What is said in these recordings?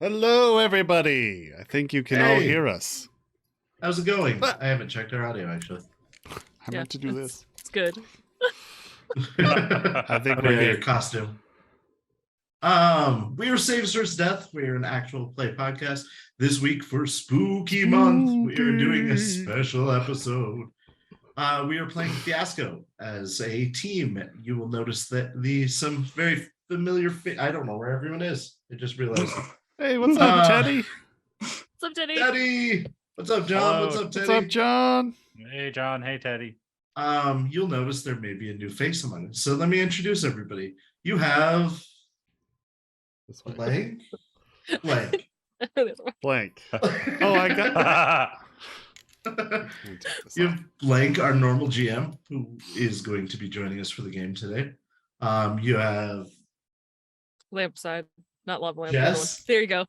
Hello, everybody. I think you can all hear us. How's it going? I haven't checked our audio, actually. I meant to do this. It's good. I think we're your good. costume. We are Saves vs. Death. We are an actual play podcast. This week for Spooky Month, we are doing a special episode. We are playing Fiasco as a team. You will notice that some very familiar. I don't know where everyone is. I just realized. Hey, what's up, Teddy? What's up, Teddy? Teddy. What's up, John? Hello. What's up, Teddy? What's up, John? Hey, John. Hey, Teddy. You'll notice there may be a new face among us. So let me introduce everybody. You have blank. Blank. Oh, I got. You have Blank, our normal GM, who is going to be joining us for the game today. You have Lamp side, not lava lamp. Jess. There you go.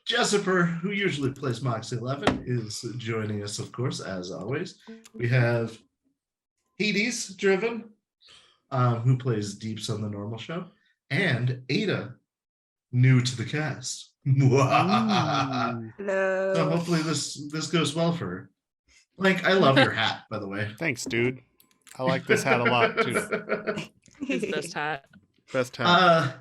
Jesper, who usually plays Moxie 11, is joining us, of course, as always. We have Hades Driven, who plays Deeps on the normal show, and Ada, new to the cast. Hello. So hopefully this goes well for her. Like, I love your hat, by the way. Thanks, dude. I like this hat a lot, too. His best hat. Best hat.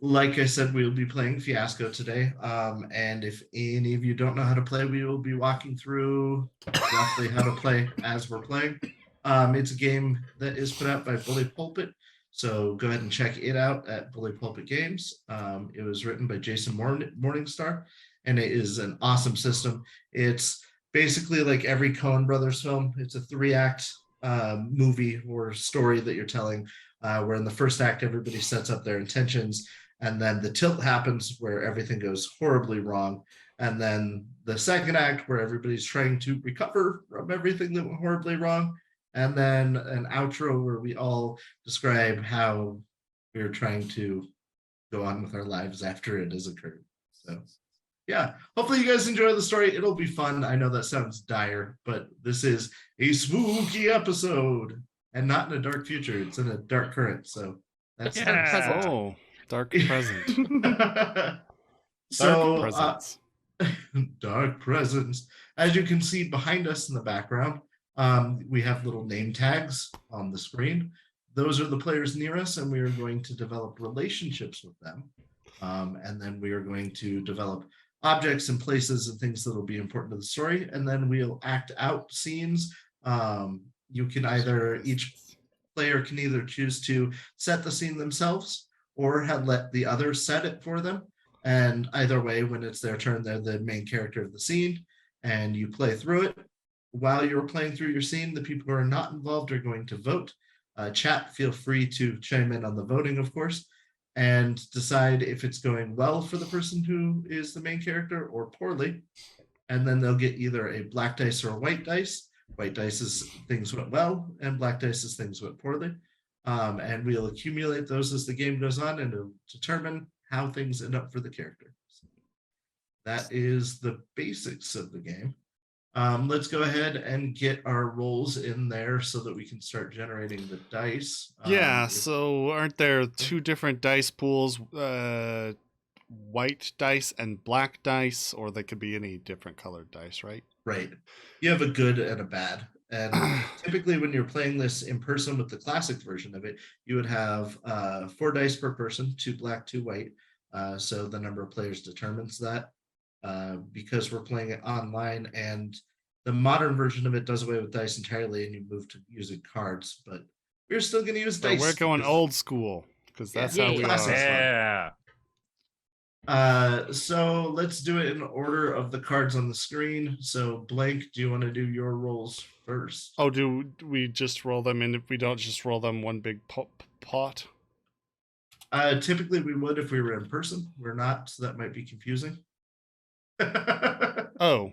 Like I said, we'll be playing Fiasco today. And if any of you don't know how to play, we will be walking through roughly how to play as we're playing. It's a game that is put out by Bully Pulpit. So go ahead and check it out at Bully Pulpit Games. It was written by Jason Morningstar, and it is an awesome system. It's basically like every Coen Brothers film. It's a 3-act movie or story that you're telling, where in the first act, everybody sets up their intentions, and then the tilt happens where everything goes horribly wrong. And then the second act, where everybody's trying to recover from everything that went horribly wrong. And then an outro where we all describe how we're trying to go on with our lives after it has occurred. So, yeah, hopefully you guys enjoy the story. It'll be fun. I know that sounds dire, but this is a spooky episode, and not in a dark future. It's in a dark current. So that's Dark present. Oh, dark present. So, Dark presents. dark presents. As you can see behind us in the background, we have little name tags on the screen. Those are the players near us, and we are going to develop relationships with them. And then we are going to develop objects and places and things that will be important to the story. And then we'll act out scenes. You can each player can either choose to set the scene themselves or let the others set it for them. And either way, when it's their turn, they're the main character of the scene, and you play through it. While you're playing through your scene, the people who are not involved are going to vote. Chat, feel free to chime in on the voting, of course, and decide if it's going well for the person who is the main character or poorly. And then they'll get either a black dice or a white dice. White dice is things went well, and black dice is things went poorly. And we'll accumulate those as the game goes on, and it'll determine how things end up for the character. That is the basics of the game. Let's go ahead and get our rolls in there so that we can start generating the dice. So aren't there two different dice pools, white dice and black dice, or they could be any different colored dice, right? Right. You have a good and a bad. And typically when you're playing this in person with the classic version of it, you would have 4 dice per person, 2 black, 2 white. So the number of players determines that. Because we're playing it online, and the modern version of it does away with dice entirely, and you move to using cards, but we're still going to use dice. We're going old school, because that's how we are. Yeah. So let's do it in order of the cards on the screen. So Blank, do you want to do your rolls first? Oh, do we just roll them in? If we don't just roll them one big pot? Typically we would if we were in person. We're not, so that might be confusing. Oh,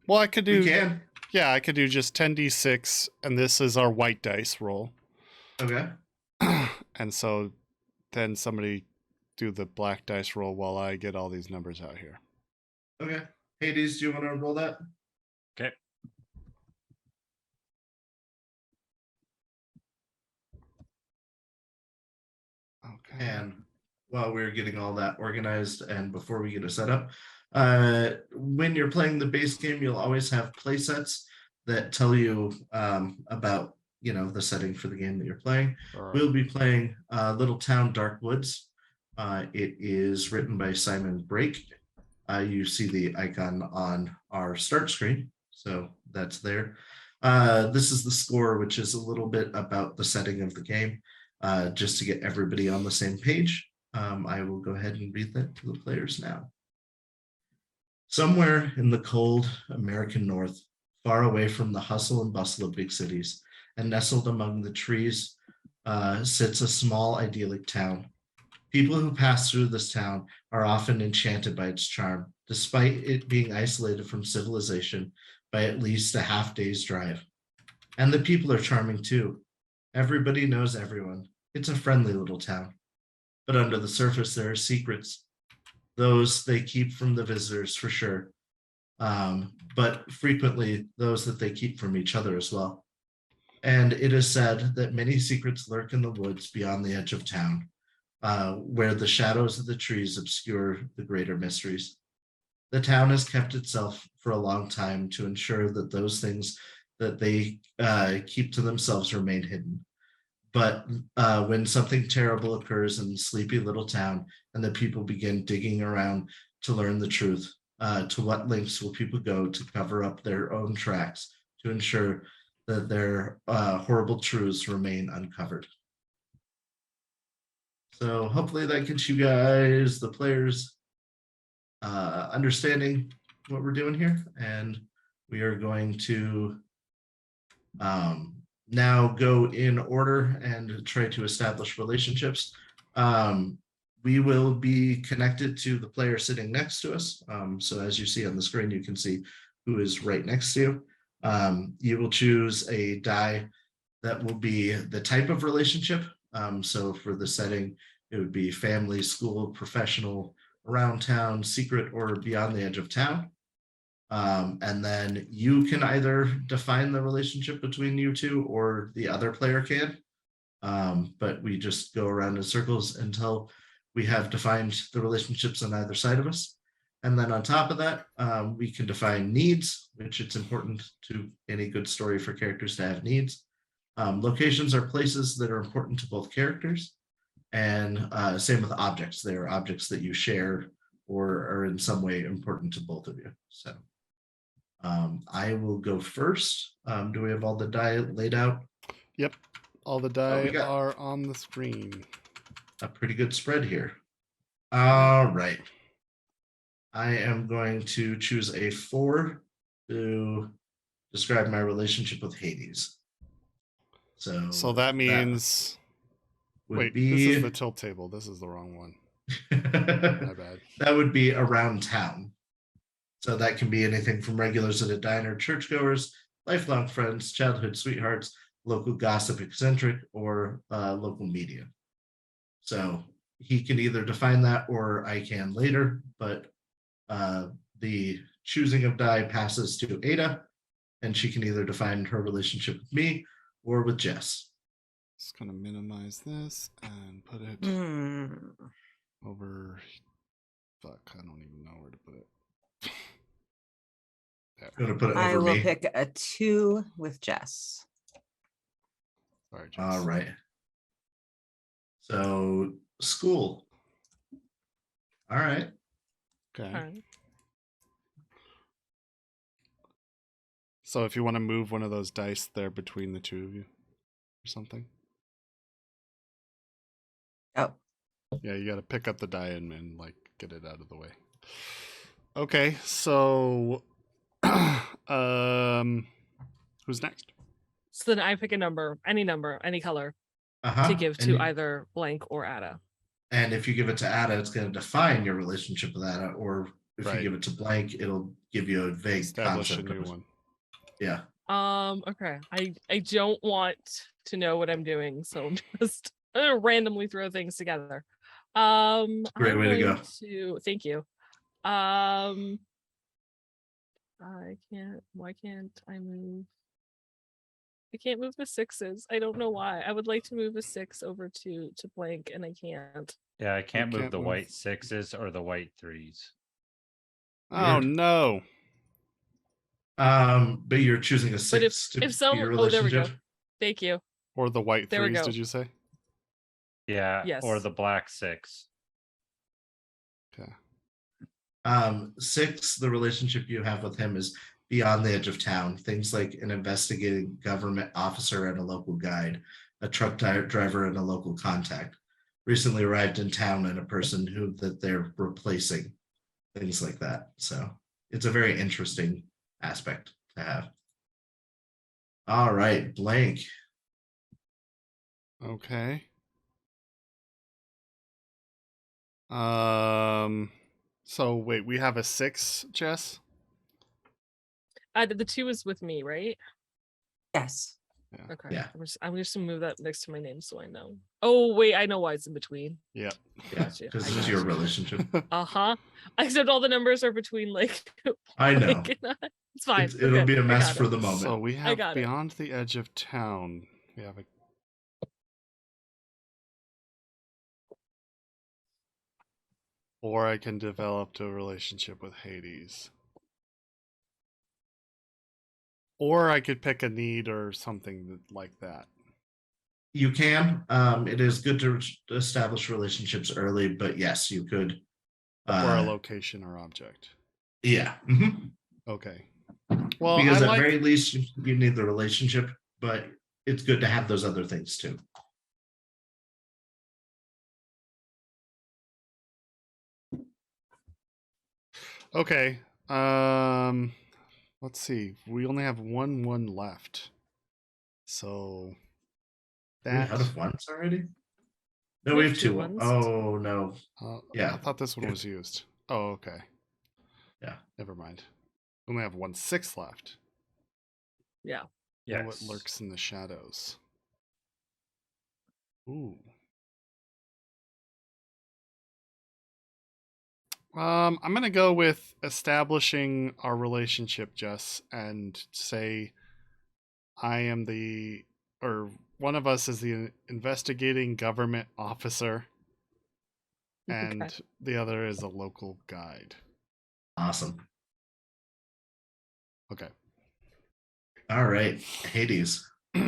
well, I could do. We can. Yeah, I could do just 10d6, and this is our white dice roll. Okay. And so then somebody do the black dice roll while I get all these numbers out here. Okay. Hades, do you want to roll that? Okay. Okay. And while we're getting all that organized and before we get a setup, when you're playing the base game, you'll always have play sets that tell you about the setting for the game that you're playing. All right. We'll be playing Little Town Dark Woods. It is written by Simon Brake. You see the icon on our start screen, so that's there. This is the score, which is a little bit about the setting of the game, just to get everybody on the same page. I will go ahead and read that to the players now. Somewhere in the cold American North, far away from the hustle and bustle of big cities, and nestled among the trees, sits a small idyllic town. People who pass through this town are often enchanted by its charm, despite it being isolated from civilization by at least a half-day's drive. And the people are charming too. Everybody knows everyone. It's a friendly little town. But under the surface, there are secrets. Those they keep from the visitors for sure. But frequently those that they keep from each other as well. And it is said that many secrets lurk in the woods beyond the edge of town, where the shadows of the trees obscure the greater mysteries. The town has kept itself for a long time to ensure that those things that they keep to themselves remain hidden. But when something terrible occurs in the sleepy little town and the people begin digging around to learn the truth, to what lengths will people go to cover up their own tracks to ensure that their horrible truths remain uncovered? So hopefully that gets you guys, the players, understanding what we're doing here. And we are going to now go in order and try to establish relationships. We will be connected to the player sitting next to us. So as you see on the screen, you can see who is right next to you. You will choose a die that will be the type of relationship. So for the setting, it would be family, school, professional, around town, secret, or beyond the edge of town. And then you can either define the relationship between you two or the other player can. But we just go around in circles until we have defined the relationships on either side of us. And then on top of that, we can define needs, which it's important to any good story for characters to have needs. Locations are places that are important to both characters. And same with objects. They are objects that you share or are in some way important to both of you. So I will go first. Do we have all the die laid out? Yep. All the die are on the screen. A pretty good spread here. All right. I am going to choose a 4 to describe my relationship with Hades. So that means... Wait, be... this is the tilt table. This is the wrong one. My bad. That would be around town. So that can be anything from regulars at a diner, churchgoers, lifelong friends, childhood sweethearts, local gossip eccentric, or local media. So he can either define that or I can later, but the choosing of die passes to Ada, and she can either define her relationship with me or with Jess. Just gonna minimize this and put it over. Fuck, I don't even know where to put it. Gonna put it over I will me. pick a 2 with Jess. Sorry, Jess. All right. So school. All right. Okay. All right. So if you want to move one of those dice there between the two of you or something. Oh. Yeah, you got to pick up the die and like get it out of the way. Okay, so who's next? So then I pick a number, any color, to give to either blank or Ada. And if you give it to Ada, it's going to define your relationship with Ada, or if you give it to blank, it'll give you a vague Establish concept a new of it. one. Yeah. Okay. I don't want to know what I'm doing, so I'm just gonna randomly throw things together. Great way to go. Thank you. Why can't I move? I can't move the sixes. I don't know why. I would like to move a 6 over to blank, and I can't. Yeah, I can't move can't the move. white 6s or the white 3s. Oh Weird. no. But you're choosing a But if 6 to if some be your oh, there we go. relationship. Thank you. Or the white There we threes, go. did you say? Yeah, or Yes. the black 6. Okay. 6, the relationship you have with him is beyond the edge of town. Things like an investigating government officer and a local guide, a truck driver and a local contact. Recently arrived in town and a person who that they're replacing. Things like that. So it's a very interesting aspect to have. All right, blank. Okay. So wait, we have a 6, Jess? The 2 is with me, right? Yes. Okay. Yeah. I'm just gonna move that next to my name so I know. Oh wait, I know why it's in between. Yeah. Yeah, Gotcha. because I this is got your you. relationship. Uh-huh. Except all the numbers are between like I know. blank and it's fine. We're It'll good. be a I mess got for it. the moment. So we have got it. beyond the edge of town. We have a or I can develop a relationship with Hades. Or I could pick a need or something like that. You can. It is good to establish relationships early, but yes, you could. Or a location or object. Yeah. Mhm. Okay. Well, Because I at like very least you need the relationship, but it's good to have those other things too. okay. Let's see. We only have one left. So Are we that out of ones already? No, We we have have two 2. ones. Oh no. Yeah. I thought this one was used. Oh, okay. Yeah. Never mind. We only have 1 6 left. Yeah. Know Yes. what lurks in the shadows. Ooh. I'm gonna go with establishing our relationship, Jess, and say I am or one of us is the investigating government officer, and Okay. the other is a local guide. Awesome. Okay. All right. Hades. All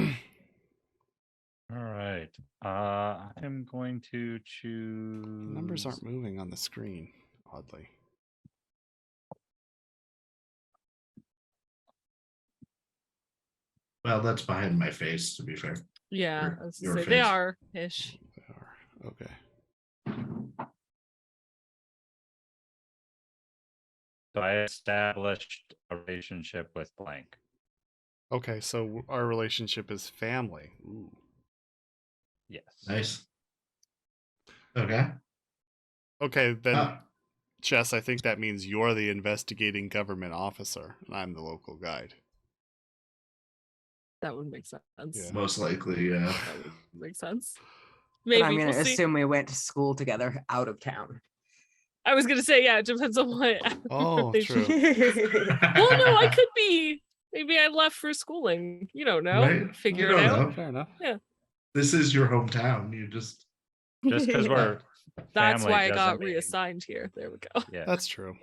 right. I'm going to choose. The numbers aren't moving on the screen, oddly. Well, that's behind my face, to be fair. Yeah. Your- I was your gonna say, they face. are ish. They are. Okay. So I established a relationship with blank. Okay, so our relationship is family. Ooh. Yes. Nice. Okay. Okay, then Uh, Jess, I think that means you're the investigating government officer, and I'm the local guide. That would make sense. Yeah. most likely, yeah. That would make sense. But Maybe I'm gonna we'll see. assume we went to school together out of town. I was gonna say, yeah, it depends on what. Oh, relationship- true. Well, no, I could be. Maybe I left for schooling. You don't know. Right? Figure You it don't out. know. Fair enough. This is your hometown. You just Just because we're That's family why I got doesn't mean- reassigned here. There we go. Yeah. That's true.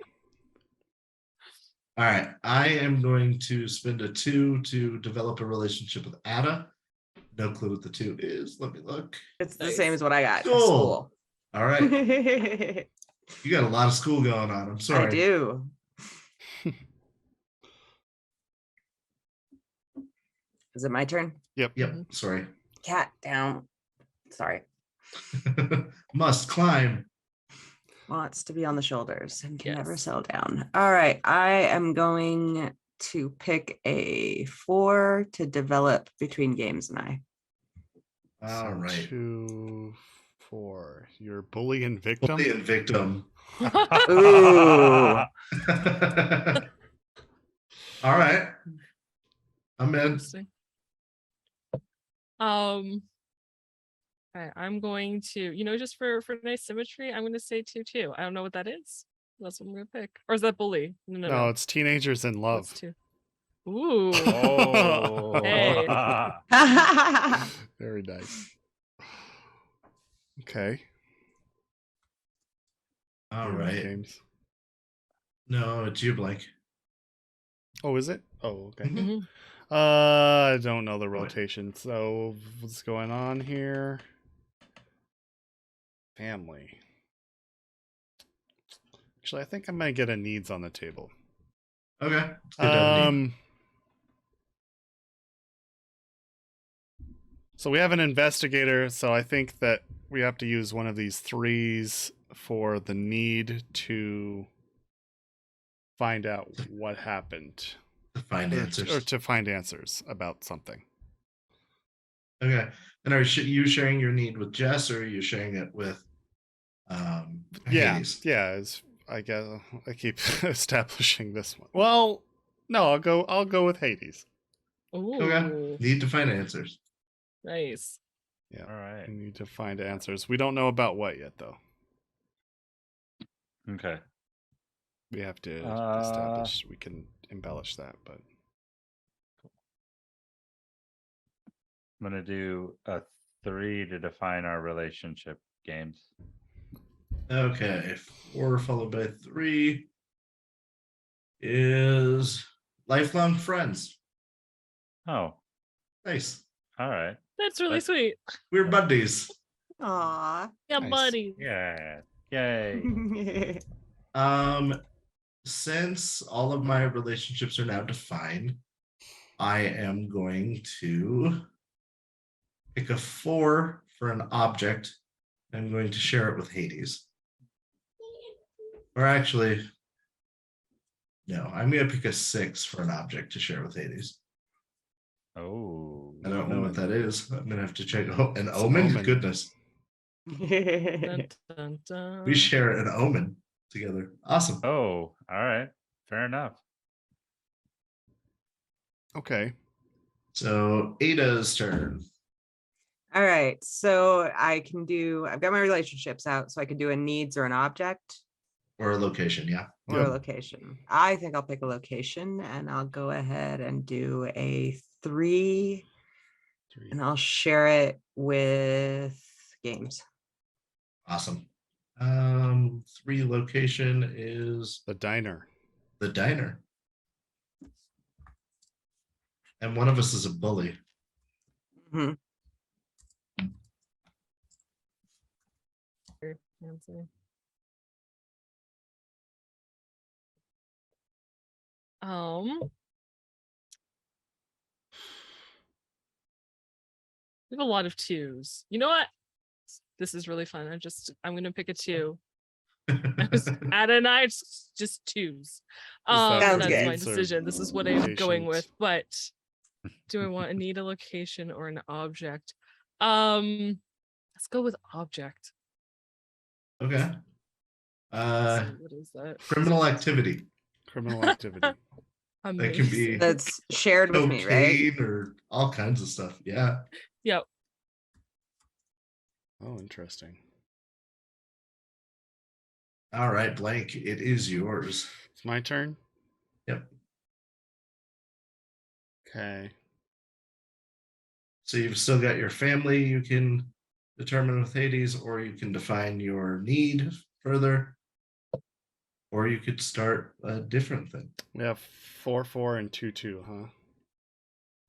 all right. I am going to spend a 2 to develop a relationship with Ada. No clue what the 2 is. Let me look. It's the Nice. same as what I got. School. School. All right. You got a lot of school going on. I'm sorry. I do. Is it my turn? Yep. Sorry. Cat down. Sorry. Must climb. Wants to be on the shoulders and can never Yes. settle down. All right. I am going to pick a 4 to develop between games and I. All So right. 2, 4. Your bully and victim. Bully and victim. Ooh. All right. I'm in. Interesting. Okay, I'm going to, just for nice symmetry, I'm going to say 2-2. I don't know what that is. That's what I'm going to pick. Or is that bully? No, it's teenagers in love. That's 2. Ooh. Oh. Hey. Very nice. Okay. All Games, right. Games. No, it's you, Blake. Oh, is it? Oh, okay. Mhm. Mhm. I don't know the Wait. rotation. So what's going on here? Family. Actually, I think I might get a needs on the table. Okay. It's good to have a need. So we have an investigator, so I think that we have to use one of these threes for the need to find out what happened. To find answers. Or to find answers about something. Okay. And are you sharing your need with Jess, or are you sharing it with Hades? Yeah. I guess I keep establishing this one. Well, no, I'll go with Hades. Okay. Ooh, Need to find answers. nice. Yeah. All right. We need to find answers. We don't know about what yet, though. Okay. We have to establish. We can embellish that, but I'm gonna do a 3 to define our relationship games. Okay. 4 followed by 3 is lifelong friends. Oh, Nice. all right. That's really That's- sweet. We're buddies. Aw. Yeah, Nice. buddy. Yeah. Yay. Since all of my relationships are now defined, I am going to pick a 4 for an object. I'm going to share it with Hades. Or actually, no, I'm going to pick a 6 for an object to share with Hades. Oh. I don't know what that is. I'm going to have to check. Oh, an It's omen? omen. Goodness. Dun, dun, dun. We share an omen together. Awesome. Oh, all right. Fair enough. okay. So Ada's turn. All right, so I've got my relationships out, so I could do a needs or an object Or a location, yeah. or Yep. a location. I think I'll pick a location and I'll go ahead and do a 3 and I'll share it with games. Awesome. 3 location is The diner. the diner. And one of us is a bully. Mhm. Fancy. We have a lot of 2s. You know what? This is really fun. I'm gonna pick a 2. Ada and I just 2s. that Sounds That's good. my needs or decision. This is what I'm going with. locations? But do I want a need a location or an object? Let's go with object. Okay. Let's see, what is that? Criminal activity. Criminal activity. That can Amazing. be That's shared with me, right? cocaine or all kinds of stuff. Yeah. Yep. Oh, interesting. All right, Blank. It is yours. It's my turn. Yep. Okay. So you've still got your family you can determine with Hades, or you can define your need further, or you could start a different thing. We have 4, 4, and 2, 2, huh?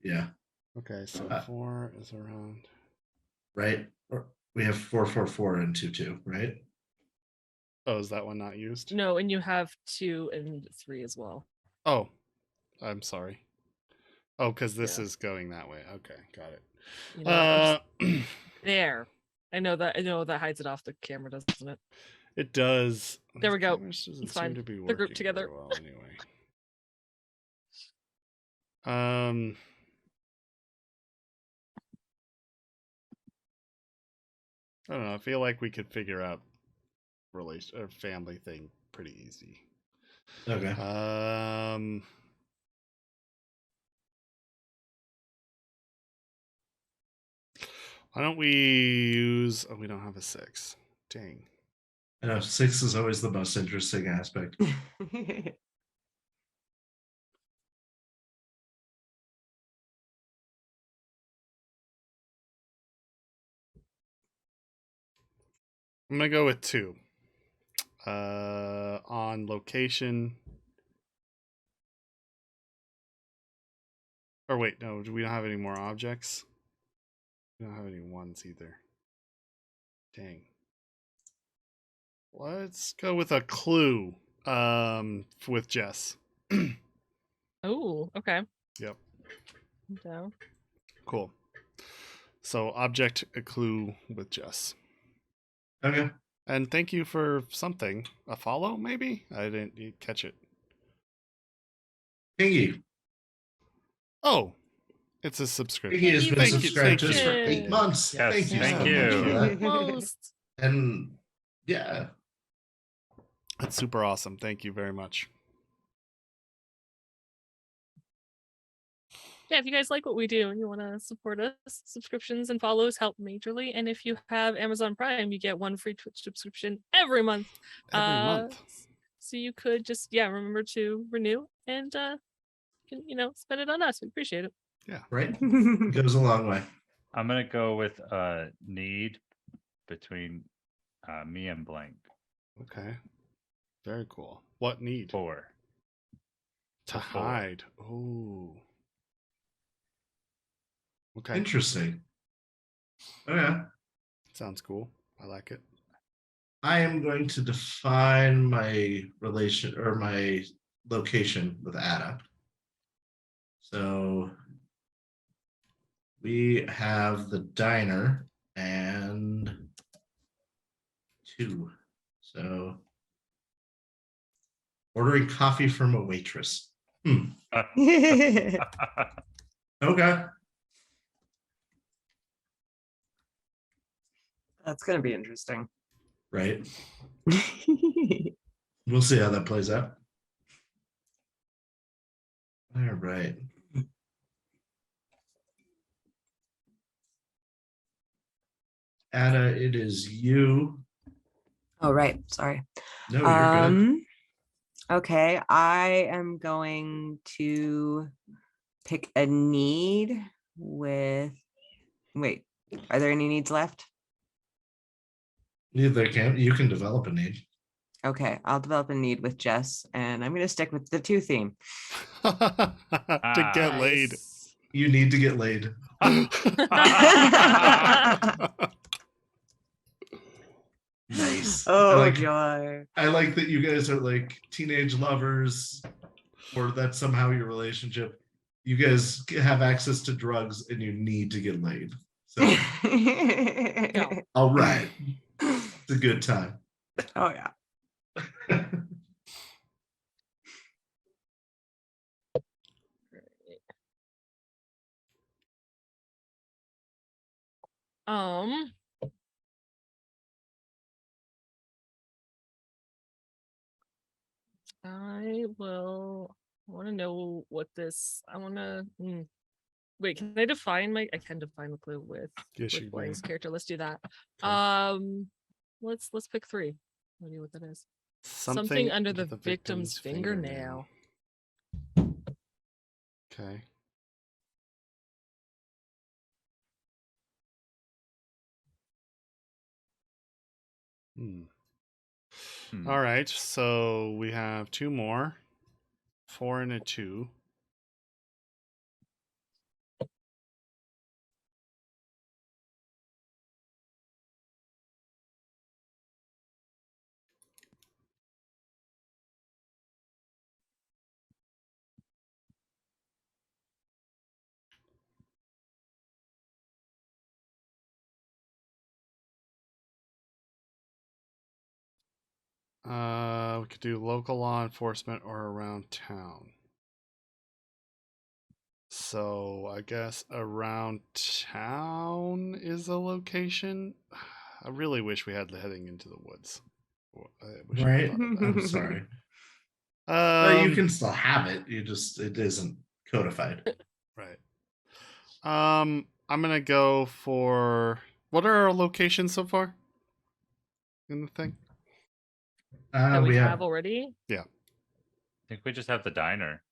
Yeah. Okay, so 4 is around. Right. Or we have 4, 4, 4, and 2, 2. Right. Oh, is that one not used? No, and you have 2 and 3 as well. Oh, I'm sorry. Oh, because this Yeah. is going that way. Okay, got it. You know, I'm just- there. I know that hides it off the camera, doesn't it? it does. There we go. Cameras doesn't It's seem fine. to be They're grouped working together. very well anyway. I don't know. I feel like we could figure out relation or family thing pretty easy. Okay. Why don't we use? Oh, we don't have a 6. Dang. I know 6 is always the most interesting aspect. I'm gonna go with 2. On location. Or wait, no, we don't have any more objects. We don't have any ones either. Dang. Let's go with a clue. With Jess. Oh, okay. Yep. I'm down. Cool. So object a clue with Jess. Okay. And thank you for something. A follow, maybe? I didn't catch it. Pingy. Oh, it's a subscription. Pingy has been Thank you, subscribed to us for subscription. 8 months. Yes, Thank you thank so you. much for that. Most. And yeah, That's super awesome. Thank you very much. Yeah, if you guys like what we do and you want to support us, subscriptions and follows help majorly. And if you have Amazon Prime, you get 1 free Twitch subscription every month. Every month. So you could just remember to renew and can, spend it on us. We appreciate it. right? It goes a long way. I'm gonna go with need between me and blank Okay. Very cool. What need? 4. To four. hide. Oh. Okay. Interesting. Okay. Sounds cool. I like it. I am going to define my relation or my location with Ada. So we have the diner and 2. So ordering coffee from a waitress. Okay. That's gonna be interesting. Right. We'll see how that plays out. All right. Ada, it is you. Oh, right. Sorry. No, you're good. Okay, I am going to pick a need with. Wait, are there any needs left? Neither can you can develop a need. Okay, I'll develop a need with Jess, and I'm going to stick with the 2 theme. To get laid. Nice. You need to get laid. Nice. Oh, joy. I like that you guys are like teenage lovers, or that's somehow your relationship. You guys have access to drugs and you need to get laid. So, all right. It's a good time. Oh, yeah. Um. I want to know what this. I want to. Wait, can I define my? I can define the clue with Yes, you Blake's can. character. Let's do that. Okay. Let's pick 3. What do you know what that is? Something, Something under the victim's fingernail. Okay. All right. So we have 2 more. 4 and a 2. We could do local law enforcement or around town. So I guess around town is a location. I really wish we had the heading into the woods. I wish I Right. thought of that. I'm sorry. Well, you can still have it. It isn't codified. Right. I'm gonna go for what are our locations so far in the thing? That we We have already. I think we just have the diner.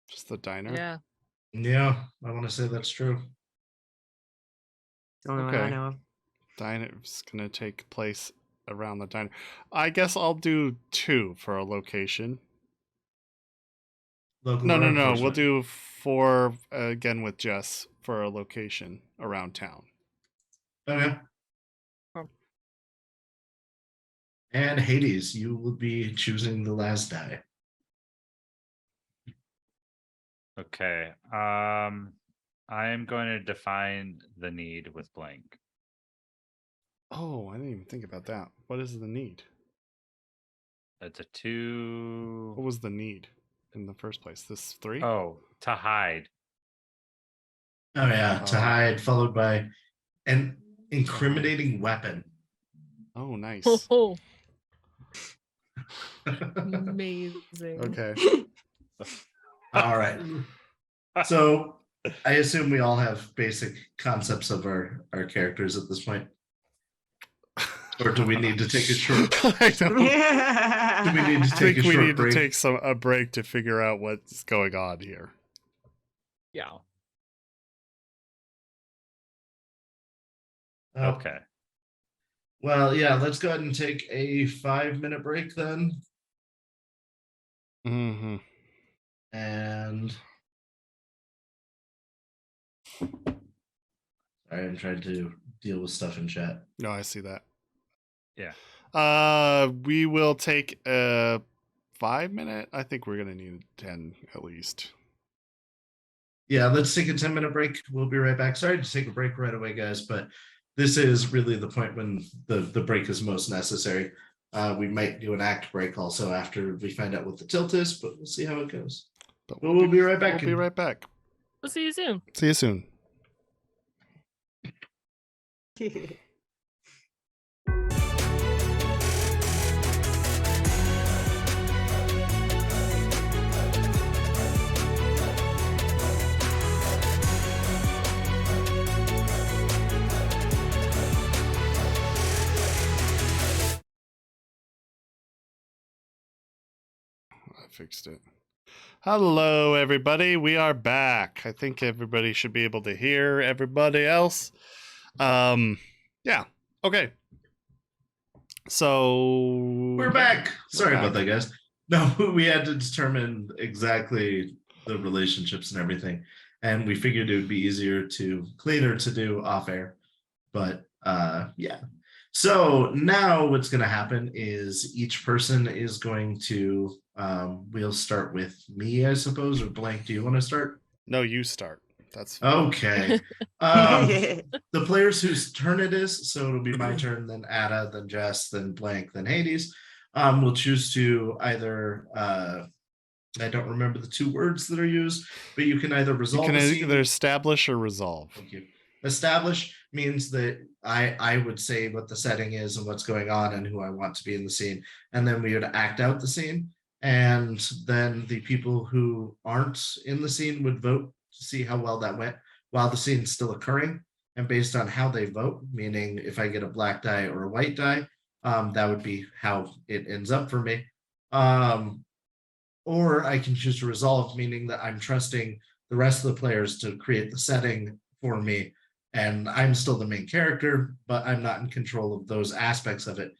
Just the diner. Yeah. Yeah, I want to say that's true. The only one I Okay. know of. Diner is gonna take place around the diner. I guess I'll do 2 for a location. Local No, law no, no. We'll enforcement. do 4 again with Jess for a location around town. Okay. Oh. And Hades, you will be choosing the last die. Okay. I am going to define the need with blank. Oh, I didn't even think about that. What is the need? It's a 2. What was the need in the first place? This 3? Oh, to hide. Oh yeah, to Oh. hide, followed by an incriminating weapon. Oh, nice. Oh, amazing. Okay. All right. So I assume we all have basic concepts of our characters at this point. Or do we need to take a short? I don't Do we need to take think a we short need break? to take a break to figure out what's going on here. Yeah. Oh, Okay. well, yeah. Let's go ahead and take a 5-minute break then, Mm-hmm. and sorry, I'm trying to deal with stuff in chat. No, I see that. Yeah. We will take a 5-minute. I think we're gonna need 10 at least. Yeah, let's take a 10-minute break. We'll be right back. Sorry to take a break right away, guys, but this is really the point when the break is most necessary. We might do an act break also after we find out what the tilt is, but we'll see how it goes. But We'll be right back. We'll be right back. We'll see you soon. See you soon. I fixed it. Hello, everybody. We are back. I think everybody should be able to hear everybody else. Yeah. Okay. So We're back. Sorry back. about that, guys. No, we had to determine exactly the relationships and everything, and we figured it would be cleaner to do off air. But yeah. So now what's going to happen is each person is going to we'll start with me, I suppose, or blank. Do you want to start? No, you start. That's Okay. The players whose turn it is, so it'll be my turn, then Ada, then Jess, then blank, then Hades. Will choose to either I don't remember the 2 words that are used, but you can either you resolve can a scene. either establish or resolve. Thank you. Establish means that I would say what the setting is and what's going on and who I want to be in the scene, and then we would act out the scene, and then the people who aren't in the scene would vote to see how well that went while the scene's still occurring. And based on how they vote, meaning if I get a black die or a white die, that would be how it ends up for me. Or I can choose to resolve, meaning that I'm trusting the rest of the players to create the setting for me, and I'm still the main character, but I'm not in control of those aspects of it.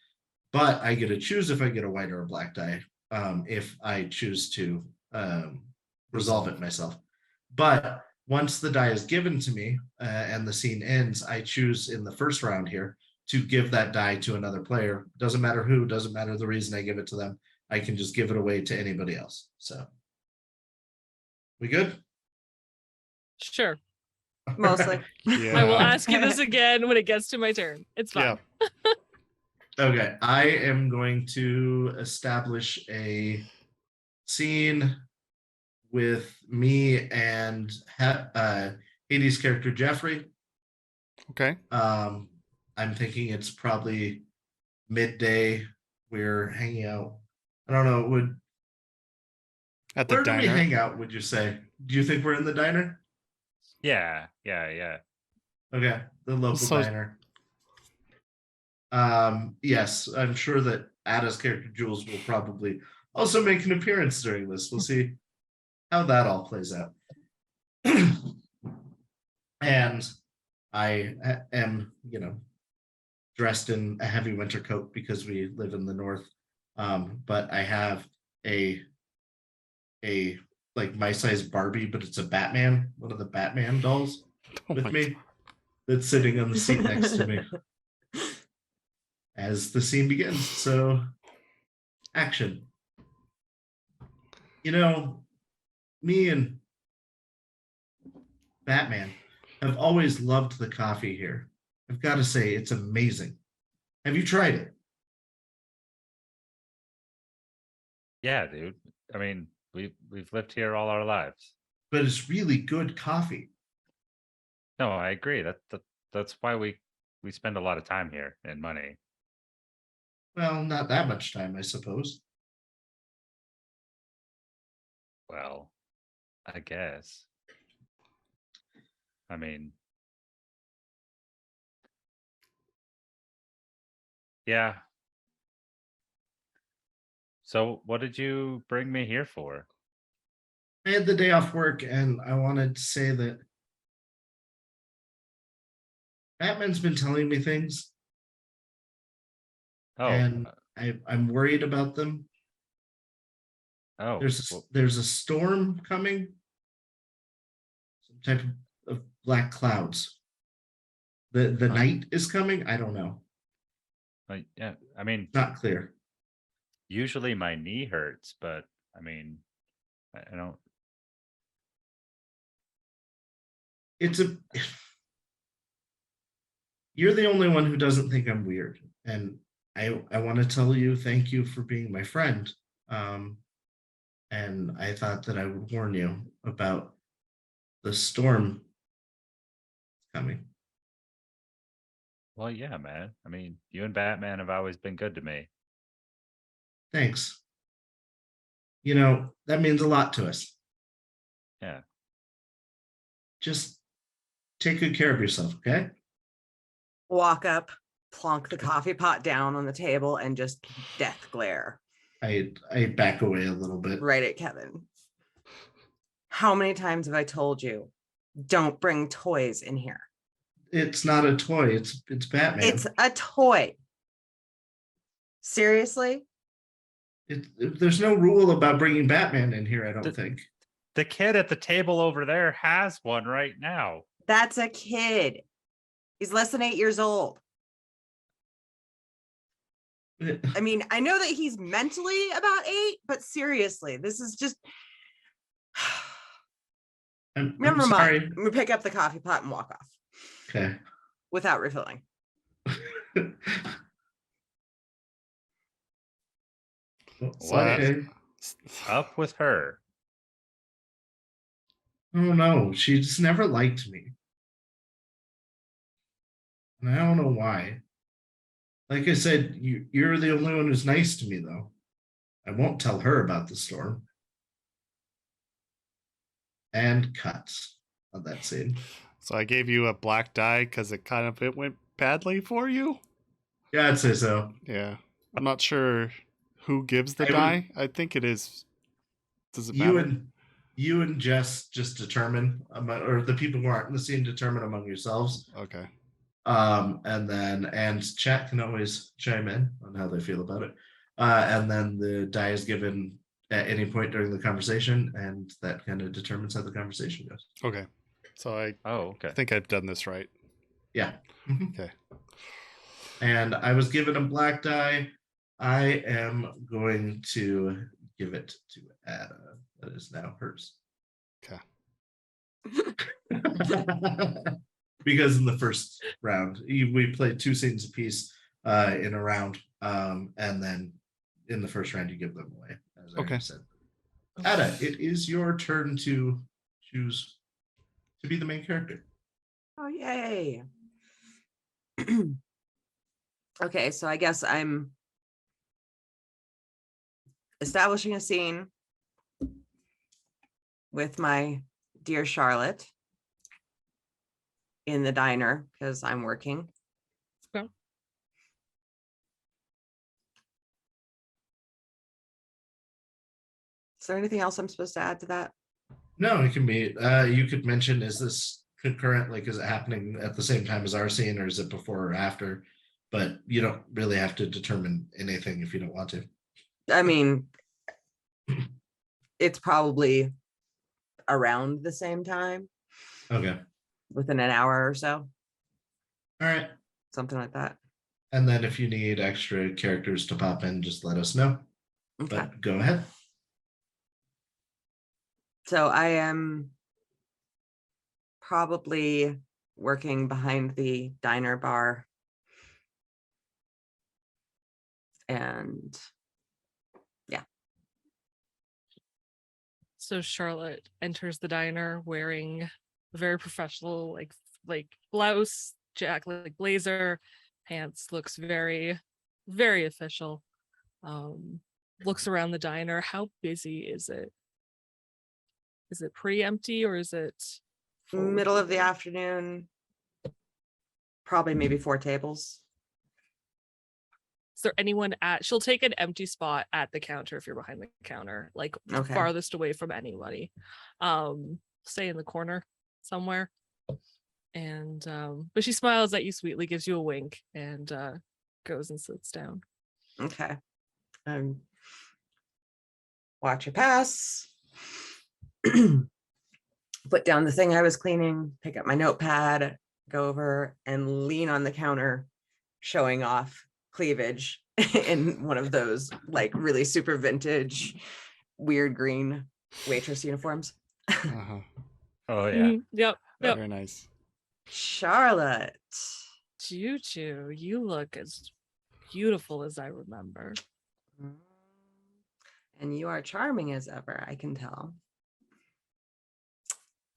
But I get to choose if I get a white or a black die, if I choose to resolve it myself. But once the die is given to me and the scene ends, I choose in the first round here to give that die to another player. Doesn't matter who, doesn't matter the reason I give it to them. I can just give it away to anybody else. So we good? Sure. Mostly. I will ask you this again when it gets to my turn. It's fine. Yeah. Okay, I am going to establish a scene with me and Hades' character Jeffrey. Okay. I'm thinking it's probably midday. We're hanging out. I don't know. At the Where do we diner. hang out? Would you say? Do you think we're in the diner? Yeah. Okay, the local So- diner. Yes, I'm sure that Ada's character Jules will probably also make an appearance during this. We'll see how that all plays out. And I am, dressed in a heavy winter coat because we live in the north. But I have a like my size Barbie, but it's a Batman, one of the Batman dolls Oh with my me that's sitting on the seat next to me as the scene begins. So, action. You know, me and Batman have always loved the coffee here. I've got to say, it's amazing. Have you tried it? Yeah, dude. I mean, we've lived here all our lives. But it's really good coffee. No, I agree. That's why we spend a lot of time here and money. Well, not that much time, I suppose. Well, I guess. I mean, yeah. So what did you bring me here for? I had the day off work and I wanted to say that Batman's been telling me things Oh, and I'm worried about them. oh, well, There's a storm coming, some type of black clouds. The night is coming. I don't know. yeah. I mean, Not clear. usually my knee hurts, but I mean, I don't. It's a. You're the only one who doesn't think I'm weird, and I want to tell you thank you for being my friend. And I thought that I would warn you about the storm coming. Well, yeah, man. I mean, you and Batman have always been good to me. Thanks. You know, that means a lot to us. Yeah. Just take good care of yourself, okay? Walk up, plonk the coffee pot down on the table, and just death glare I back away a little bit. right at Kevin. How many times have I told you, don't bring toys in here? It's not a toy. It's Batman. It's a toy. Seriously? There's no rule about bringing Batman in here, I don't think. The kid at the table over there has one right now. That's a kid. He's less than 8 years old. I mean, I know that he's mentally about 8, but seriously, this is just. I'm Never sorry. mind. I'm gonna pick up the coffee pot and walk off Okay. without refilling. What is Okay. up with her? Oh no, she just never liked me. And I don't know why. Like I said, you're the only one who's nice to me, though. I won't tell her about the storm. And cuts on that scene. So I gave you a black die because it went badly for you. Yeah, I'd say so. Yeah, I'm not sure who gives the die. I think it is. Does it matter? You and Jess just determine, or the people who aren't in the scene determine among yourselves. Okay. And chat can always chime in on how they feel about it. And then the die is given at any point during the conversation, and that kind of determines how the conversation goes. Okay. So I Okay. think I've done this right. Yeah. Mhm. Okay. And I was given a black die. I am going to give it to Ada. That is now hers. Okay. Because in the first round, we played 2 scenes apiece in a round. And then in the first round, you give them away. As I said. Ada, it is your turn to choose to be the main character. Oh, yay. Okay, so I guess I'm establishing a scene with my dear Charlotte in the diner because I'm working. Okay. Is there anything else I'm supposed to add to that? No, it can be. You could mention, is this concurrent? Like, is it happening at the same time as our scene, or is it before or after? but you don't really have to determine anything if you don't want to. I mean, it's probably around the same time, Okay. within an hour or so, All right. something like that. And then if you need extra characters to pop in, just let us know. Okay. But go ahead. So I am probably working behind the diner bar. And So Charlotte enters the diner wearing a very professional, like blouse, like blazer, pants. Looks very, very official. Looks around the diner. How busy is it? Is it pretty empty, or is it full with middle of the people? afternoon, probably maybe 4 tables. Is there anyone at? She'll take an empty spot at the counter if you're behind the counter, like Okay. farthest away from anybody. Stay in the corner somewhere. And but she smiles at you sweetly, gives you a wink, and goes and sits down. Okay. Watch it pass. Put down the thing I was cleaning, pick up my notepad, go over and lean on the counter, showing off cleavage in one of those like really super vintage, weird green waitress uniforms. Uh-huh. Oh yeah. Mhm. Yep. Very nice. Charlotte. Juju, you look as beautiful as I remember. And you are charming as ever, I can tell.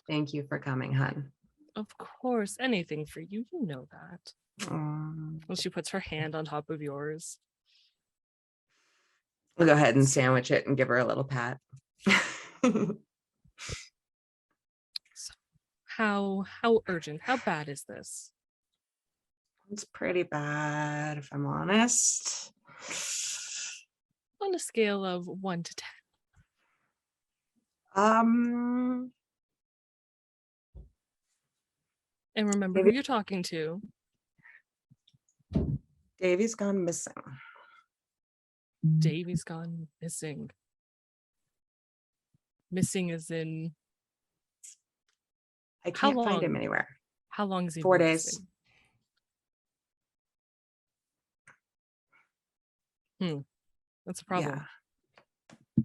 Thank you for coming, hun. Of course, anything for you. You know that. Um, Well, she puts her hand on top of yours. We'll go ahead and sandwich it and give her a little pat. How urgent? How bad is this? It's pretty bad, if I'm honest. On a scale of 1 to 10. Um, And remember who Maybe- you're talking to. Davy's gone missing. Davy's gone missing. Missing as in I How can't find him long? anywhere. how long is he 4 been days. missing? That's a problem. Yeah.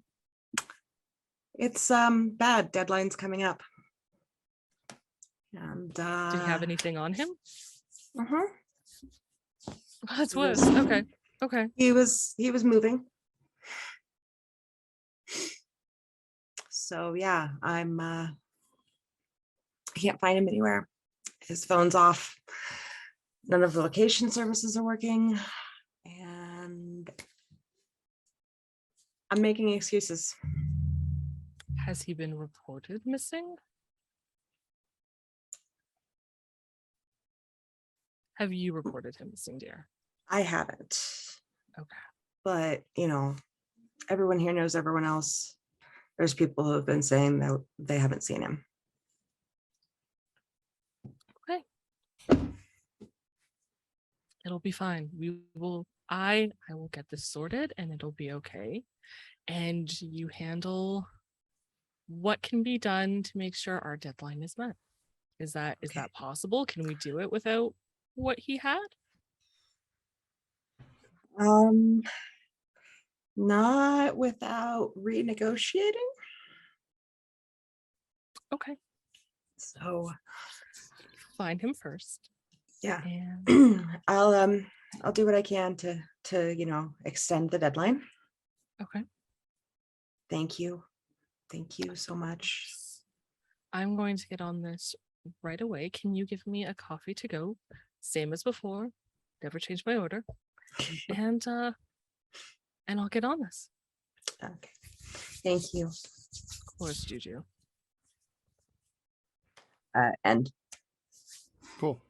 It's bad. Deadline's coming up. And Did he have anything on him? mhm. That's He worse. was- Okay. Okay. He was moving. So yeah, I can't find him anywhere. His phone's off. None of the location services are working. And I'm making excuses. Has he been reported missing? Have you reported him missing, dear? I haven't. Okay. But, everyone here knows everyone else. There's people who have been saying that they haven't seen him. Okay. It'll be fine. I will get this sorted and it'll be okay. And you handle what can be done to make sure our deadline is met. Is that possible? Can we do it without what he had? Not without renegotiating. Okay. So Find him first. yeah. And I'll do what I can to extend the deadline. okay. Thank you. Thank you so much. I'm going to get on this right away. Can you give me a coffee to go? Same as before. Never change my order. And I'll get on this. Okay. Thank you. Of course, Juju. And Cool.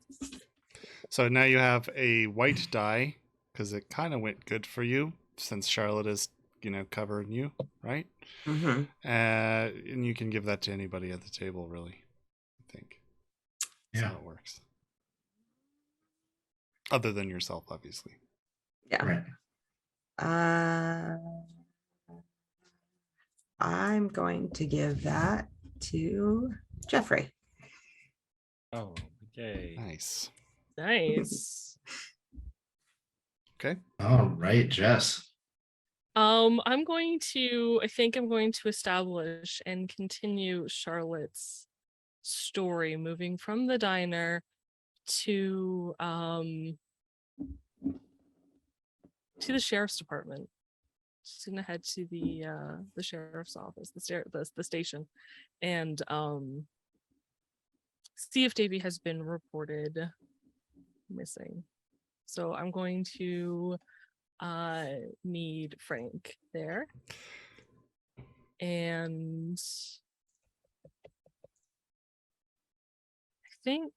So now you have a white die because it kind of went good for you since Charlotte is, covering you, right? mhm. And you can give that to anybody at the table, really. I think. That's Yeah. how it works. Other than yourself, obviously. Yeah. Right. I'm going to give that to Jeffrey. Oh, yay. Nice. Nice. Okay. All right, Jess. I'm going to establish and continue Charlotte's story, moving from the diner to the sheriff's department. She's gonna head to the sheriff's office, the station, and see if Davy has been reported missing. So I'm going to need Frank there. And I think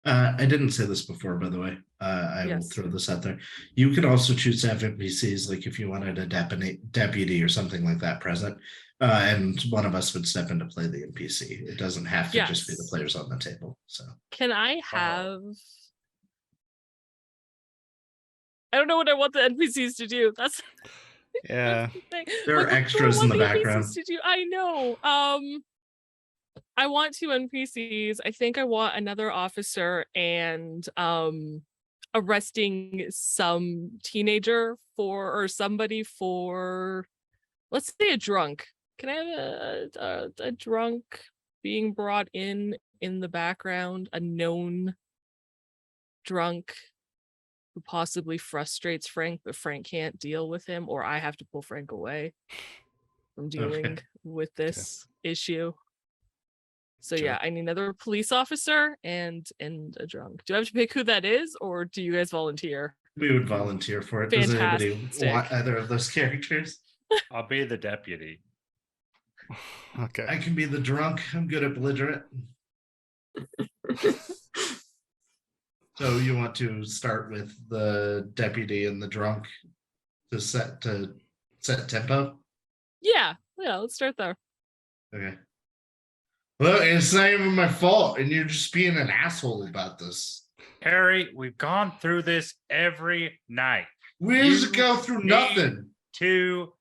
I didn't say this before, by the way. I will Yes. throw this out there. You could also choose to have NPCs, like if you wanted a deputy or something like that present, and one of us would step in to play the NPC. It doesn't have to just be the Yes. players on the table. So can I have I don't know what I want the NPCs to do. That's Yeah. the thing. There are Like, what do I extras in want the NPCs background. to do? I know. I want 2 NPCs. I think I want another officer and arresting some teenager or somebody for, let's say, a drunk. Can I have a drunk being brought in the background, a known drunk who possibly frustrates Frank, but Frank can't deal with him, or I have to pull Frank away from dealing with this issue. So Sure. yeah, I need another police officer and a drunk. Do I have to pick who that is, or do you guys volunteer? we would volunteer for it. Does anybody Fantastic. want either of those characters? I'll be the deputy. Okay. I can be the drunk. I'm good at belligerent. So you want to start with the deputy and the drunk to set tempo? Yeah, let's start there. Okay. Well, it's not even my fault, and you're just being an asshole about this. Harry, we've gone through this every night. We just go through nothing. To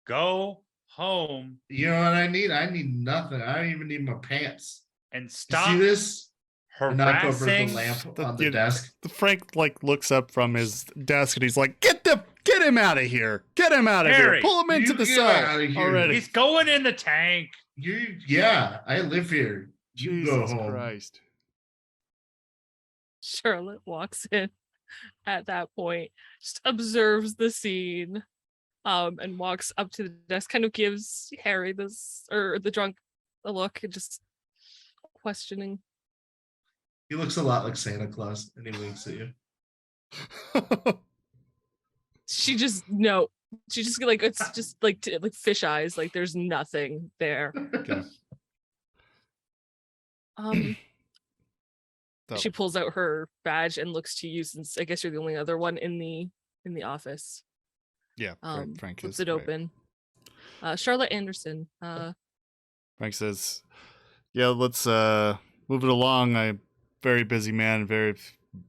go home You know what I need? I need nothing. I don't even need my pants. and You stop see this? And knock over the harassing. lamp The- on the you- desk. Frank like looks up from his desk and he's like, "Get him out of here! Get him out of Harry, here! Pull him into you the get side outta here. already." He's going in the tank. Yeah, I live here. You go Jesus home. Christ! Charlotte walks in at that point, just observes the scene, and walks up to the desk, kind of gives Harry the drunk a look and just questioning. He looks a lot like Santa Claus, and he winks at you. She just like, it's just like fish eyes, like there's nothing there. Okay. So, She pulls out her badge and looks to you, since I guess you're the only other one in the office. yeah, Frank Flips is it right. open. Charlotte Anderson. Frank says, "Yeah, let's move it along. I'm a very busy man, very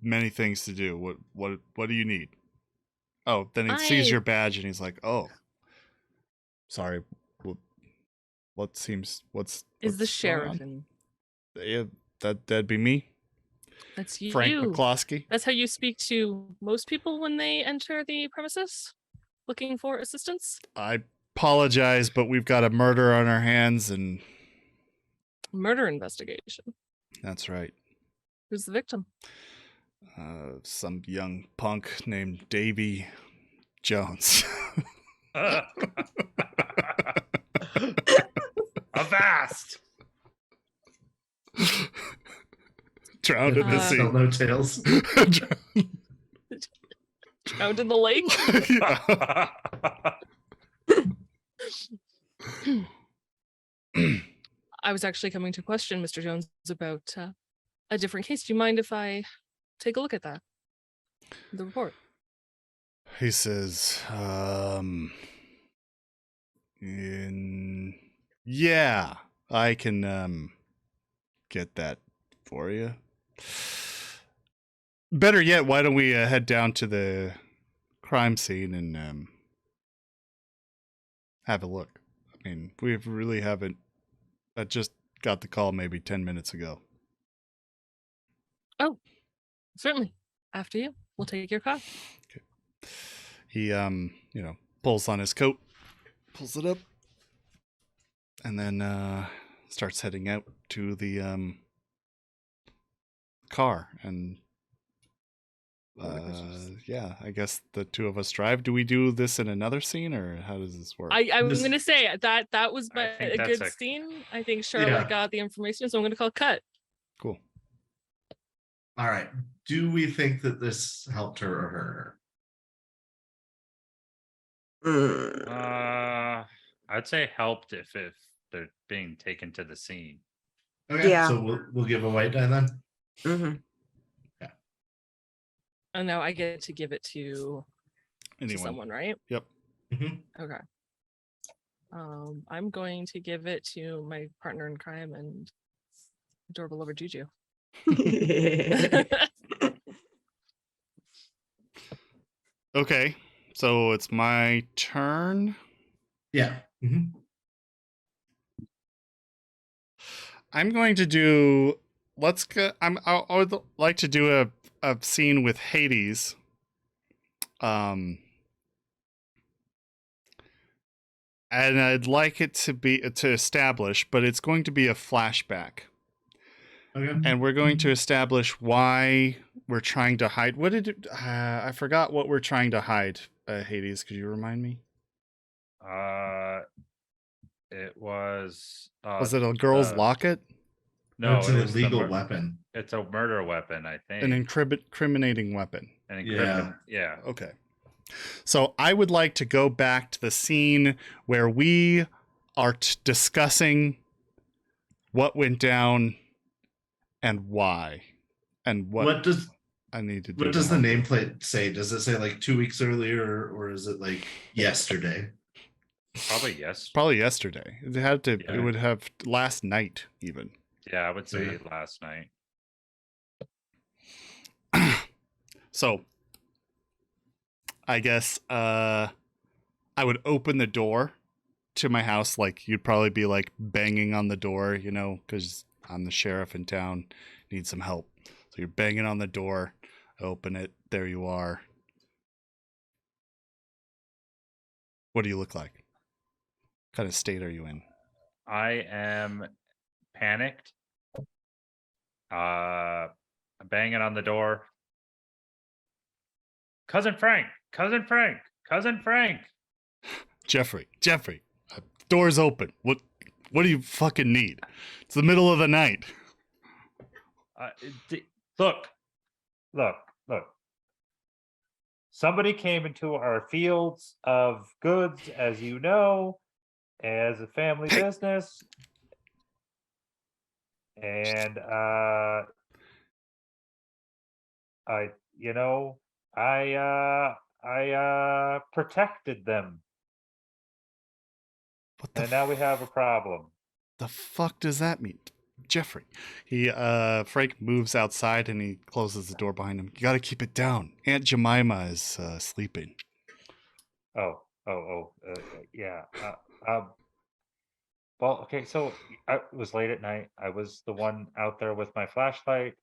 many things to do. What do you need?" Oh, then he sees your badge and he's like, "Oh, sorry. What's is the going sheriff on?" in? Yeah, that'd be me, That's you. Frank McCloskey. That's how you speak to most people when they enter the premises looking for assistance. I apologize, but we've got a murder on our hands, and Murder investigation. that's right. Who's the victim? Some young punk named Davy Jones. Avast! Drowned in the sea. Still no tails. Drowned in the lake. Yeah. I was actually coming to question Mr. Jones about a different case. Do you mind if I take a look at that? The report. He says, yeah, I can get that for you. Better yet, why don't we head down to the crime scene and have a look? I mean, we really haven't. I just got the call maybe 10 minutes ago. Oh, certainly. After you, we'll take your car. He pulls on his coat, pulls it up, and then starts heading out to the car. And yeah, I guess the two of us drive. Do we do this in another scene, or how does this work? I'm This- gonna say that was I think a that's good a- scene. I think Charlotte Yeah. got the information, so I'm gonna call cut. Cool. All right. Do we think that this helped her or hurt her? I'd say helped if they're being taken to the scene. Okay. Yeah. So we'll give a white die then. Mhm. And now I get to give it to Anyone? someone, right? Yep. Mhm. Okay. I'm going to give it to my partner in crime and adorable lover Juju. Okay, so it's my turn. Yeah. Mhm. I'm going to do. Let's go. I would like to do a scene with Hades. And I'd like it to establish, but it's going to be a flashback, Okay. and we're going to establish why we're trying to hide. What did I forgot what we're trying to hide? Hades, could you remind me? It was. Was it a girl's locket? No, It's it an was the illegal weapon. It's a murder weapon, I think. An incriminating weapon. An Yeah. Yeah. Okay. So I would like to go back to the scene where we are discussing what went down and why, and What does I need to do. what to does the help you. nameplate say? Does it say like 2 weeks earlier, or is it like yesterday? Probably yes. Probably yesterday. It had to. Yeah. It would have last night even. Yeah, I would say Okay. last night. So I guess I would open the door to my house, like you'd probably be like banging on the door, because I'm the sheriff in town, need some help. So you're banging on the door, open it, there you are. What do you look like? What kind of state are you in? I am panicked. I'm banging on the door. Cousin Frank, cousin Frank, cousin Frank. Jeffrey, door's open. What do you fucking need? It's the middle of the night. Look. Somebody came into our fields of goods, as you know, as a family Hey. business. And I protected them. What the And now we have a problem. The fuck does that mean? Jeffrey. Frank moves outside and he closes the door behind him. You gotta keep it down. Aunt Jemima is sleeping. Yeah. Well, okay, so it was late at night. I was the one out there with my flashlight,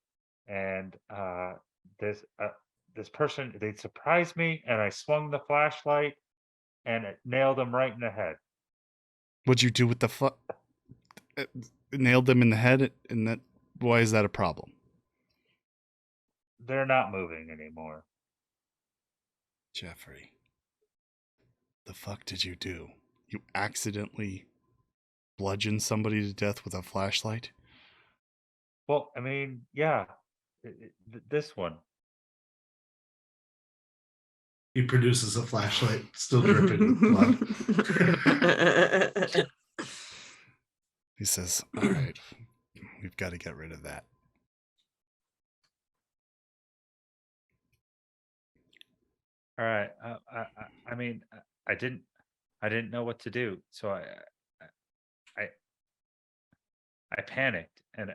and this person, they surprised me, and I swung the flashlight, and it nailed him right in the head. What'd you do with the fuck? Nailed them in the head, and that. Why is that a problem? They're not moving anymore. Jeffrey, the fuck did you do? You accidentally bludgeoned somebody to death with a flashlight? Well, I mean, yeah, this one. He produces a flashlight, still dripping with blood. He says, all right, we've got to get rid of that. All right. I mean, I didn't know what to do, so I panicked and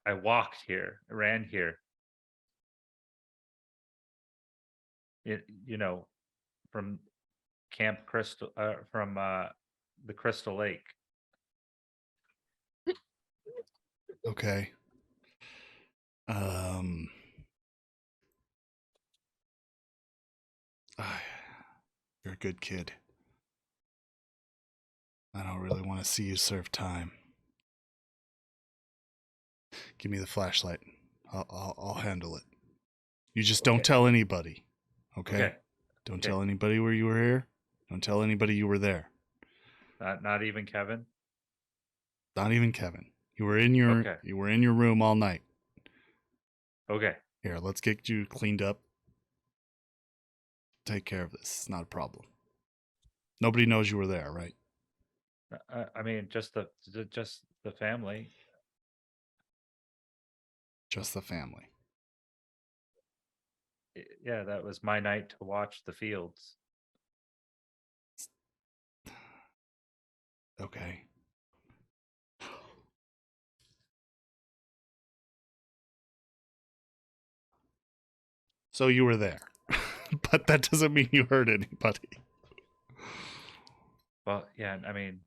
I walked here, ran here. You know, from Camp Crystal, from the Crystal Lake. Okay. You're a good kid. I don't really want to see you serve time. Give me the flashlight. I'll handle it. You just don't Okay. tell anybody. Okay? Okay. Don't Okay. tell anybody where you were here. Don't tell anybody you were there. Not even Kevin. Not even Kevin. You were in your Okay. you were in your room all night. Okay. Here, let's get you cleaned up. Take care of this. It's not a problem. Nobody knows you were there, right? I mean, just the family. Just the family. Yeah, that was my night to watch the fields. Okay. So you were there. But that doesn't mean you hurt anybody. Well, yeah, I mean,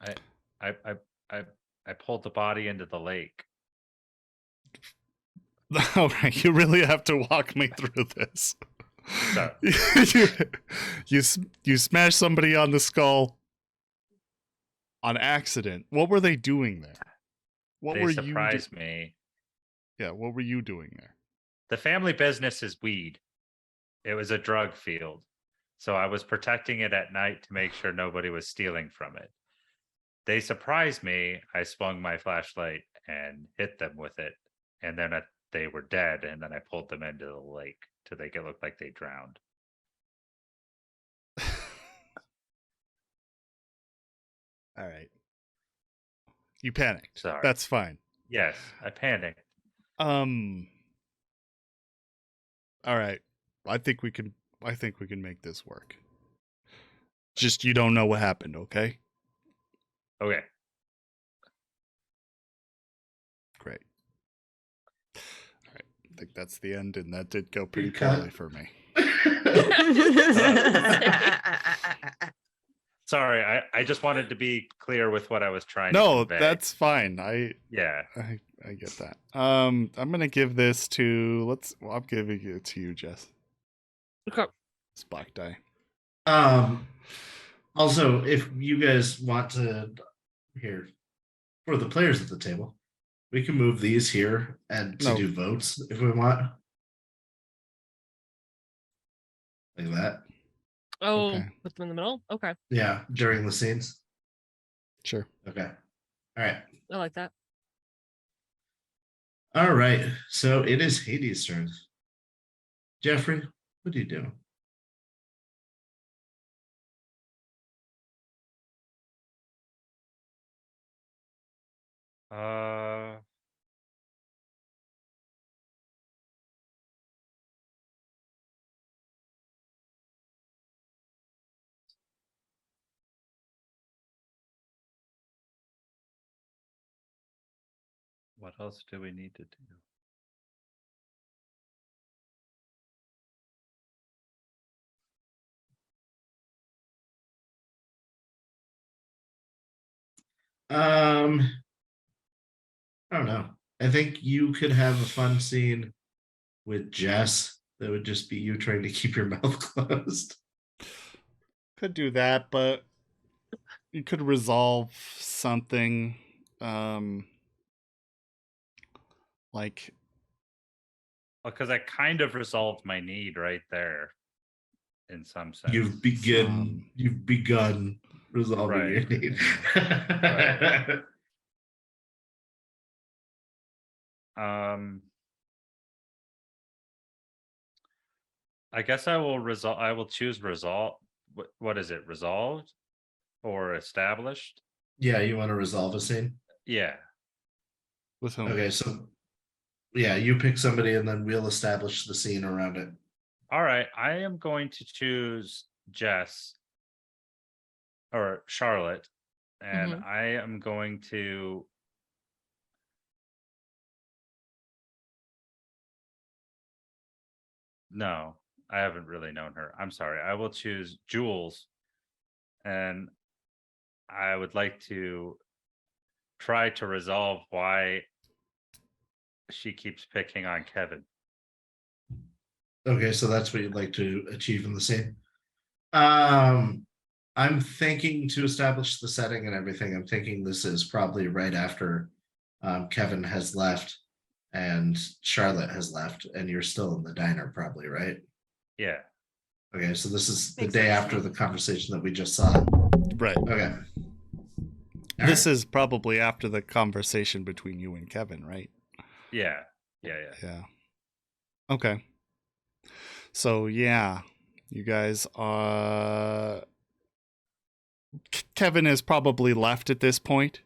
I pulled the body into the lake. All right, you really have to walk me through this. So you smash somebody on the skull on accident. What were they doing there? What they were surprised me. Yeah, what were you doing there? The family business is weed. It was a drug field. So I was protecting it at night to make sure nobody was stealing from it. They surprised me. I swung my flashlight and hit them with it. And then they were dead. And then I pulled them into the lake to make it look like they drowned. All right. You panicked. Sorry. That's fine. Yes, I panicked. All right. I think we can make this work. Just you don't know what happened, okay? Okay. Great. All right. I think that's the end, and that did go pretty cut. poorly for me. Sorry, I just wanted to be clear with what I was trying No, to convey. that's fine. I get that. I'm gonna give this to I'm giving it to you, Jess. Okay. Spo0ky. Also, if you guys want to here for the players at the table, we can move these here and to No. do votes if we want. Like that. Oh, Okay. put them in the middle. Okay, Yeah, during the scenes. Sure. Okay. All right. I like that. All right. So it is Hades' turn. Jeffrey, what do you do? What else do we need to do? I don't know. I think you could have a fun scene with Jess that would just be you trying to keep your mouth closed. Could do that, but you could resolve something like Because I kind of resolved my need right there in some sense. You've begun resolving your Right. need. Right. I guess I will choose resolve. What is it? Resolved or established? Yeah, you want to resolve a scene? Yeah. with whom? Okay, so yeah, you pick somebody and then we'll establish the scene around it. All right. I am going to choose Jess or Charlotte and Mhm. I am going to no, I haven't really known her. I'm sorry. I will choose Jules, and I would like to try to resolve why she keeps picking on Kevin. Okay, so that's what you'd like to achieve in the scene. I'm thinking to establish the setting and everything. I'm thinking this is probably right after Kevin has left and Charlotte has left, and you're still in the diner, probably, right? Yeah. Okay, so this is the Makes day sense. after the conversation that we just saw. Right. Okay. This is probably after the conversation between you and Kevin, right? Yeah. Yeah. Yeah. Okay. So yeah, you guys Kevin is probably left at this point.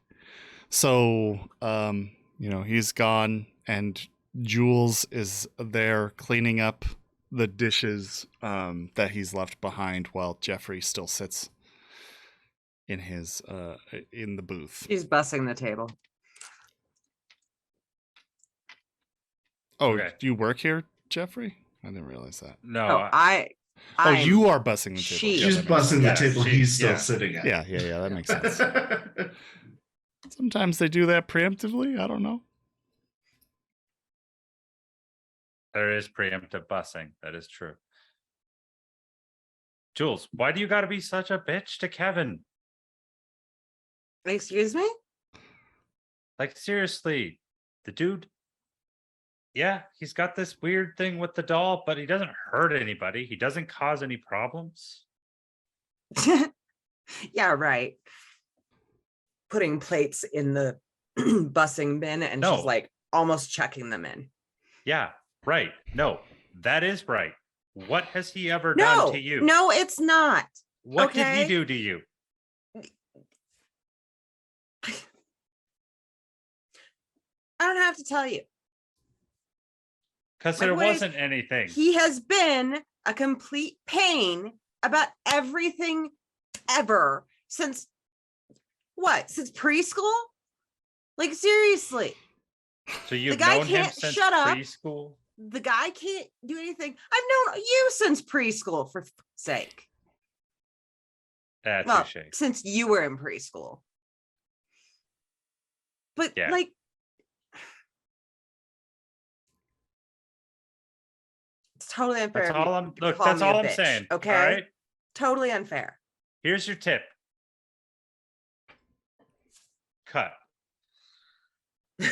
So he's gone and Jules is there cleaning up the dishes that he's left behind while Jeffrey still sits in his in the booth. She's bussing the table. Oh, Okay. do you work here, Jeffrey? I didn't realize that. No. Oh, I, You are bussing the table. she- She's that makes bussing the sense. Yeah, table she- he's still yeah. sitting at. Yeah, that makes sense. Sometimes they do that preemptively. I don't know. there is preemptive busing. That is true. Jules, why do you got to be such a bitch to Kevin? Excuse me? Like, seriously, the dude, yeah, he's got this weird thing with the doll, but he doesn't hurt anybody. He doesn't cause any problems. Yeah, right. Putting plates in the bussing bin, and No. she's like almost checking them in. Yeah, right. No, that is right. What has he ever No, done to you? no, it's not. What did he okay. do to you? I don't have to tell you. Because My there boy is- wasn't anything. He has been a complete pain about everything ever since what? Since preschool? Like, seriously, So you've guy known him can't since shut up. preschool? the guy can't do anything. I've known you since preschool, for sake. That's Well, touche. since you were in preschool. But Yeah. like, it's totally unfair. That's of you all I'm to look, call that's me a all I'm bitch, saying. Okay. All right. Totally unfair. Here's your tip. Cut. I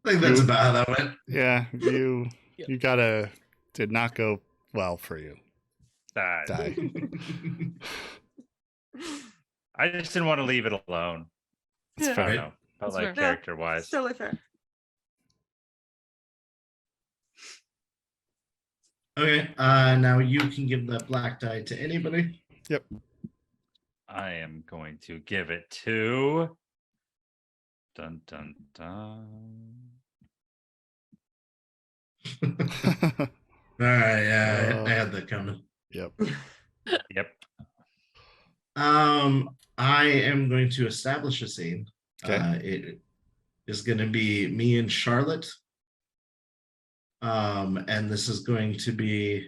think that's about how that went. Yeah, you Yep. you did not go well for you. Die. I just didn't want to leave it alone. It's Yeah. fair. I don't Right. know. But That's like fair. character wise. It's totally fair. Okay, now you can give that black die to anybody. I am going to give it to dun dun dun. All right, yeah, I had that coming. Yep. Yep. I am going to establish a scene. Okay. It is going to be me and Charlotte. And this is going to be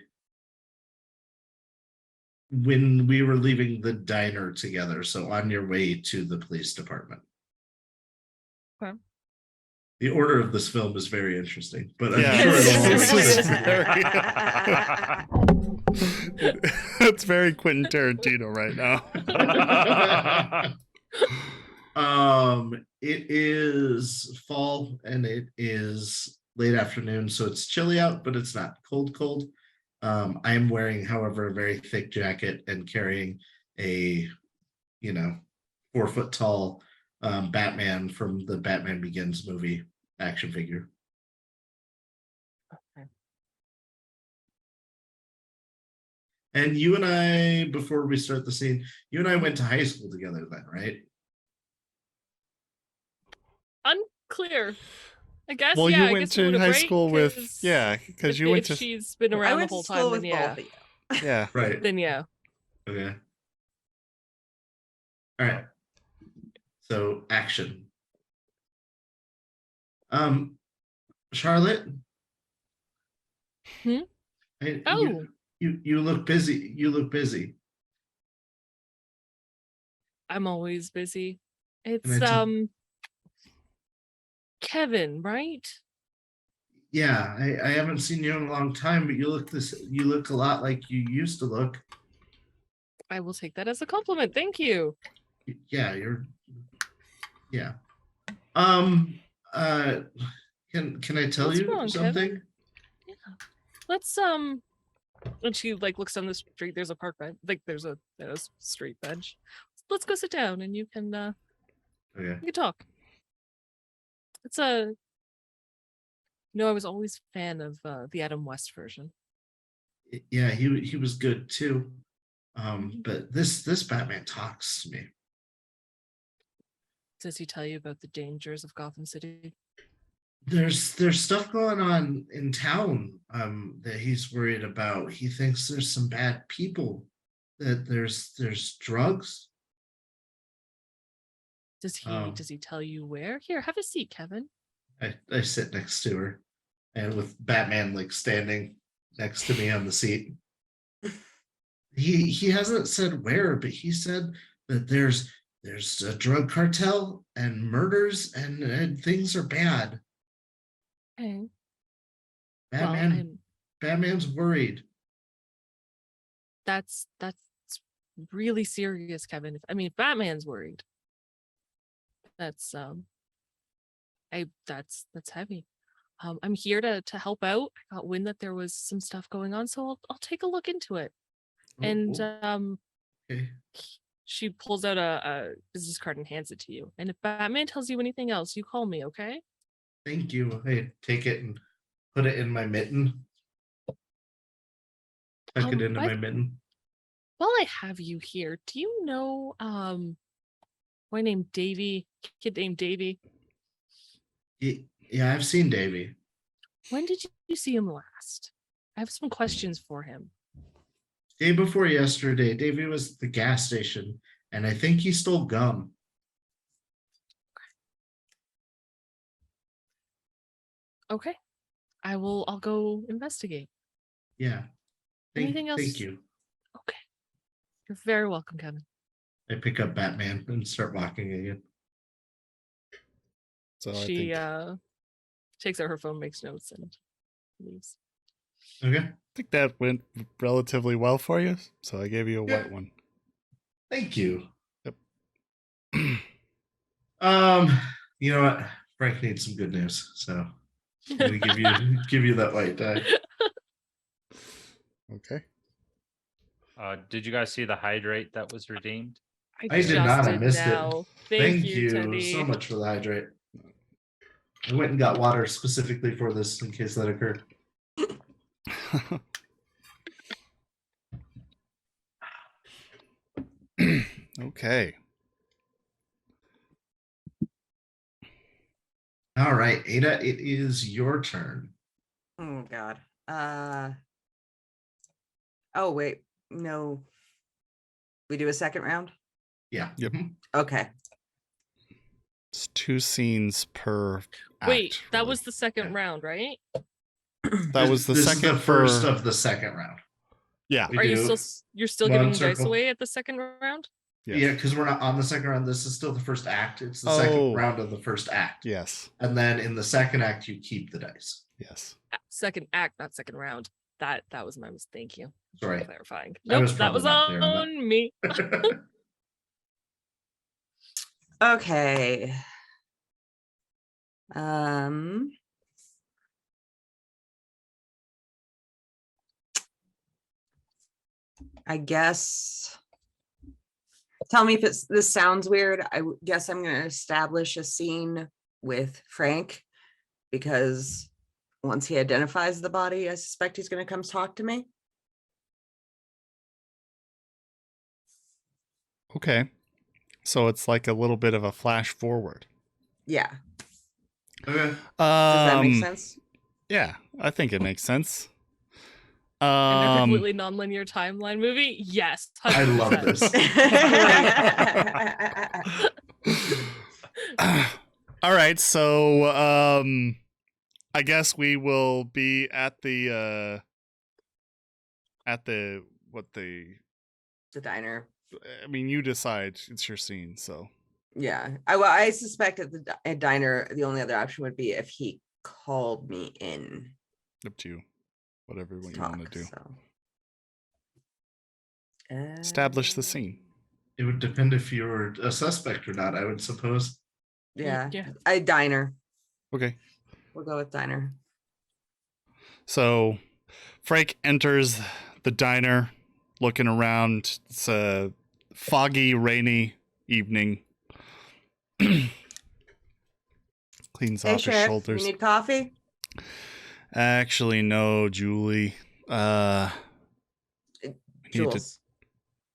when we were leaving the diner together. So on your way to the police department. Okay. The order of this film is very interesting, but I'm Yeah, sure this it'll is all very it's very Quentin Tarantino right now. It is fall and it is late afternoon, so it's chilly out, but it's not cold. I am wearing, however, a very thick jacket and carrying a 4-foot tall Batman from the Batman Begins movie action figure. Okay. And you and I, before we start the scene, you and I went to high school together then, right? Unclear. I guess. Well, yeah, you I went guess we to would've high break, school with 'cause because if- you went if to she's been I around the went whole to school time, with then both yeah. of you. yeah. Right. Then yeah. Okay. All right. So action. Charlotte. Hmm? Oh. You look busy. You look busy. I'm always busy. And It's it's a- Kevin, right? Yeah, I haven't seen you in a long time, but you look a lot like you used to look. I will take that as a compliment. Thank you. Yeah, yeah. Um uh can I tell What's you wrong, something? Kevin? Yeah. Let's when she like looks down the street, there's a park bench, like there's a street bench. Let's go sit down and you can Okay. talk. It's I was always a fan of the Adam West version. Yeah, he was good too. But this Batman talks to me. Does he tell you about the dangers of Gotham City? There's stuff going on in town that he's worried about. He thinks there's some bad people, that there's drugs. Does he tell you where? Here, have a seat, Kevin. I sit next to her, and with Batman like standing next to me on the seat. He hasn't said where, but he said that there's a drug cartel and murders and things are bad. Okay. Batman Batman's worried. That's really serious, Kevin. If Batman's worried, that's that's heavy. I'm here to help out. I got wind that there was some stuff going on, so I'll take a look into it. And Okay. she pulls out a business card and hands it to you. And if Batman tells you anything else, you call me, okay? Thank you. I take it and put it in my mitten. Tuck it into my mitten. While I have you here, do you know boy named Davy, kid named Davy? Yeah, I've seen Davy. When did you see him last? I have some questions for him. Day before yesterday, Davy was at the gas station, and I think he stole gum. Okay. I'll go investigate. Yeah. Anything else? Thank you. Okay. You're very welcome, Kevin. I pick up Batman and start walking again. So She takes out her phone, makes notes, and leaves. Okay. I think that went relatively well for you. So I gave you a white one. Thank you. Yep. You know what? Frank needs some good news, so I'm gonna give you that white die. Okay. Did you guys see the hydrate that was redeemed? I did not. I missed now. it. Thank you, so Teddy. much for the hydrate. I went and got water specifically for this in case that occurred. Okay. All right, Ada, it is your turn. Oh God. Oh wait, no. We do a second round? Yeah. Yep. Okay. It's 2 scenes per act. Wait, that really. was the second round, right? That was the This second is the first for, of the second round. Yeah. We Are you do- you're still one giving dice circle. away at the second round? Yes. Yeah, because we're not on the second round. This is still the first act. It's the Oh. second round of the first act. Yes. And then in the second act, you keep the dice. Yes. Second act, not second round. That was my mistake. Thank you. Sorry. Clarifying. I Nope, was that probably was not clear on that. on me. Okay. I guess. Tell me if this sounds weird. I guess I'm going to establish a scene with Frank because once he identifies the body, I suspect he's going to come talk to me. Okay. So it's like a little bit of a flash forward. Yeah. Okay. Does that make sense? Yeah, I think it makes sense. And a Um, completely non-linear timeline movie? Yes. I love 100%. this. all right, so I guess we will be at the what the The diner. I mean, you decide. It's your scene, so Yeah. I suspect at the diner, the only other option would be if he called me in up to you. Whatever to what you want talk. to do. So. Establish the scene. It would depend if you were a suspect or not, I would suppose. Yeah. Yeah. A diner. Okay. We'll go with diner. So Frank enters the diner looking around. It's a foggy, rainy evening. Cleans Hey, off his Sheriff, shoulders. you need coffee? Actually, no, Julie. We need to Jules.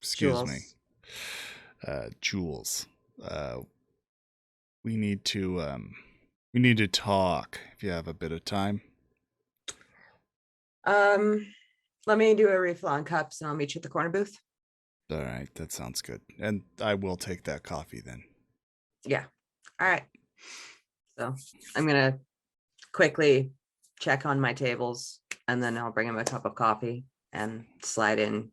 excuse me. Jules. Jules. We need to talk if you have a bit of time. Let me do a refill on cups and I'll meet you at the corner booth. All right, that sounds good. And I will take that coffee then. Yeah. All right. So I'm gonna quickly check on my tables and then I'll bring him a cup of coffee and slide in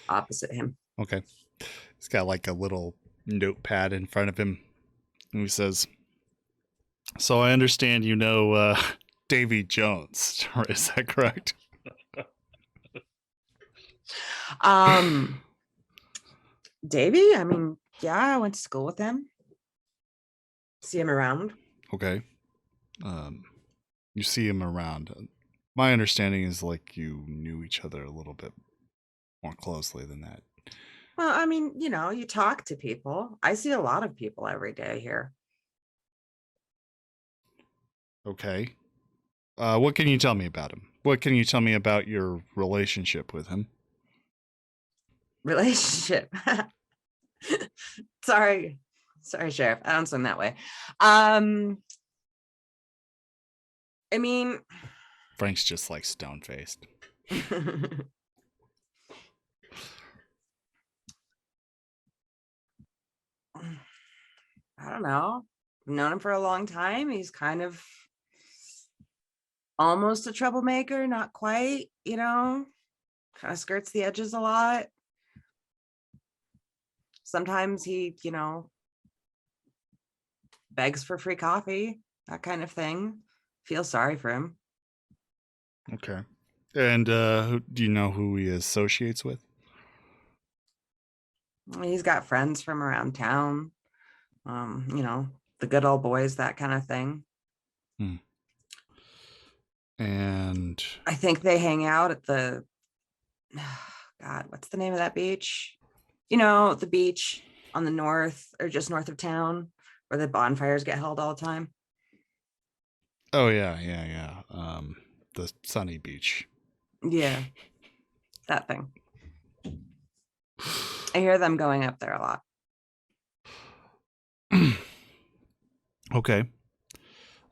opposite him. Okay. He's got like a little notepad in front of him. And he says, "So I understand you know Davy Jones, is that correct?" Davey, I mean, yeah, I went to school with him. See him around. Okay. You see him around. My understanding is like you knew each other a little bit more closely than that. Well, I mean, you know, you talk to people. I see a lot of people every day here. Okay. What can you tell me about him? What can you tell me about your relationship with him? Relationship. Sorry, Sheriff. I don't swim that way. I mean, Frank's just like stone faced. I don't know. I've known him for a long time. He's kind of almost a troublemaker, not quite, you know, kind of skirts the edges a lot. Sometimes he, you know, begs for free coffee, that kind of thing. Feel sorry for him. Okay. And do you know who he associates with? He's got friends from around town. You know, the good old boys, that kind of thing. And I think they hang out at the God, what's the name of that beach? You know, the beach on the north or just north of town where the bonfires get held all the time. oh yeah. The sunny beach. Yeah, that thing. I hear them going up there a lot. Okay.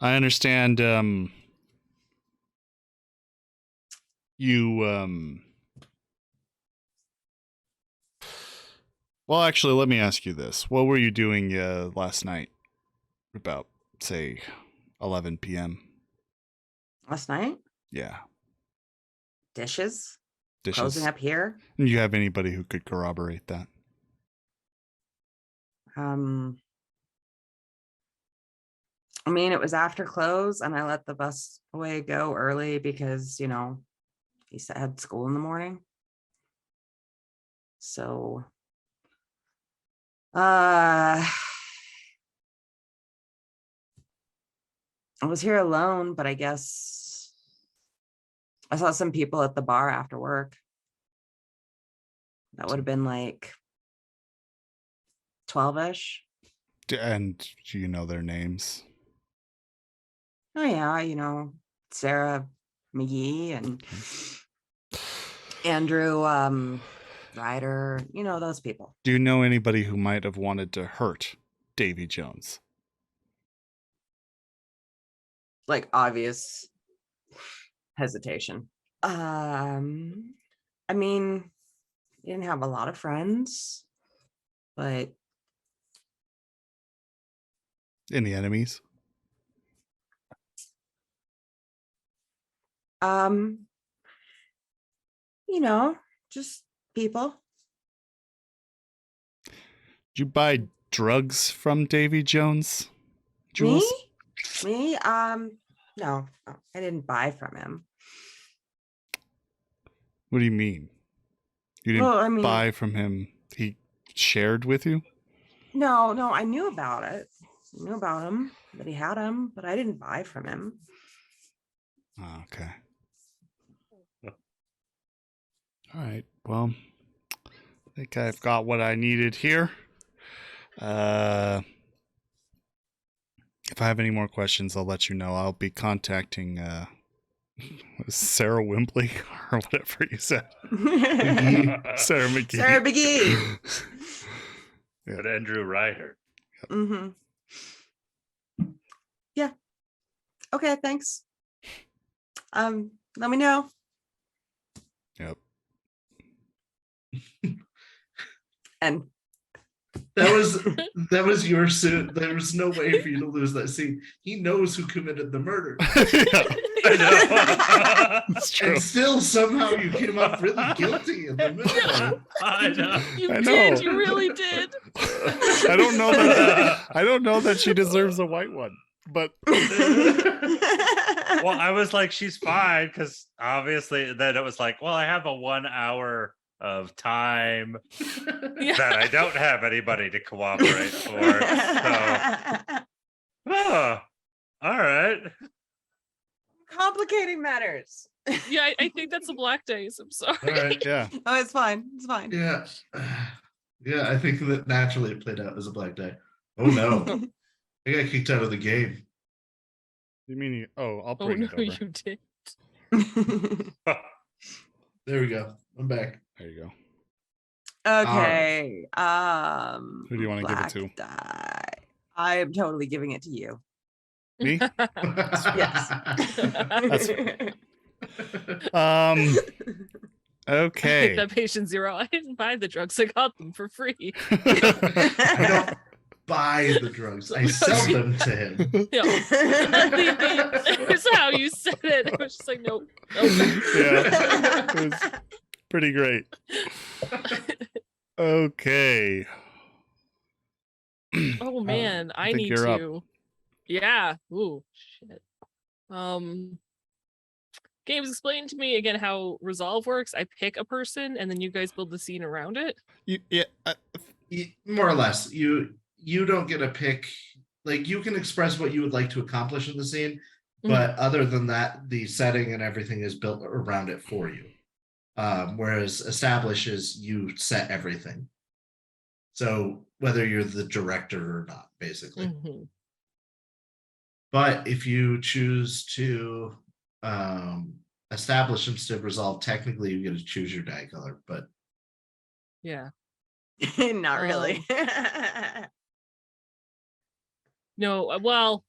I understand you well, actually, let me ask you this. What were you doing last night about say 11 p.m.? Last night, Yeah. dishes, Dishes. closing up here. Do you have anybody who could corroborate that? I mean, it was after close and I let the bus boy go early because, you know, he had school in the morning. So, I was here alone, but I guess I saw some people at the bar after work. That would have been like 12-ish. And do you know their names? Oh yeah, you know, Sarah McGee and Andrew Ryder, you know, those people. Do you know anybody who might have wanted to hurt Davy Jones? Like obvious hesitation. I mean, he didn't have a lot of friends, but Any enemies? um, just people. Did you buy drugs from Davy Jones? Jules? Me? No, I didn't buy from him. What do you mean? You didn't Well, I mean, buy from him? He shared with you? no, I knew about it. I knew about him, that he had him, but I didn't buy from him. Oh, okay. All right. Well, I think I've got what I needed here. If I have any more questions, I'll let you know. I'll be contacting Sarah Wimbley or whatever you said. Sarah McGee. Sarah McGee. But Andrew Ryder. Mm-hmm. Yeah. Okay, thanks. Let me know. Yep. And That was your suit. There was no way for you to lose that scene. He knows who committed the murder. Yeah, I know. that's true. And still somehow you came up really guilty in the middle. I know. You I did. know. You really did. I don't know that she deserves a white one, but Well, I was like, she's fine, because obviously then it was like, well, I have a 1 hour of time Yeah. that I don't have anybody to cooperate for. So, oh, all right. Complicating matters. Yeah, I think that's a black days. I'm sorry. All right. yeah. Oh, it's fine. It's fine. Yeah. Yeah, I think that naturally it played out as a black day. Oh no. I got kicked out of the game. You mean I'll Oh bring no, it over. you did. There we go. I'm back. There you go. Okay. Who do you want to give it to? black die. I am totally giving it to you. Me? Yes. Okay. That patient zero. I didn't buy the drugs. I got them for free. I don't buy the drugs. I sell them to him. Yeah. It was how you said it. I was just like, nope. Yeah. It was pretty great. Okay. Oh man, I think need you're up. to. Yeah. Ooh, shit. Games, explain to me again how resolve works. I pick a person and then you guys build the scene around it. More or less. You don't get a pick. Like, you can express what you would like to accomplish in the scene, but other than that, the setting and everything is built around it for you. Whereas establish is you set everything. So whether you're the director or not, basically. Mhm. But if you choose to establish instead of resolve, technically you get to choose your die color. But Yeah. Not really. No, well,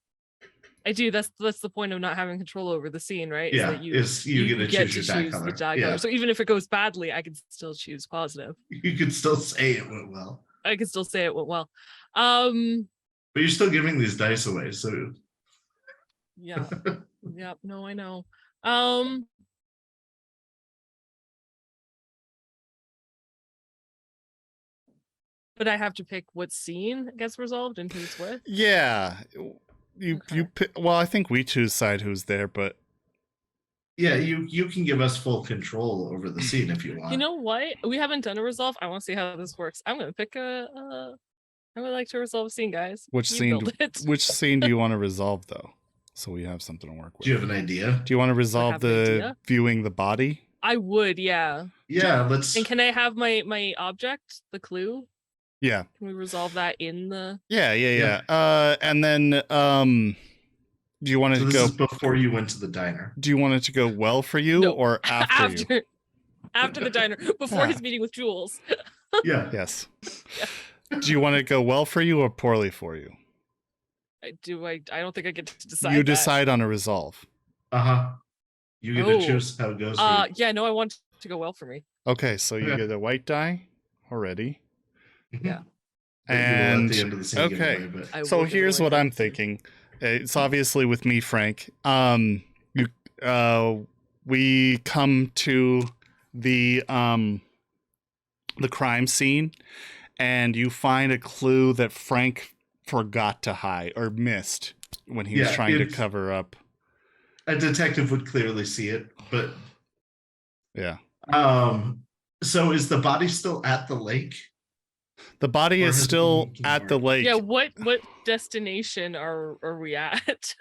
I do. That's the point of not having control over the scene, right? yeah, that you get to choose your die color. the die Yeah. color. So even if it goes badly, I can still choose positive. You could still say it went well, I can still say it went well. but you're still giving these dice away. So Yeah. Yep. No, I know. But I have to pick what scene gets resolved and who it's with. Yeah. You Okay. pick, well, I think we decide who's there, but yeah, you can give us full control over the scene if you want. You know what? We haven't done a resolve. I want to see how this works. I'm gonna pick I would like to resolve a scene, guys. which You scene? build it. Which scene do you want to resolve, though? So we have something to work with. Do you have an idea? Do you want to resolve have an the idea? viewing the body? I would, yeah. Yeah, let's. And can I have my object, the clue? Yeah. Can we resolve that in the? Yeah. And then do you want So to this go is before you went to the diner. do you want it to go well for you No. or after you? After the diner, before Ah. his meeting with Jules. Yeah. Yes. Do you want it to go well for you or poorly for you? I don't think I get to decide. You that. decide on a resolve. Uh-huh. You get Oh. to choose how it goes. For you. Yeah, no, I want to go well for me. Okay, so you Okay. get a white die already. Yeah. But you will at And the end of the scene give it okay, away, but I so will give it here's away what for I'm you. thinking. It's obviously with me, Frank. You, we come to the crime scene, and you find a clue that Frank forgot to hide or missed when he was Yeah, trying to it's- cover up. a detective would clearly see it. But Yeah, so is the body still at the lake? the body Or is has it still moved at the more? lake. Yeah, what destination are we at?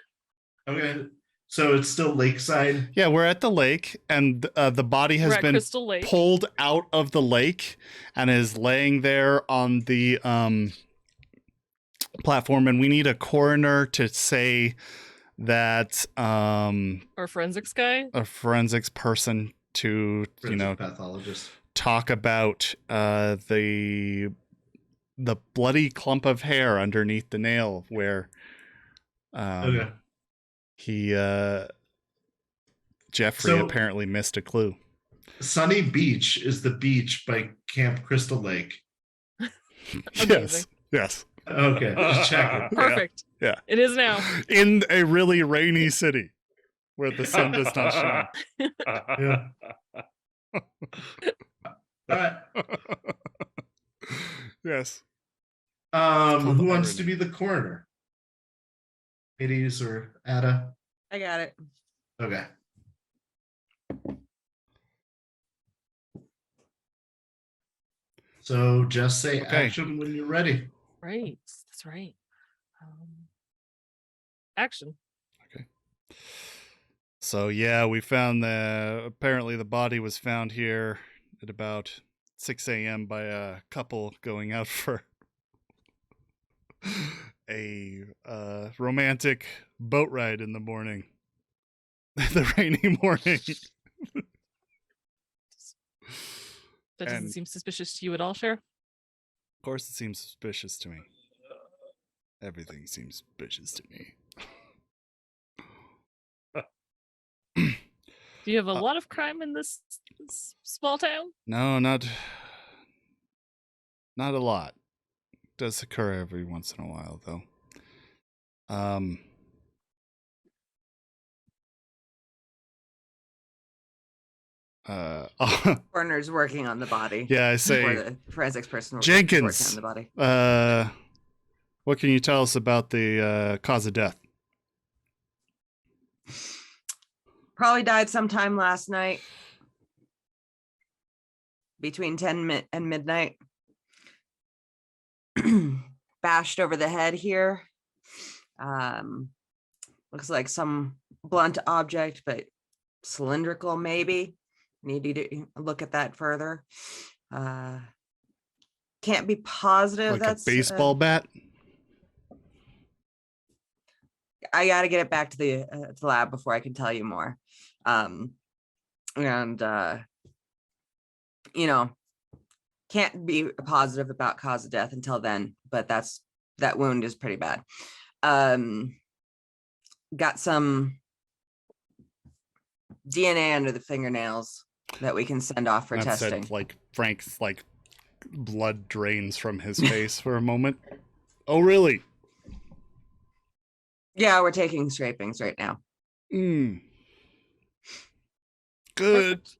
Okay, so it's still lakeside. Yeah, we're at the lake, and the body We're has at been Crystal Lake. pulled out of the lake and is laying there on the platform. And we need a coroner to say that Our forensics guy. a forensics person to Forensic pathologist. talk about the bloody clump of hair underneath the nail where Okay. he Jeffrey So- apparently missed a clue. Sunny Beach is the beach by Camp Crystal Lake. Yes, Amazing. yes. Okay, just checking. Perfect. Yeah. It is now. In a really rainy city where the sun does not shine. Yeah. All right. Yes. called Who wants to irony. be the coroner? Hades or Ada? I got it. Okay. So just say Okay. action when you're ready. Right. That's right. Action. So yeah, we found apparently the body was found here at about 6 a.m. by a couple going out for a romantic boat ride in the morning. The rainy morning. That doesn't And- seem suspicious to you at all, Sheriff? Of course it seems suspicious to me. Everything seems suspicious to me. Do you have a lot of crime in this small town? No, not a lot. Does occur every once in a while, though. Coroner's working on the body. Yeah, I Or say, the forensics person Jenkins. working on the body. what can you tell us about the cause of death? Probably died sometime last night. Between 10 and midnight. Bashed over the head here. Looks like some blunt object, but cylindrical maybe. Need to look at that further. Can't be positive. Like That's a baseball bat? I got to get it back to the lab before I can tell you more. Can't be positive about cause of death until then, but that wound is pretty bad. Got some DNA under the fingernails that we can send off for That testing. said, like Frank's blood drains from his face for a moment. Oh, really? Yeah, we're taking scrapings right now. Mm. Good. Perfect.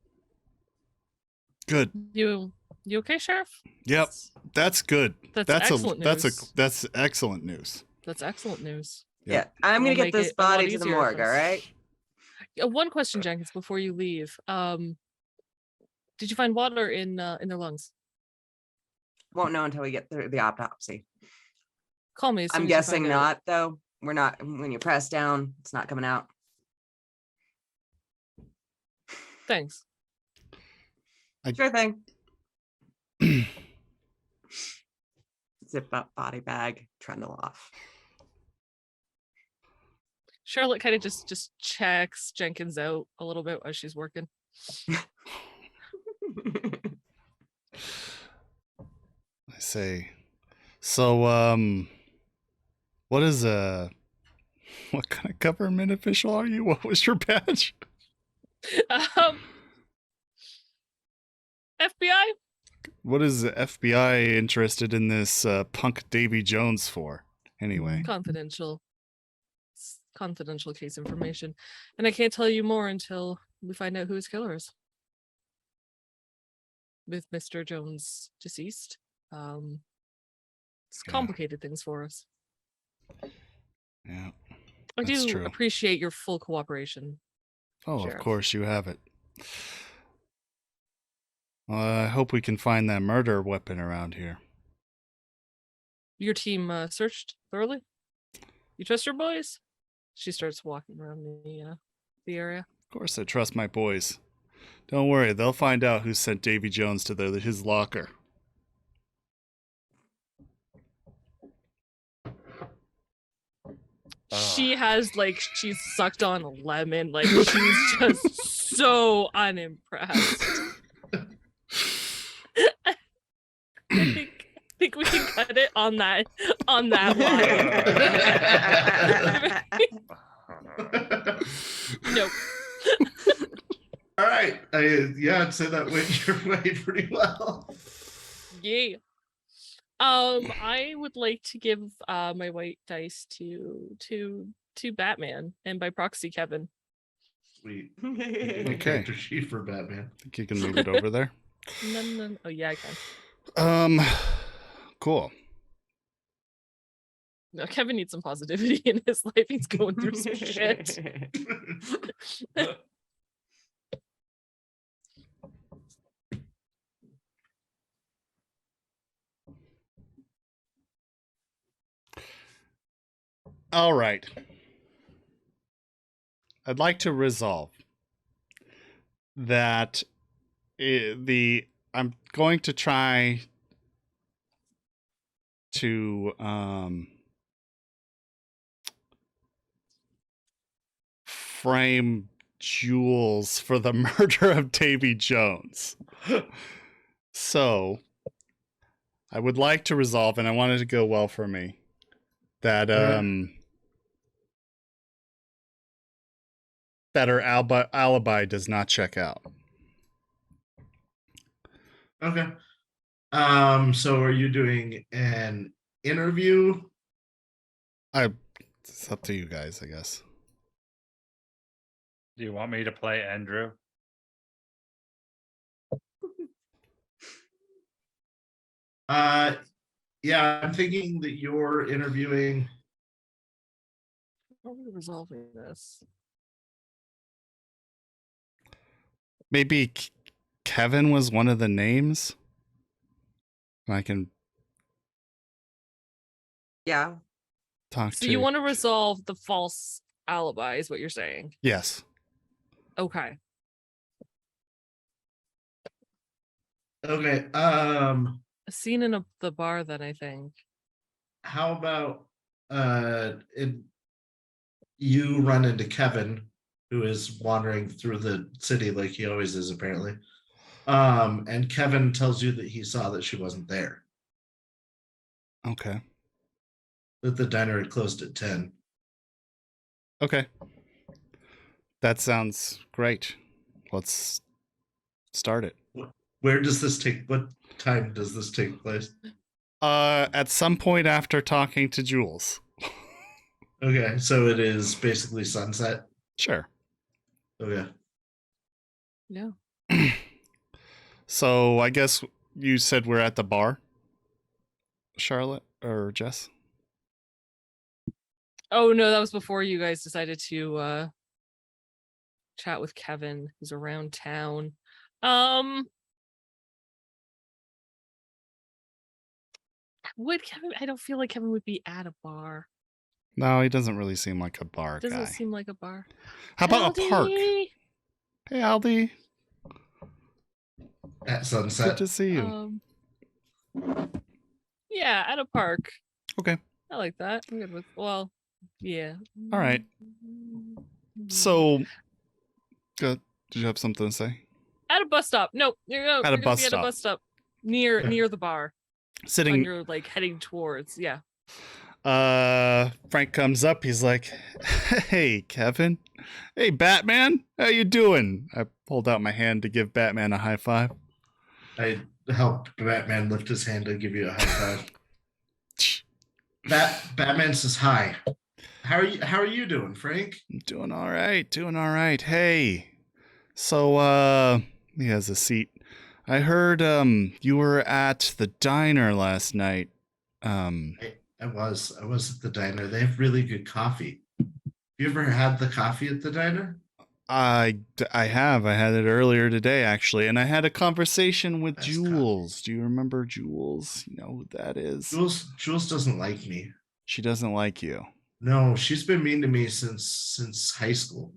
Good. You okay, Sheriff? Yep. That's good. That's That's excellent news. that's excellent news. That's excellent news. Yeah. Yeah, I'm gonna It'll get make this it a lot body to the easier morgue. for All us. right. One question, Jenkins, before you leave. Did you find water in their lungs? Won't know until we get through the autopsy. Call me. As soon I'm as you guessing find out. not, though. We're not. When you press down, it's not coming out. Thanks. Sure thing. Zip up body bag, trundle off. Charlotte kind of just checks Jenkins out a little bit while she's working. I say. So, what is what kind of government official are you? What was your badge? FBI. What is the FBI interested in this punk Davy Jones for? Anyway. Confidential. It's confidential case information. And I can't tell you more until we find out who his killer is. With Mr. Jones deceased. It's Yeah. complicated things for us. Yeah. I That's do true. appreciate your full cooperation. Oh, Sheriff. of course you have it. I hope we can find that murder weapon around here. Your team searched thoroughly? You trust your boys? She starts walking around the area. Of course I trust my boys. Don't worry, they'll find out who sent Davy Jones to his locker. She has she's sucked on a lemon. Like she's just so unimpressed. I think we can cut it on that line. Nope. All right. I'd say that went your way pretty well. Yeah. I would like to give my white dice to Batman, and by proxy Kevin. Sweet. Okay. Character sheet for Batman. I think you can move it over there. No. Oh yeah, I can. Cool. No, Kevin needs some positivity in his life. He's going through some shit. All right. I'd like to resolve that I'm going to try to frame Jules for the murder of Davy Jones. So I would like to resolve, and I wanted to go well for me, that that her alibi does not check out. Okay. So are you doing an interview? It's up to you guys, I guess. Do you want me to play Andrew? Yeah, I'm thinking that you're interviewing. How are we resolving this? Maybe Kevin was one of the names. I can Yeah. talk So to. you want to resolve the false alibi, is what you're saying? Yes. Okay. Okay. A scene in the bar, then I think. How about you run into Kevin, who is wandering through the city like he always is, apparently. And Kevin tells you that he saw that she wasn't there, Okay. that the diner had closed at 10. Okay. That sounds great. Let's start it. What time does this take place? At some point after talking to Jules. Okay, so it is basically sunset. Sure. Okay. Yeah. So I guess you said we're at the bar, Charlotte or Jess? Oh no, that was before you guys decided to chat with Kevin, who's around town. Would Kevin? I don't feel like Kevin would be at a bar. No, he doesn't really seem like a bar Doesn't guy. seem like a bar. How about a park? Aldi! Hey, Aldi. At Good sunset. to see you. Yeah, at a park. Okay. I like that. I'm good with. Well, yeah. All right. So, good. Did you have something to say? At a bus stop. No, you're At a gonna bus be at a stop. bus stop near the bar. When Sitting. you're like heading towards. Yeah. Frank comes up. He's like, "Hey, Kevin. Hey, Batman. How you doing?" I pulled out my hand to give Batman a high five. I helped Batman lift his hand to give you a high five. Batman says hi. How are you doing, Frank? I'm doing all right. Doing all right. Hey. So, he has a seat. I heard, you were at the diner last night. I was at the diner. They have really good coffee. You ever had the coffee at the diner? I have. I had it earlier today, actually, and I had a conversation with Best Jules. Do you remember Jules? You know who that is? Jules doesn't like me. She doesn't like you. No, she's been mean to me since high school.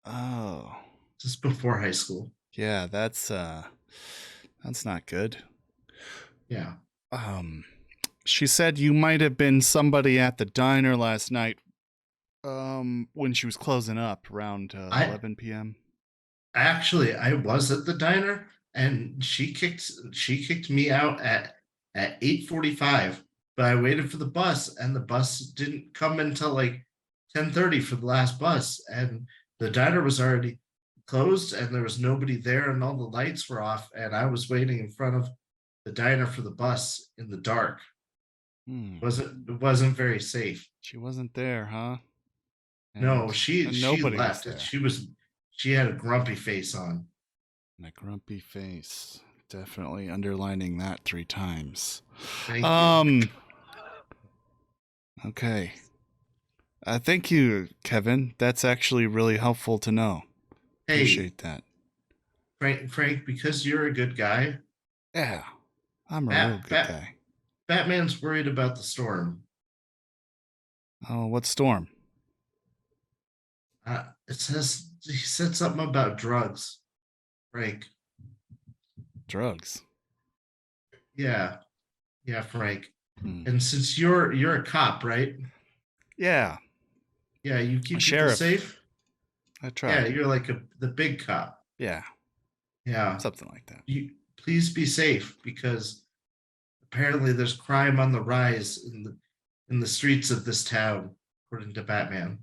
Oh, Just before high school. yeah. That's not good. Yeah. She said you might have been somebody at the diner last night. When she was closing up around 11 p.m. Actually, I was at the diner, and she kicked me out at 8:45. But I waited for the bus, and the bus didn't come until like 10:30 for the last bus, and the diner was already closed, and there was nobody there, and all the lights were off, and I was waiting in front of the diner for the bus in the dark. It wasn't very safe. She wasn't there, huh? No, she nobody left. was there. She had a grumpy face on. And a grumpy face. Definitely underlining that 3 times. Thank you. Okay. Thank you, Kevin. That's actually really helpful to know. Hey, Appreciate that. Frank, because you're a good guy. Yeah, I'm a real good guy. Batman's worried about the storm. Oh, what storm? It says he said something about drugs, Frank. Drugs. Yeah, Frank. Hmm. And since you're a cop, right? Yeah. Yeah, you keep people sheriff. safe. I try. Yeah, you're like the big cop. Yeah. Yeah, Something like that. you please be safe because apparently there's crime on the rise in the streets of this town, according to Batman.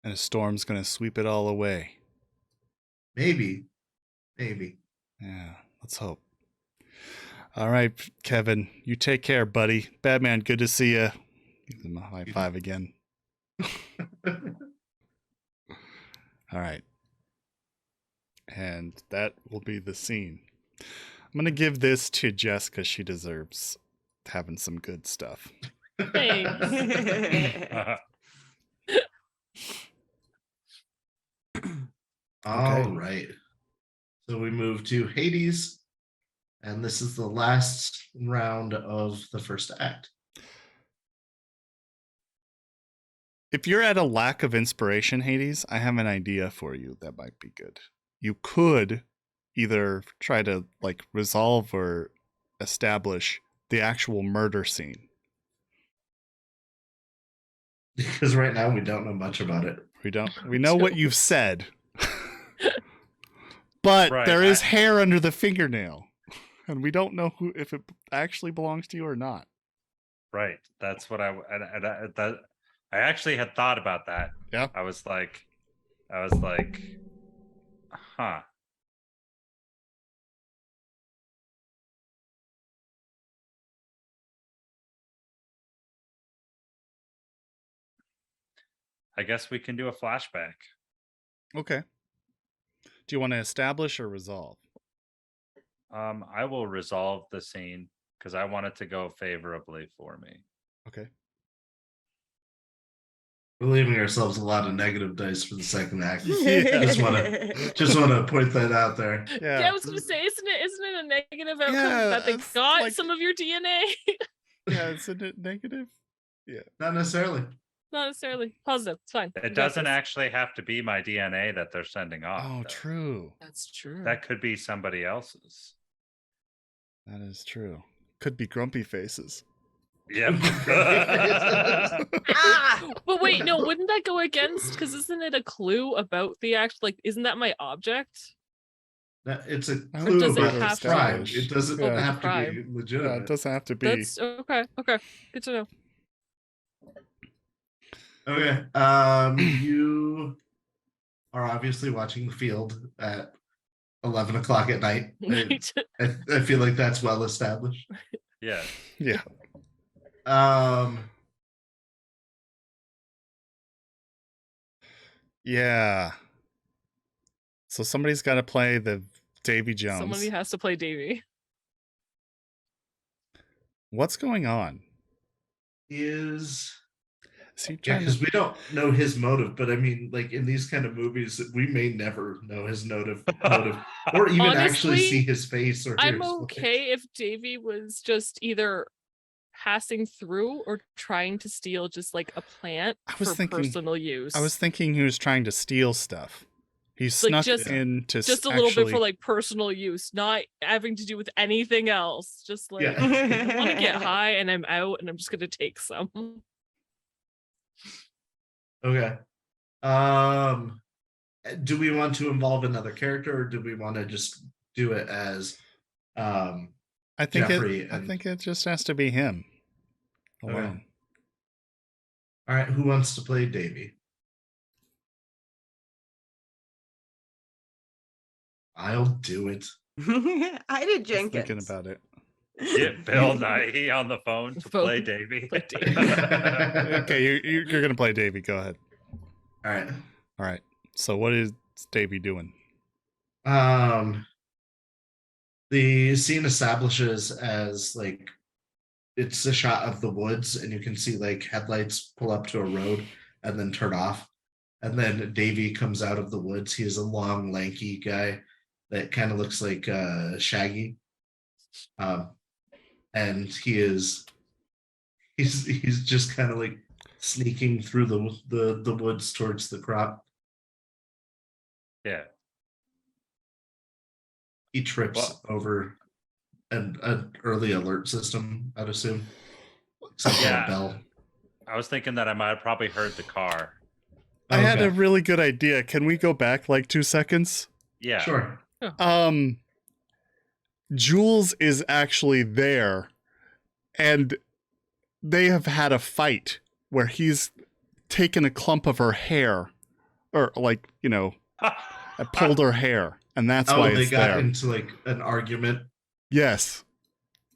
And a storm's gonna sweep it all away. Maybe. Yeah, let's hope. All right, Kevin, you take care, buddy. Batman, good to see you. Give him a high five again. All right. And that will be the scene. I'm going to give this to Jess because she deserves having some good stuff. Thanks. All right. So we move to Hades, and this is the last round of the first act. If you're at a lack of inspiration, Hades, I have an idea for you that might be good. You could either try to like resolve or establish the actual murder scene. Because right now we don't know much about it. We know what you've said. But Right, there is hair under the fingernail. And we don't know if it actually belongs to you or not. Right. That's what I actually had thought about that. Yeah. I was like, huh. I guess we can do a flashback. Okay. Do you want to establish or resolve? I will resolve the scene because I want it to go favorably for me. Okay. We're leaving ourselves a lot of negative dice for the second act. Yeah. Just want to point that out there. Yeah, I was gonna say, isn't it a negative outcome that they got like, some of your DNA? Yeah, isn't it negative? Yeah. Not necessarily. Not necessarily. Positive. It's fine. It doesn't actually have to be my DNA that they're sending off. Oh, though. true. That's true. That could be somebody else's. That is true. Could be grumpy faces. Yep. But wait, no, wouldn't that go against? Because isn't it a clue about the act? Like, isn't that my object? It's a I clue doesn't about have the to- crime. It doesn't Yeah. have to be Crime. Yeah, legitimate. it doesn't have to be. That's okay. Okay. Good to know. Okay. You are obviously watching the field at 11 o'clock at night. I feel like that's well established. Yeah. Yeah. Yeah. So somebody's got to play the Davy Jones. Somebody has to play Davy. What's going on? Is he yeah, trying because to... we don't know his motive, but I mean, like in these kind of movies, we may never know his motive, or even actually Honestly, see his face or hear I'm his voice. okay if Davy was just either passing through or trying to steal just like a plant for personal use. I was thinking he was trying to steal stuff. He Like, snuck just- in to just a little bit for like personal use, not having to do with anything else. Just like Yeah. I want to get high and I'm out and I'm just gonna take some. Okay. Do we want to involve another character, or do we want to just do it as I think Jeffrey I think it just has to be him Okay. alone. All right, who wants to play Davy? I'll do it. I did Just Jenkins. thinking about it. Get Bill Nighy on the phone to play Davy. Play Davy. Okay, you're gonna play Davy. Go ahead. All right. All right. So what is Davy doing? The scene establishes as like it's a shot of the woods, and you can see like headlights pull up to a road and then turn off. And then Davy comes out of the woods. He is a long, lanky guy that kind of looks like Shaggy. And he's just kind of like sneaking through the woods towards the crop. Yeah. He trips over an early alert system, I'd assume. Some kind Yeah. of bell. I was thinking that I might have probably heard the car. I had Okay. a really good idea. Can we go back like 2 seconds? Yeah. Sure. Jules is actually there, and they have had a fight where he's taken a clump of her hair, or like, I pulled her hair, and that's why they it's got there. into like an argument. Yes.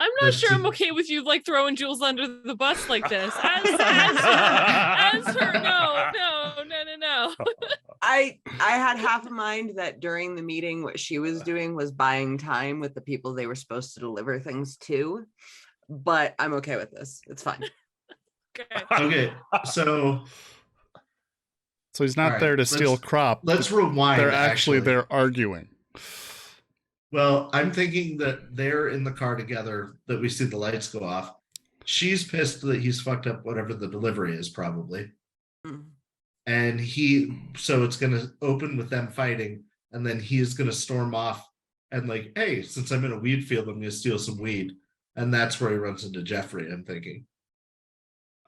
I'm not That's sure I'm it. okay with you like throwing Jules under the bus like this. As her, no. I had half a mind that during the meeting, what she was doing was buying time with the people they were supposed to deliver things to, but I'm okay with this. It's fine. Okay. Okay, so So he's not All right, there to steal crop. let's rewind. They're actually they're arguing. Well, I'm thinking that they're in the car together, that we see the lights go off. She's pissed that he's fucked up whatever the delivery is, probably. Mm. And so it's going to open with them fighting, and then he is going to storm off and like, hey, since I'm in a weed field, I'm going to steal some weed. And that's where he runs into Jeffrey, I'm thinking.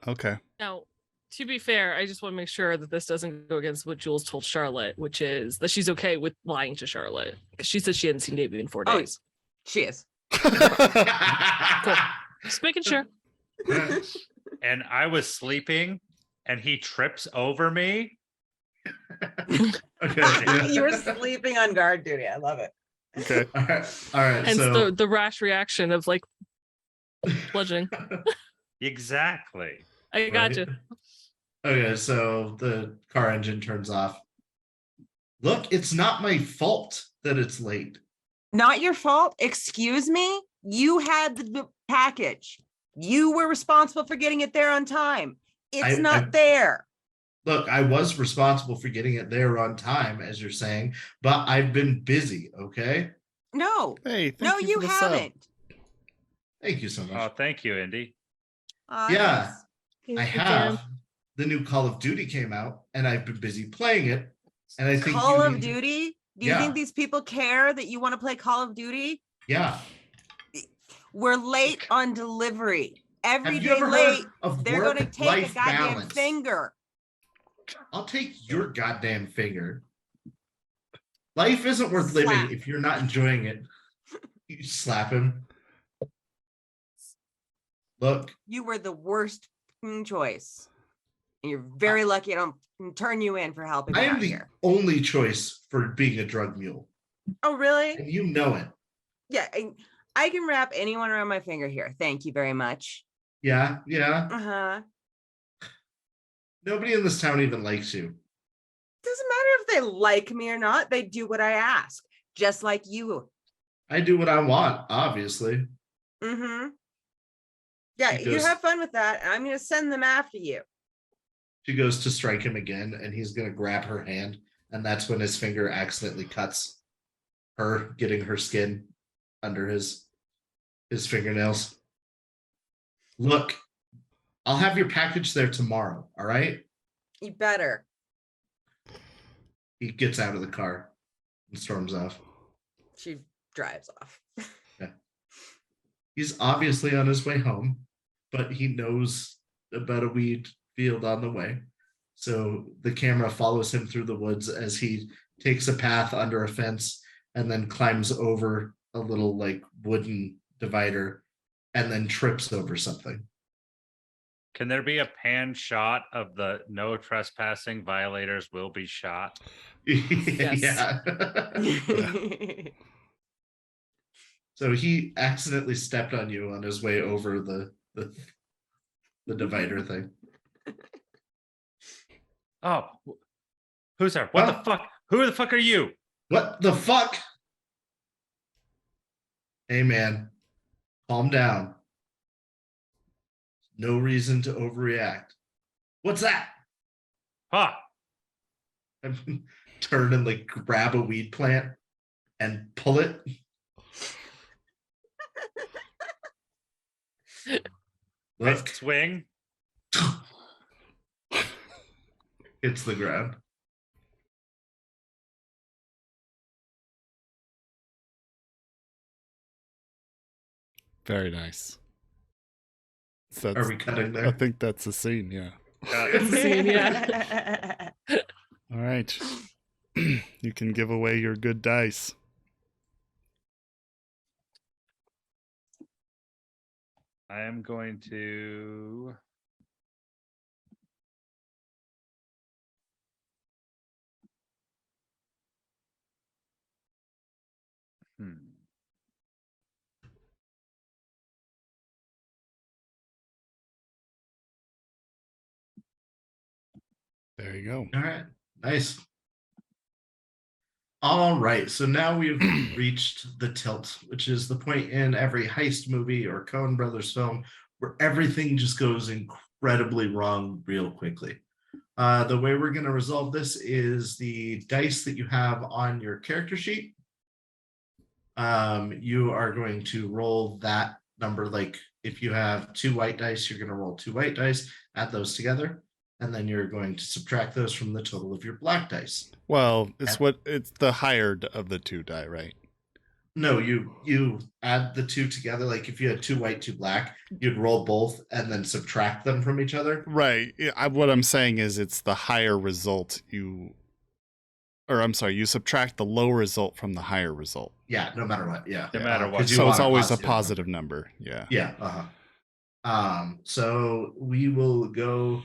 Okay. Now, to be fair, I just want to make sure that this doesn't go against what Jules told Charlotte, which is that she's okay with lying to Charlotte because she said she hadn't seen Davy in 4 Oh, days. She is. Cool. Just making sure. And I was sleeping and he trips over me. Okay. Yeah. You were sleeping on guard duty. I love it. Okay. All right. Hence So the rash reaction of like bludgeoning. Exactly. I got you. Okay, so the car engine turns off. Look, it's not my fault that it's late. Not your fault. Excuse me. You had the package. You were responsible for getting it there on time. It's not there. Look, I was responsible for getting it there on time, as you're saying, but I've been busy, okay? No. Hey, thank No, you you for the sub. haven't. Thank you so Oh, much. thank you, Indy. Yeah. Thank I you, have. Dan. The new Call of Duty came out, and I've been busy playing it. And I think Call you of need to- Duty? Do you Yeah. think these people care that you want to play Call of Duty? Yeah. We're late on delivery. Every Have you day ever late, heard of they're going to take a work-life goddamn balance? finger. I'll take your goddamn finger. Life isn't worth living Slap. if you're not enjoying it. You slap him. Look, You were the worst choice. And you're very lucky I don't turn you in for helping I me am out the here. only choice for being a drug mule, Oh, really? and you know it. Yeah, I can wrap anyone around my finger here. Thank you very much. Yeah. Uh-huh. Nobody in this town even likes you. Doesn't matter if they like me or not. They do what I ask, just like you. I do what I want, obviously. Mm-hmm. Yeah, She you goes- have fun with that. And I'm going to send them after you. She goes to strike him again, and he's going to grab her hand, and that's when his finger accidentally cuts her, getting her skin under his fingernails. Look, I'll have your package there tomorrow, all right? You better. He gets out of the car and storms off. She drives off. He's obviously on his way home, but he knows about a weed field on the way. So the camera follows him through the woods as he takes a path under a fence and then climbs over a little like wooden divider and then trips over something. Can there be a pan shot of the no trespassing violators will be shot? Yeah. So he accidentally stepped on you on his way over the divider thing. Oh, who's there? What Huh? the fuck? Who the fuck are you? What the fuck? Hey man, calm down. No reason to overreact. What's that? Huh? Turn and like grab a weed plant and pull it. Nice Look, swing. hits the ground. Very nice. So Are that's, we cutting I there? think that's the scene, yeah. It's a scene, yeah. All right. You can give away your good dice. I am going to. There you go. All right, nice. All right, so now we've reached the tilt, which is the point in every heist movie or Coen Brothers film where everything just goes incredibly wrong real quickly. The way we're going to resolve this is the dice that you have on your character sheet. You are going to roll that number. Like if you have 2 white dice, you're going to roll 2 white dice, add those together, and then you're going to subtract those from the total of your black dice. Well, it's the higher of the 2 die, right? No, you add the 2 together. Like if you had 2 white, 2 black, you'd roll both and then subtract them from each other. Right. What I'm saying is it's the higher result you subtract the low result from the higher result. Yeah, no matter what. Yeah. No matter what. 'Cause you So want it's always a number. positive number. Yeah. Yeah. So we will go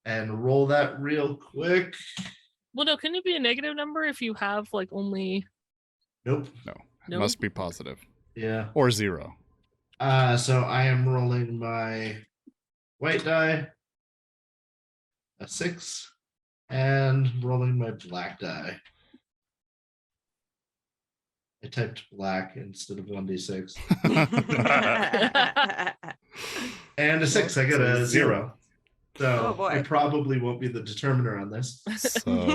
and roll that real quick. Well, no, couldn't it be a negative number if you have like only Nope. No. It No? must be positive. Yeah. Or 0. So I am rolling my white die, a 6, and rolling my black die. I typed black instead of 1d6. And a 6, I got a 0. So Oh, boy. I probably won't be the determiner on this. So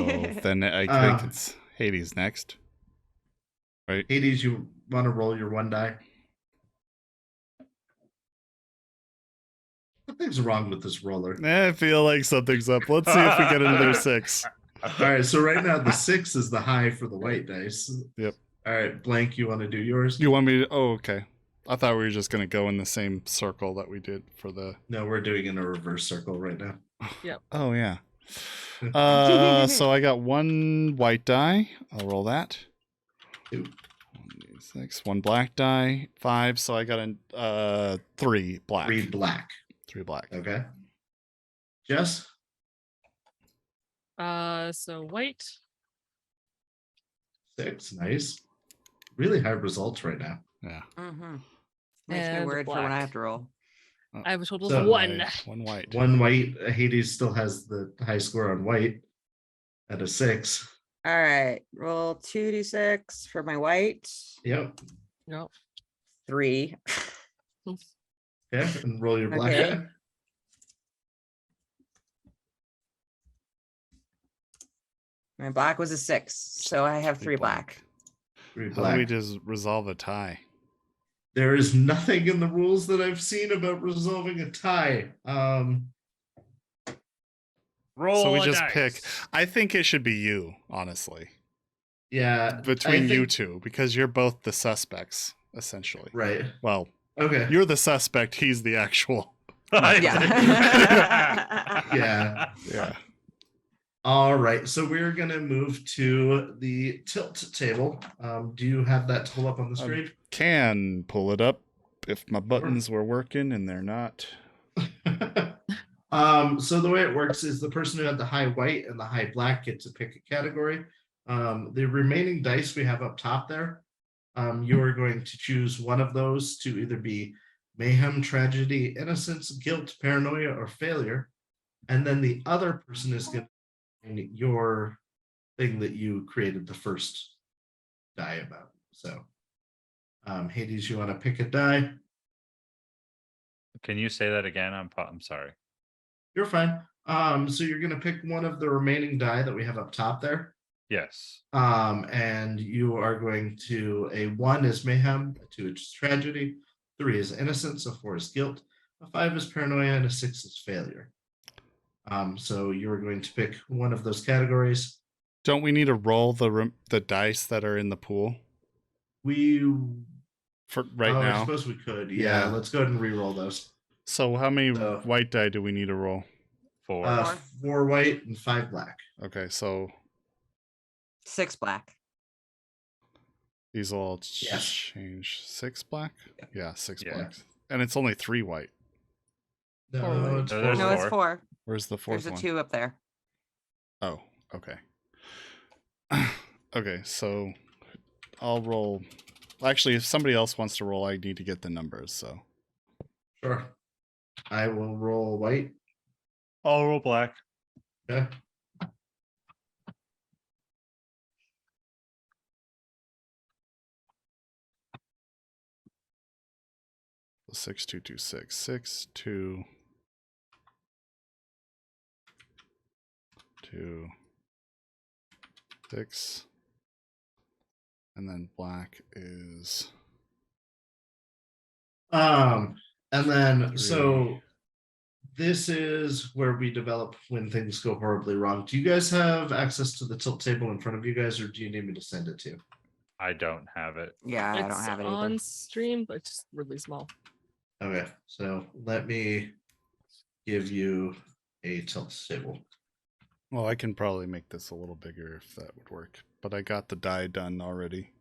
then I think it's Hades next. Right? Hades, you want to roll your 1 die? Something's wrong with this roller. I feel like something's up. Let's see if we get another 6. All right, so right now the 6 is the high for the white dice. Yep. All right, Blank, you want to do yours? You want me to? Oh, okay. I thought we were just going to go in the same circle that we did for the... No, we're doing in a reverse circle right now. Oh, yeah. So I got one white die. I'll roll that. 2. 1d6, one black die, 5. So I got a 3 black. 3 black. 3 black. Okay. Jess? So white. 6. Nice. Really high results right now. Yeah. Mm-hmm. Makes me And worried for when I black. have to roll. I have a total So of 1. One white. 1 white. Hades still has the high score on white at a 6. All right, roll 2d6 for my white. Yep. No. 3. Yeah. And roll your black Okay. die. My black was a 6, so I have 3 black. 3 How do we black. just resolve a tie? There is nothing in the rules that I've seen about resolving a tie. Roll So we a just dice. pick. I think it should be you, honestly, Yeah. between I you think- two, because you're both the suspects, essentially. Right. Well, Okay. you're the suspect. He's the actual. Yeah. Yeah. Yeah. All right. So we're gonna move to the tilt table. Do you have that tool up on the screen? Can pull it up if my buttons were working, and they're not. So the way it works is the person who had the high white and the high black get to pick a category. The remaining dice we have up top there, you are going to choose one of those to either be mayhem, tragedy, innocence, guilt, paranoia, or failure. And then the other person is going to be your thing that you created the first die about. So, Hades, you want to pick a die? Can you say that again? I'm sorry. You're fine. So you're going to pick one of the remaining die that we have up top there. Yes. And you are going to, a 1 is mayhem, a 2 is tragedy, 3 is innocence, a 4 is guilt, a 5 is paranoia, and a 6 is failure. So you're going to pick one of those categories. Don't we need to roll the dice that are in the pool We for right I now? suppose we could. Yeah, Yeah. let's go ahead and re-roll those. So how many So- white die do we need to roll? 4. 4 white and 5 black. Okay, so 6 black. these will all Yes. change. 6 black? Yeah, 6 Yeah. black. And it's only 3 white. No, white. it's No, 4 there's No, white. it's 4. Where's the fourth There's a one? 2 up there. Oh, okay. Okay, so I'll roll. Actually, if somebody else wants to roll, I need to get the numbers. So Sure. I will roll white. I'll roll black. Okay. the 6226 6 2 2 6, and then black is And then so 3. this is where we develop when things go horribly wrong. Do you guys have access to the tilt table in front of you guys, or do you need me to send it to you? I don't have it. Yeah, I It's don't have it on either. stream, but just really small. Okay, so let me give you a tilt table. Well, I can probably make this a little bigger if that would work. But I got the die done already.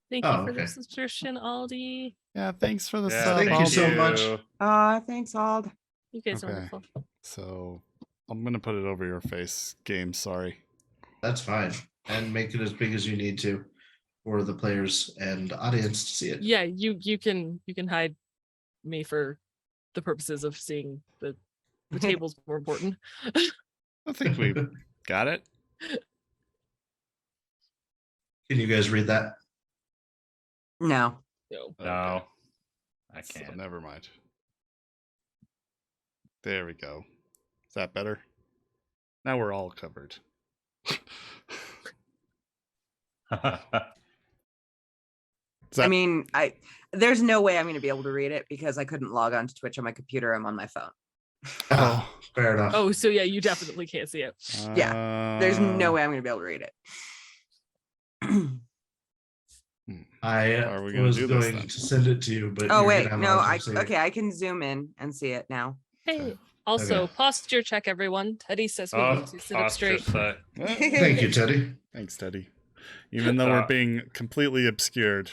Thank you Oh, for the okay. subscription, Aldi. Yeah, thanks for the Yeah, sub. thank you so Aldi. much. Thanks, Ald. You guys are Okay. wonderful. So I'm gonna put it over your face, game. Sorry. That's fine. And make it as big as you need to for the players and audience to see it. Yeah, you can hide me for the purposes of seeing the table's more important. I think we got it. Can you guys read that? No. So No, I So can't. never mind. There we go. Is that better? Now we're all covered. Is that, I mean, there's no way I'm going to be able to read it because I couldn't log on to Twitch on my computer. I'm on my phone. oh, Fair enough. oh, so yeah, you definitely can't see it. There's no way I'm going to be able to read it. I Are we gonna was do this going then? to send it to you, but Oh you're wait, gonna have a no, hard time seeing it. okay, I can zoom in and see it now. Hey, Also, Okay. posture check, everyone. Teddy says we Oh, need to sit up posture straight. set. Thank you, Teddy. Thanks, Teddy. Even though we're Uh, being completely obscured.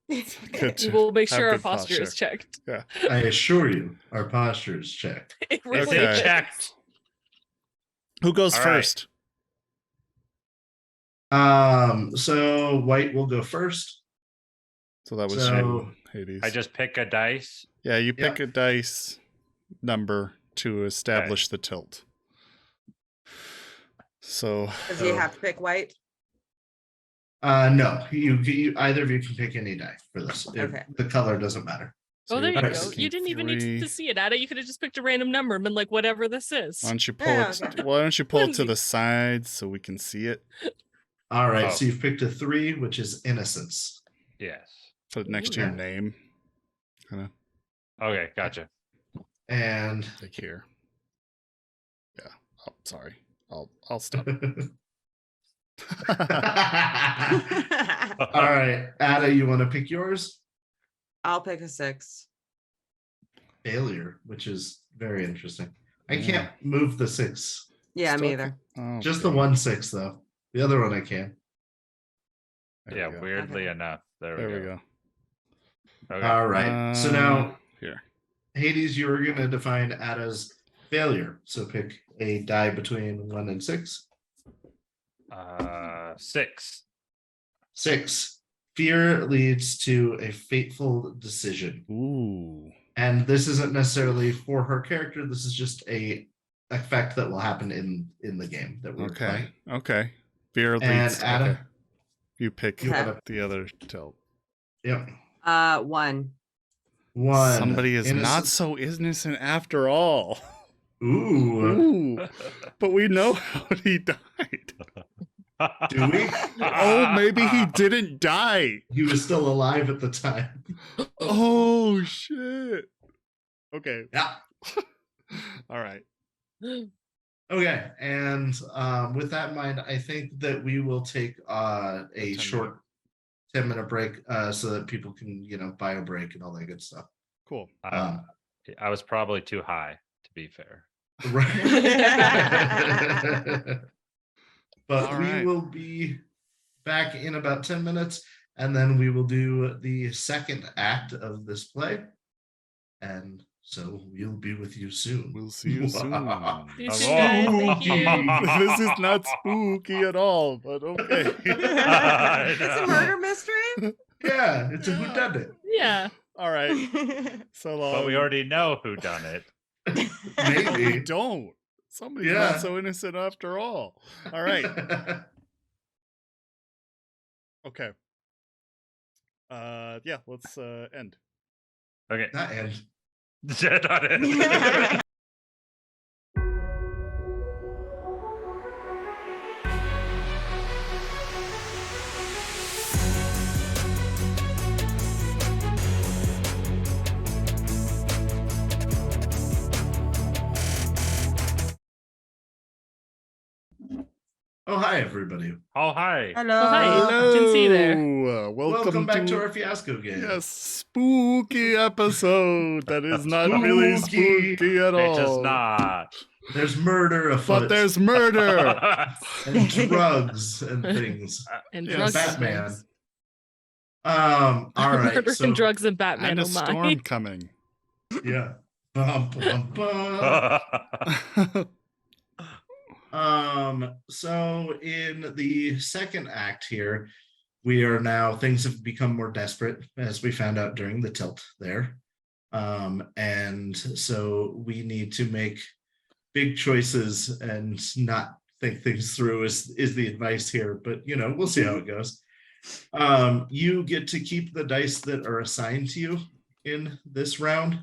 Good We to will make have sure our good posture is checked. Yeah. I assure you, our posture is checked. It Is really Okay. it is. checked? Who goes All right. first? So White will go first. So that was So- you, Hades. I just pick a dice. Yeah, you pick Yep. a dice number to establish the tilt. So Does he have to pick white? No, you either of you can pick any die for this. Okay. The color doesn't matter. so Oh, there you you're Alright, go. picking You didn't even need three. to see it, Ada. You could have just picked a random number and been like, whatever this is. Why don't you pull Yeah, it? okay. Why don't you pull it to Flimsy. the side so we can see it? All right, Oh. so you've picked a 3, which is innocence. Yes. Put it next to your Okay. name. Kind of Okay, gotcha. And like here. Yeah. Oh, sorry. I'll stop. all right, Ada, you want to pick yours? I'll pick a 6. Failure, which is very interesting. I Yeah. can't move the 6. Yeah, Still me either. Oh, Just the okay. 1 6 though. The other one I can. There Yeah, we go. weirdly Okay. enough. There There we we go. go. Okay. All right. So now, here. Hades, you're going to define Ada's failure. So pick a die between 1 and 6. 6. 6. Fear leads to a fateful decision. Ooh. And this isn't necessarily for her character. This is just a effect that will happen in the game that we're Okay. playing. Okay. Fear And leads. Ada, Okay. You pick you wanna- the other tilt. yep. 1. 1. Somebody is not Innocent- so innocent after all. Ooh. Ooh. But we know how he died. Do we? Oh, maybe he didn't die. He was still alive at the time. Oh shit. Okay. Yeah. All right. Okay. And with that in mind, I think that we will take a 10 short 10-minute break so that people can, buy a break and all that good stuff. Cool. Um, I was probably too high, to be fair. Right. But All we right. will be back in about 10 minutes, and then we will do the second act of this play. And so we'll be with you soon. We'll see you soon. See you soon, guys. Thank you. This is not spooky at all, but okay. It's a murder mystery? Yeah, it's a whodunit. Yeah. All right. So long. But we already know who done it. We Maybe. don't. Somebody's Yeah. not so innocent after all. All right. Okay. Yeah, let's end. Okay. Not end. Not it. Oh, hi, everybody. Oh, hi. Hello. Oh, hi. Didn't see you there. Welcome back to our Fiasco game. yes, spooky episode that is not really Spooky. spooky at all. It is not. There's murder afoot. But there's murder. and drugs and things. And Yes. drugs. and Batman. things. All right. Murder So, and drugs and Batman. and a Oh my. storm coming. yeah. Bum, bum, bum. So in the second act here, we are now, things have become more desperate, as we found out during the tilt there. And so we need to make big choices and not think things through is the advice here, but we'll see how it goes. You get to keep the dice that are assigned to you in this round.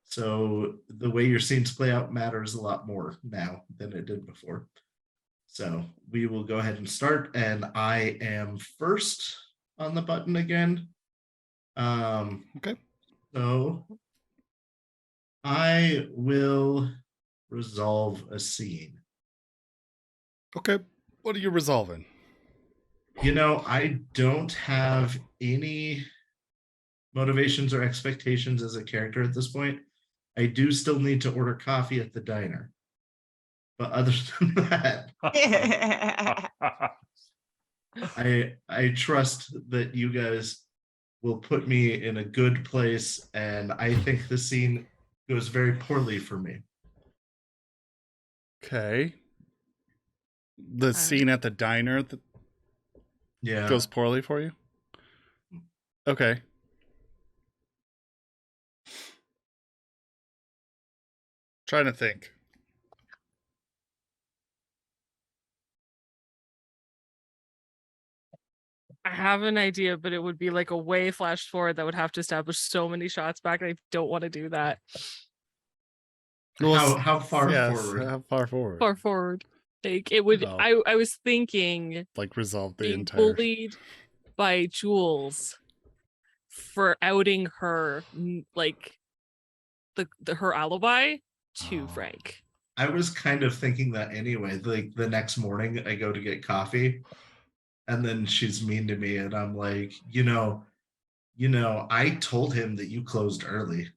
So the way your scenes play out matters a lot more now than it did before. So we will go ahead and start, and I am first on the button again. Okay. So I will resolve a scene. Okay. What are you resolving? I don't have any motivations or expectations as a character at this point. I do still need to order coffee at the diner. But other than that, I trust that you guys will put me in a good place, and I think the scene goes very poorly for me. Okay. The scene at the diner that Yeah. goes poorly for you? Okay. Trying to think. I have an idea, but it would be like a way flash forward that would have to establish so many shots back, and I don't want to do that. Well, How far yes, forward? how far forward? Far forward. Like it would Well. I was thinking Like resolve the being entire. bullied by Jules for outing her like the her alibi to Oh. Frank. I was kind of thinking that anyway. Like the next morning, I go to get coffee, and then she's mean to me, and I'm like, I told him that you closed early.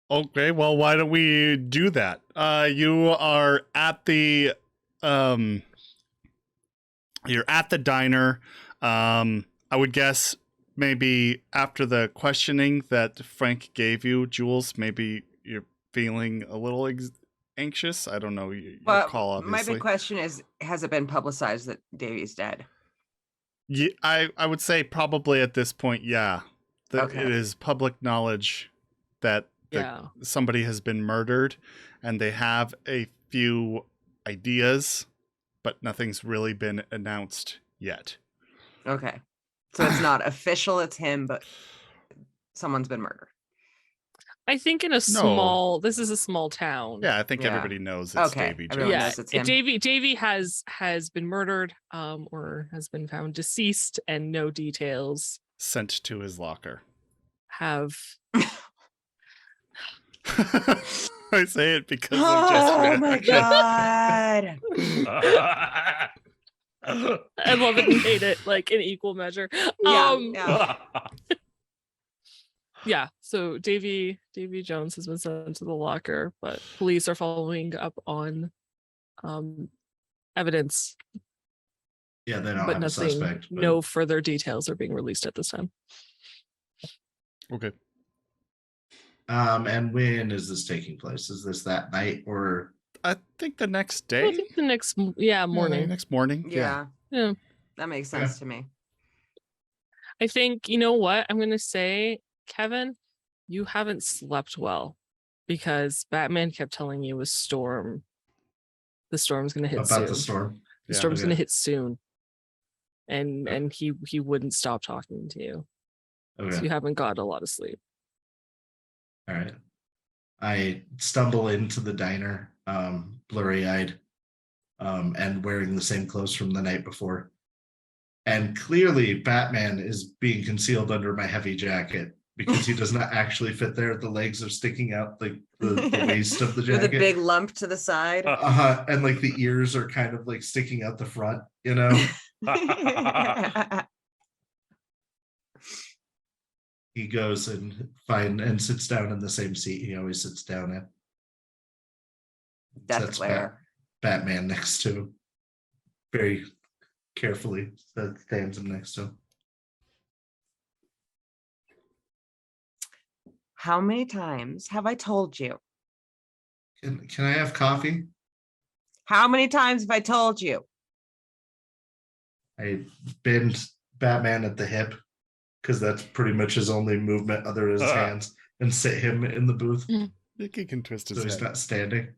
Okay, well, why don't we do that? You are at the you're at the diner. I would guess maybe after the questioning that Frank gave you, Jules, maybe you're feeling a little anxious. I don't know. Your call, But my obviously. big question is, has it been publicized that Davy's dead? Yeah, I would say probably at this point, yeah. Okay. It is public knowledge that Yeah. somebody has been murdered, and they have a few ideas, but nothing's really been announced yet. Okay. So it's not official, it's him, but someone's been murdered. I think in a small this is a small town. Yeah, I think Yeah. everybody knows it's Okay, Davy everyone Jones. Yeah, knows it's him. Davy has been murdered, or has been found deceased, and no details Sent to his locker. have. I say it because of just Oh my god. I love it. And hate it, like in equal measure. Yeah. Yeah. So Davy Jones has been sent to the locker, but police are following up on evidence, Yeah, they don't but have a nothing. suspect. But No further details are being released at this time. Okay. And when is this taking place? Is this that night or? I think the next I day. think the next morning. Yeah, next morning. Yeah. Yeah. That makes sense to me. I think, you know what? I'm going to say, Kevin, you haven't slept well because Batman kept telling you the storm's going to hit About soon. the storm. The Yeah, storm's okay. going to hit soon. And he wouldn't stop talking to you. So Okay. you haven't got a lot of sleep. All right. I stumble into the diner, blurry-eyed, and wearing the same clothes from the night before. And clearly Batman is being concealed under my heavy jacket because he does not actually fit there. The legs are sticking out like the waist of the jacket. With a big lump to the side. And like the ears are kind of like sticking out the front, He goes and sits down in the same seat he always sits down in. Death Sets glare. Batman next to him. Very carefully stands him next to him. How many times have I told you? Can I have coffee? How many times have I told you? I bend Batman at the hip because that's pretty much his only movement other than his hands, and sit him in the booth I think he can twist his so he's head. not standing.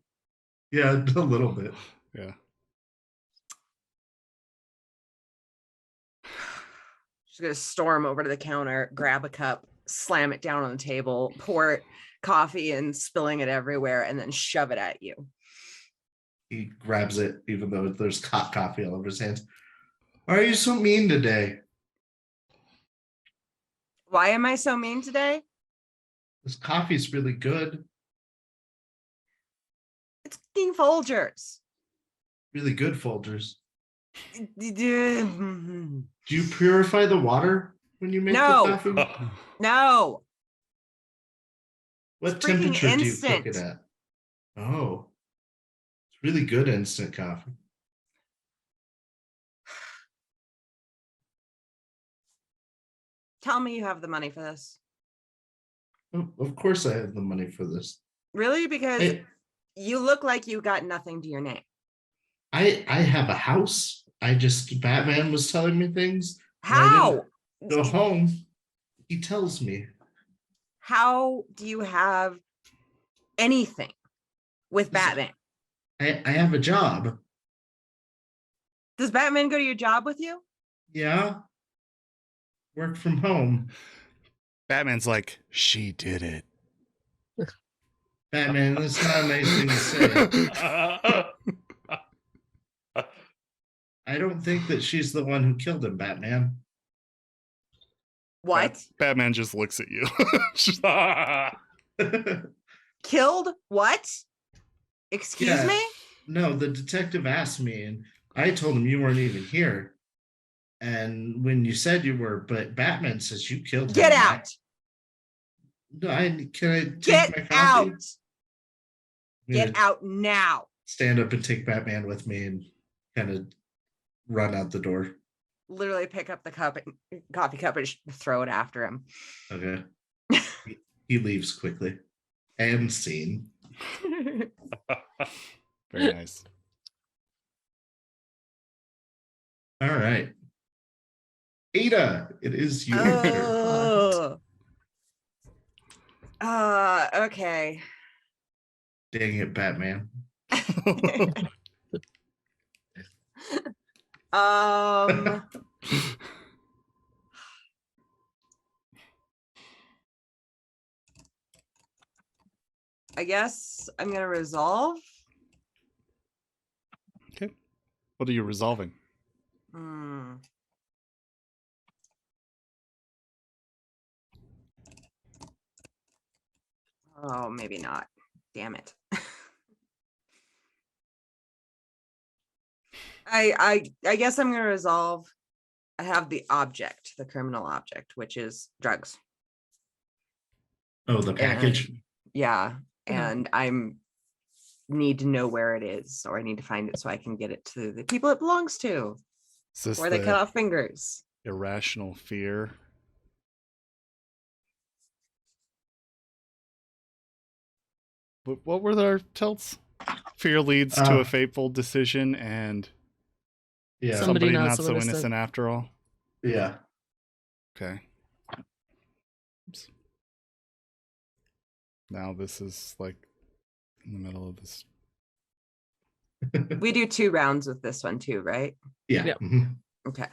Yeah, a little bit. Yeah. She's gonna storm over to the counter, grab a cup, slam it down on the table, pour coffee and spilling it everywhere, and then shove it at you. He grabs it even though there's hot coffee all over his hands. Why are you so mean today? Why am I so mean today? This coffee's really good. It's King Folgers. Really good, Folgers. No. Do you purify the water when you make the coffee? No. What It's freaking temperature do you cook it instant. at? Oh, it's really good instant coffee. Tell me you have the money for this. Oh, of course, I have the money for this. Really? Because I you look like you got nothing to your name. I have a house. Batman was telling me things. and I How? didn't go home. He tells me. How do you have anything with Batman? I have a job. Does Batman go to your job with you? Yeah. Work from home. Batman's like, she did it. Batman, that's not a nice thing to say. I don't think that she's the one who killed him, Batman. What? Batman just looks at you. Killed? What? Excuse Yeah. me? No, the detective asked me, and I told him you weren't even here. And when you said you were, but Batman says you killed him. Get out. No, can I take Get my coffee? out. I'm Get gonna out now. stand up and take Batman with me and kind of run out the door. Literally pick up the coffee cup and throw it after him. Okay. He leaves quickly. And scene. Very nice. All right. Ada, it is your turn. Okay. Dang it, Batman. I guess I'm gonna resolve. Okay. What are you resolving? Oh, maybe not. Damn it. I guess I'm gonna resolve. I have the object, the criminal object, which is drugs. Oh, the package. Yeah, and I'm need to know where it is, or I need to find it so I can get it to the people it belongs to, Is this where they cut off fingers. Irrational fear? What were our tilts? Fear leads to a fateful decision, and Yeah. somebody not so innocent after all. Yeah. Okay. Oops. Now this is like in the middle of this. We do 2 rounds with this one too, right? Yeah. Yep. Mhm. Okay.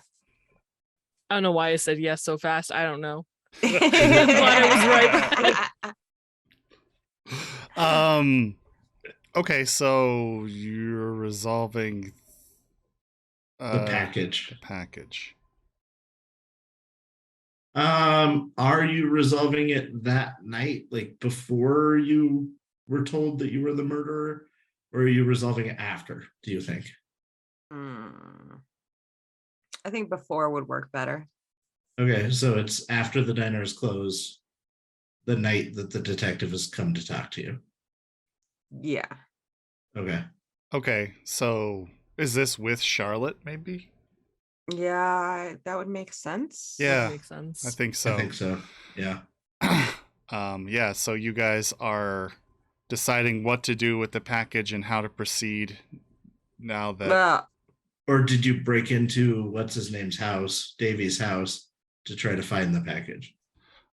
I don't know why I said yes so fast. I don't know. Glad I was right. Okay, so you're resolving The package. The package. Are you resolving it that night, like before you were told that you were the murderer, or are you resolving it after, do you think? I think before would work better. Okay, so it's after the diner is closed, the night that the detective has come to talk to you. Yeah. Okay, so is this with Charlotte, maybe? Yeah, that would make sense. Yeah, makes sense. I think so. I think so. Yeah. Yeah, so you guys are deciding what to do with the package and how to proceed now that... Or did you break into what's his name's house, Davy's house, to try to find the package?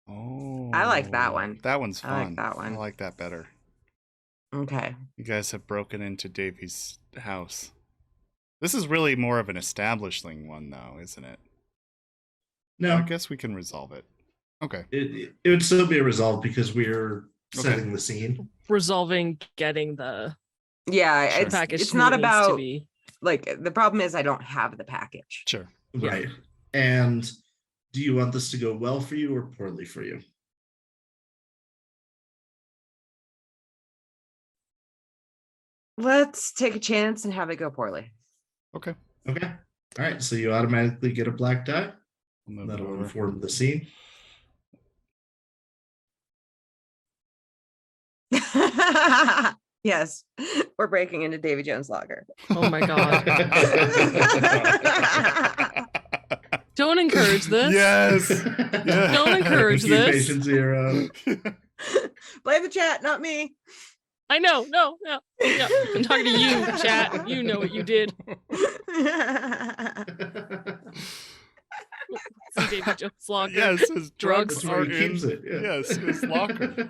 Oh, I like that one. That one's fun. I like that one. I like that better. Okay. You guys have broken into Davy's house. This is really more of an establishing one, though, isn't it? No. I guess we can resolve it. Okay. It would still be a resolve because we're setting the scene. Resolving getting the It's package. not to about be. like the problem is I don't have the package. Sure. Right. And do you want this to go well for you or poorly for you? Let's take a chance and have it go poorly. Okay. Okay. All right. So you automatically get a black die. Move That'll over. inform the scene. Yes, we're breaking into Davy Jones' locker. Oh my god. Don't encourage this. Yes. Yeah. Don't encourage Thank you, this. Patient Zero. Blame the chat, not me. I know. No. I'm talking to you, chat. You know what you did. See Davy Jones' locker. Yes, his drugs That's where are he keeps in. it. Yeah. Yes, his locker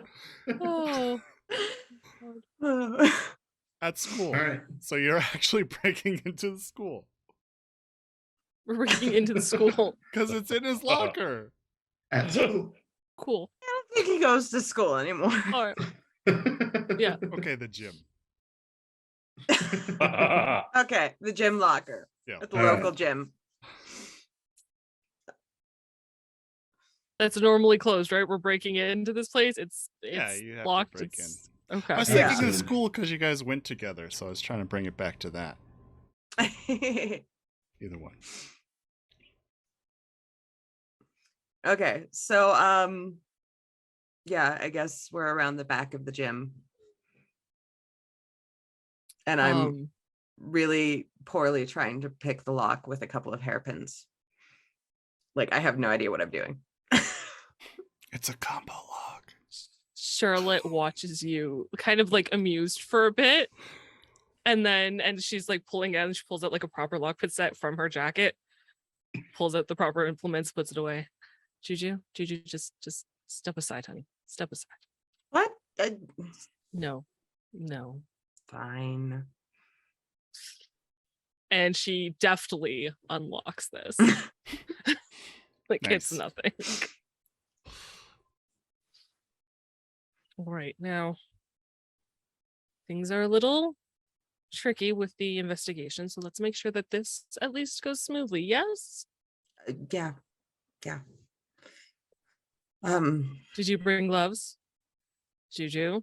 Oh. at school. All right. So you're actually breaking into the school We're breaking into the school. because it's in his locker. At school. Cool. I don't think he goes to school anymore. All right. Yeah. Okay, the gym. Okay, the gym locker Yeah. at the All right. local gym. That's normally closed, right? We're breaking into this place. It's Yeah, you have to locked. break It's okay. I was Yeah. thinking of the school because you guys went together, so I was trying to bring it back to that. Either one. Okay, so yeah, I guess we're around the back of the gym. And I'm really poorly trying to pick the lock with a couple of hairpins. Like, I have no idea what I'm doing. It's a combo lock. Charlotte watches you kind of like amused for a bit. And she's like pulling out and she pulls out like a proper lockpick set from her jacket, pulls out the proper implements, puts it away. Juju, just step aside, honey. Step aside. What? No. Fine. And she deftly unlocks this. Like it's Nice. nothing. All right, now things are a little tricky with the investigation, so let's make sure that this at least goes smoothly. Yes? Yeah. Did you bring gloves? Juju?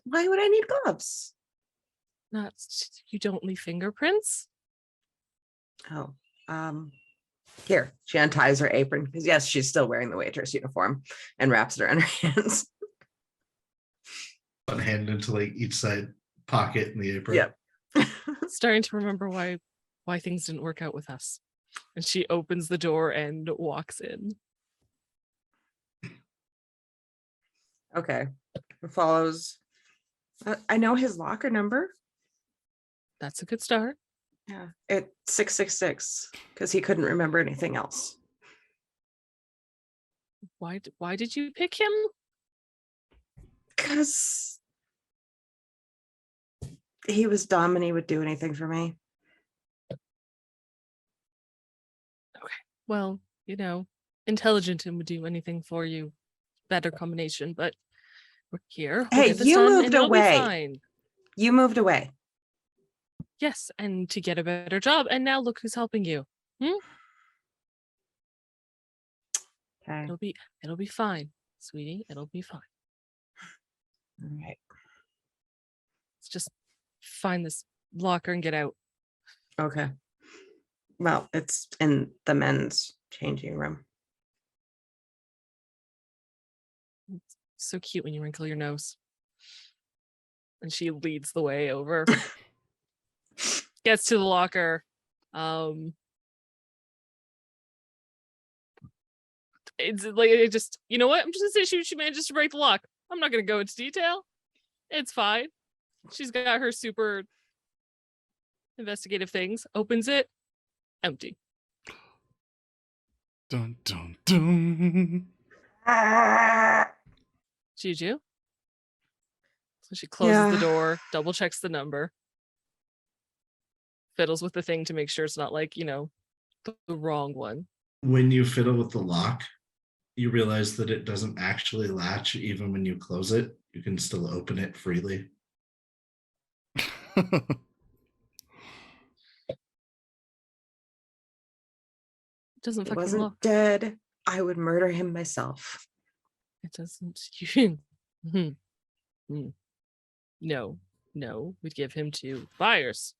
Why would I need gloves? Not you don't leave fingerprints? Oh, here, she unties her apron because yes, she's still wearing the waitress uniform and wraps it around her hands. One hand into like each side pocket in the apron. Yep. Starting to remember why things didn't work out with us. And she opens the door and walks in. Okay. It follows. I know his locker number. That's a good start. Yeah. It's 666 because he couldn't remember anything else. Why did you pick him? Because he was dumb and he would do anything for me. Well, intelligent and would do anything for you. Better combination, but we're here. We'll Hey, get this you done, moved and it'll be away. fine. You moved away. Yes, and to get a better job. And now look who's helping you. Okay. It'll be fine, sweetie. It'll be fine. All right. Let's just find this locker and get out. Okay. Well, it's in the men's changing room. So cute when you wrinkle your nose. And she leads the way over. Gets to the locker. It's like it just, you know what? I'm just gonna say she manages to break the lock. I'm not gonna go into detail. It's fine. She's got her super investigative things. Opens it, empty. Dun dun dun. Juju. So she closes the Yeah. door, double checks the number, fiddles with the thing to make sure it's not like, the wrong one. When you fiddle with the lock, you realize that it doesn't actually latch even when you close it. You can still open it freely. It doesn't He fucking wasn't look. dead. I would murder him myself. It doesn't. No, we'd give him to buyers.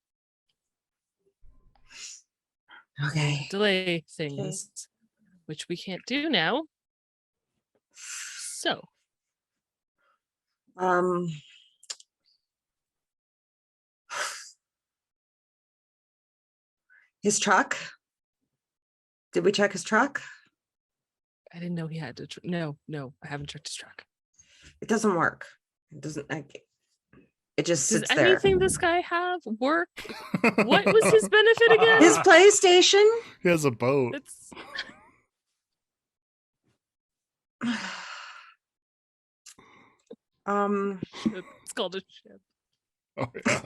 Okay. Delay things, which we can't do now. So, Um. His truck. Did we check his truck? I didn't know he had to. No, I haven't checked his truck. It doesn't work. It doesn't. It just Does sits there. anything this guy have work? What was his benefit again? His PlayStation. He has a boat. It's it's called a ship. Oh, yeah.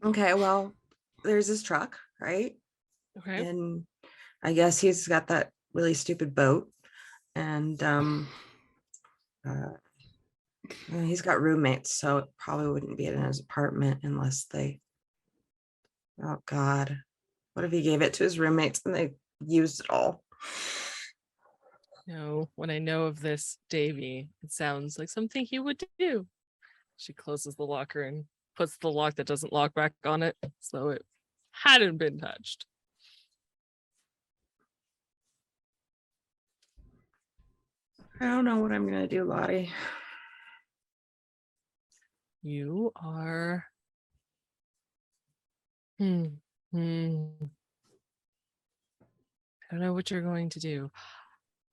Okay, well, there's his truck, right? Okay. And I guess he's got that really stupid boat, and he's got roommates, so it probably wouldn't be in his apartment unless they. Oh God, what if he gave it to his roommates and they used it all? No, when I know of this, Davy, it sounds like something he would do. She closes the locker and puts the lock that doesn't lock back on it, so it hadn't been touched. I don't know what I'm gonna do, Lottie. You are. I don't know what you're going to do.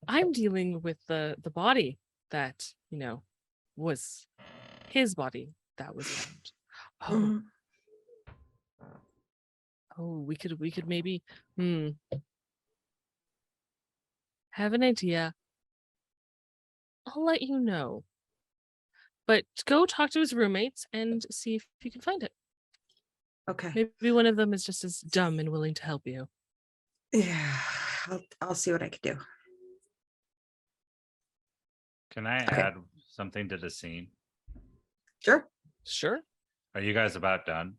I'm dealing with the body that, was his body that was found. Oh, Mhm. we could maybe have an idea. I'll let you know. But go talk to his roommates and see if you can find it. Okay. Maybe one of them is just as dumb and willing to help you. Yeah, I'll see what I can do. Can I Okay. add something to the scene? Sure. Sure. Are you guys about done?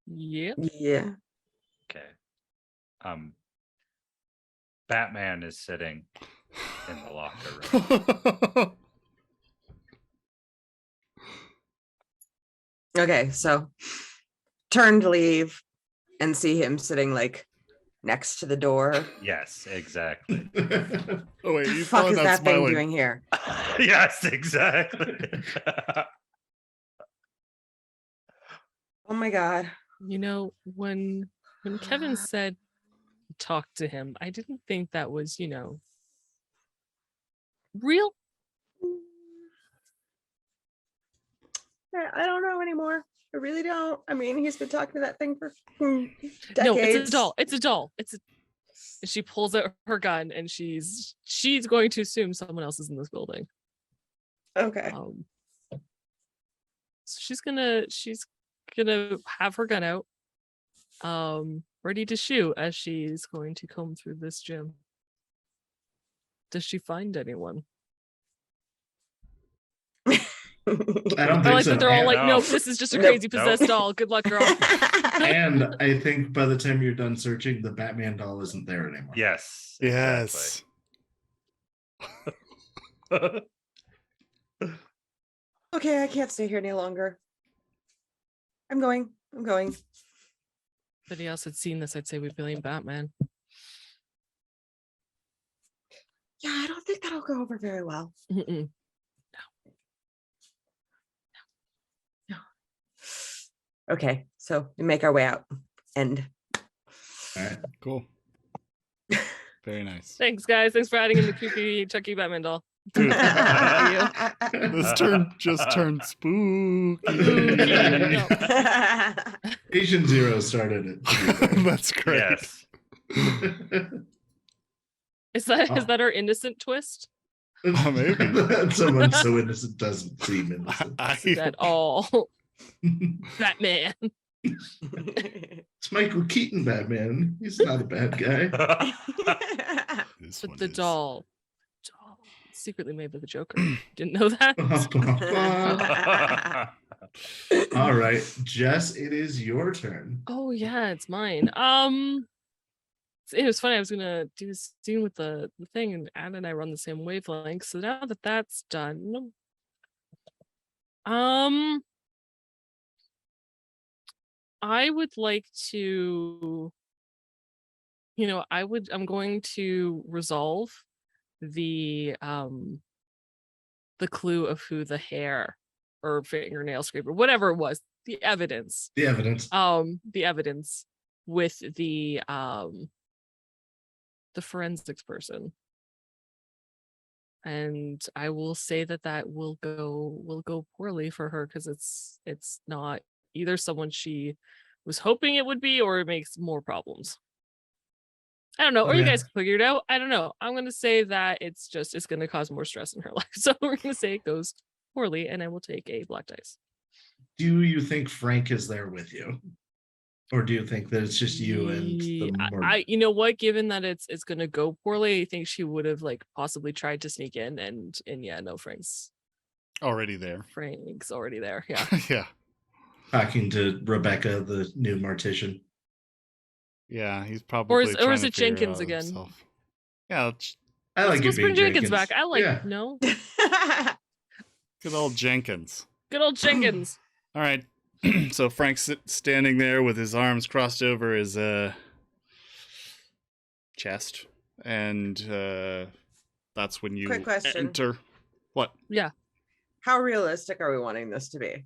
Yeah. Yeah. Okay. Batman is sitting in the locker room. Okay, so turn to leave and see him sitting like next to the door. Yes, exactly. Oh wait, The you fuck thought is that's that thing smiling. doing here? Yes, exactly. Oh my God. When Kevin said talk to him, I didn't think that was, real. I don't know anymore. I really don't. I mean, he's been talking to that thing for decades. No, it's a doll. It's a doll. She pulls out her gun and she's going to assume someone else is in this building. Okay. So she's gonna have her gun out, ready to shoot as she's going to comb through this gym. Does she find anyone? I don't I think like so. that they're all like, No. nope, this is just a Nope. crazy possessed doll. Good luck, girl. And I think by the time you're done searching, the Batman doll isn't there anymore. Yes. Yes. Exactly. Okay, I can't stay here any longer. I'm going. If anybody else had seen this, I'd say we blame Batman. Yeah, I don't think that'll go over very well. Mm-mm. Okay, so we make our way out. End. All right. Cool. Very nice. Thanks, guys. Thanks for adding in the creepy Chucky Batman doll. Dude, you. this turn just turned spooky. No. Patient Zero started it. That's great. Yes. Is that our innocent twist? Maybe. Someone so innocent doesn't seem innocent. At all. Batman. It's Michael Keaton Batman. He's not a bad guy. This But one the is- doll secretly made by the Joker. Didn't know that. All right, Jess, it is your turn. Oh yeah, it's mine. It was funny. I was gonna do this scene with the thing, and Anna and I run the same wavelength. So now that that's done, I would like to, I'm going to resolve the clue of who the hair or fingernail scraper, whatever it was, the evidence. The evidence. The evidence with the forensics person. And I will say that will go poorly for her, because it's not either someone she was hoping it would be, or it makes more problems. I don't know. Or you guys can figure it out. I don't know. I'm gonna say that it's gonna cause more stress in her life. So we're gonna say it goes poorly, and I will take a black dice. Do you think Frank is there with you? Or do you think that it's just you and the I you know what? Given that it's gonna go poorly, I think she would have like possibly tried to sneak in, and yeah, no, Frank's already there. Frank's already there. Yeah. Yeah. talking to Rebecca, the new mortician? Yeah, he's probably. Or is it Jenkins again? Himself. Yeah, I like let's it bring being Jenkins back. I like Yeah. no. good old Jenkins. Good old Jenkins. All right. So Frank's standing there with his arms crossed over his chest, and that's when you Quick question. enter. What? Yeah. How realistic are we wanting this to be?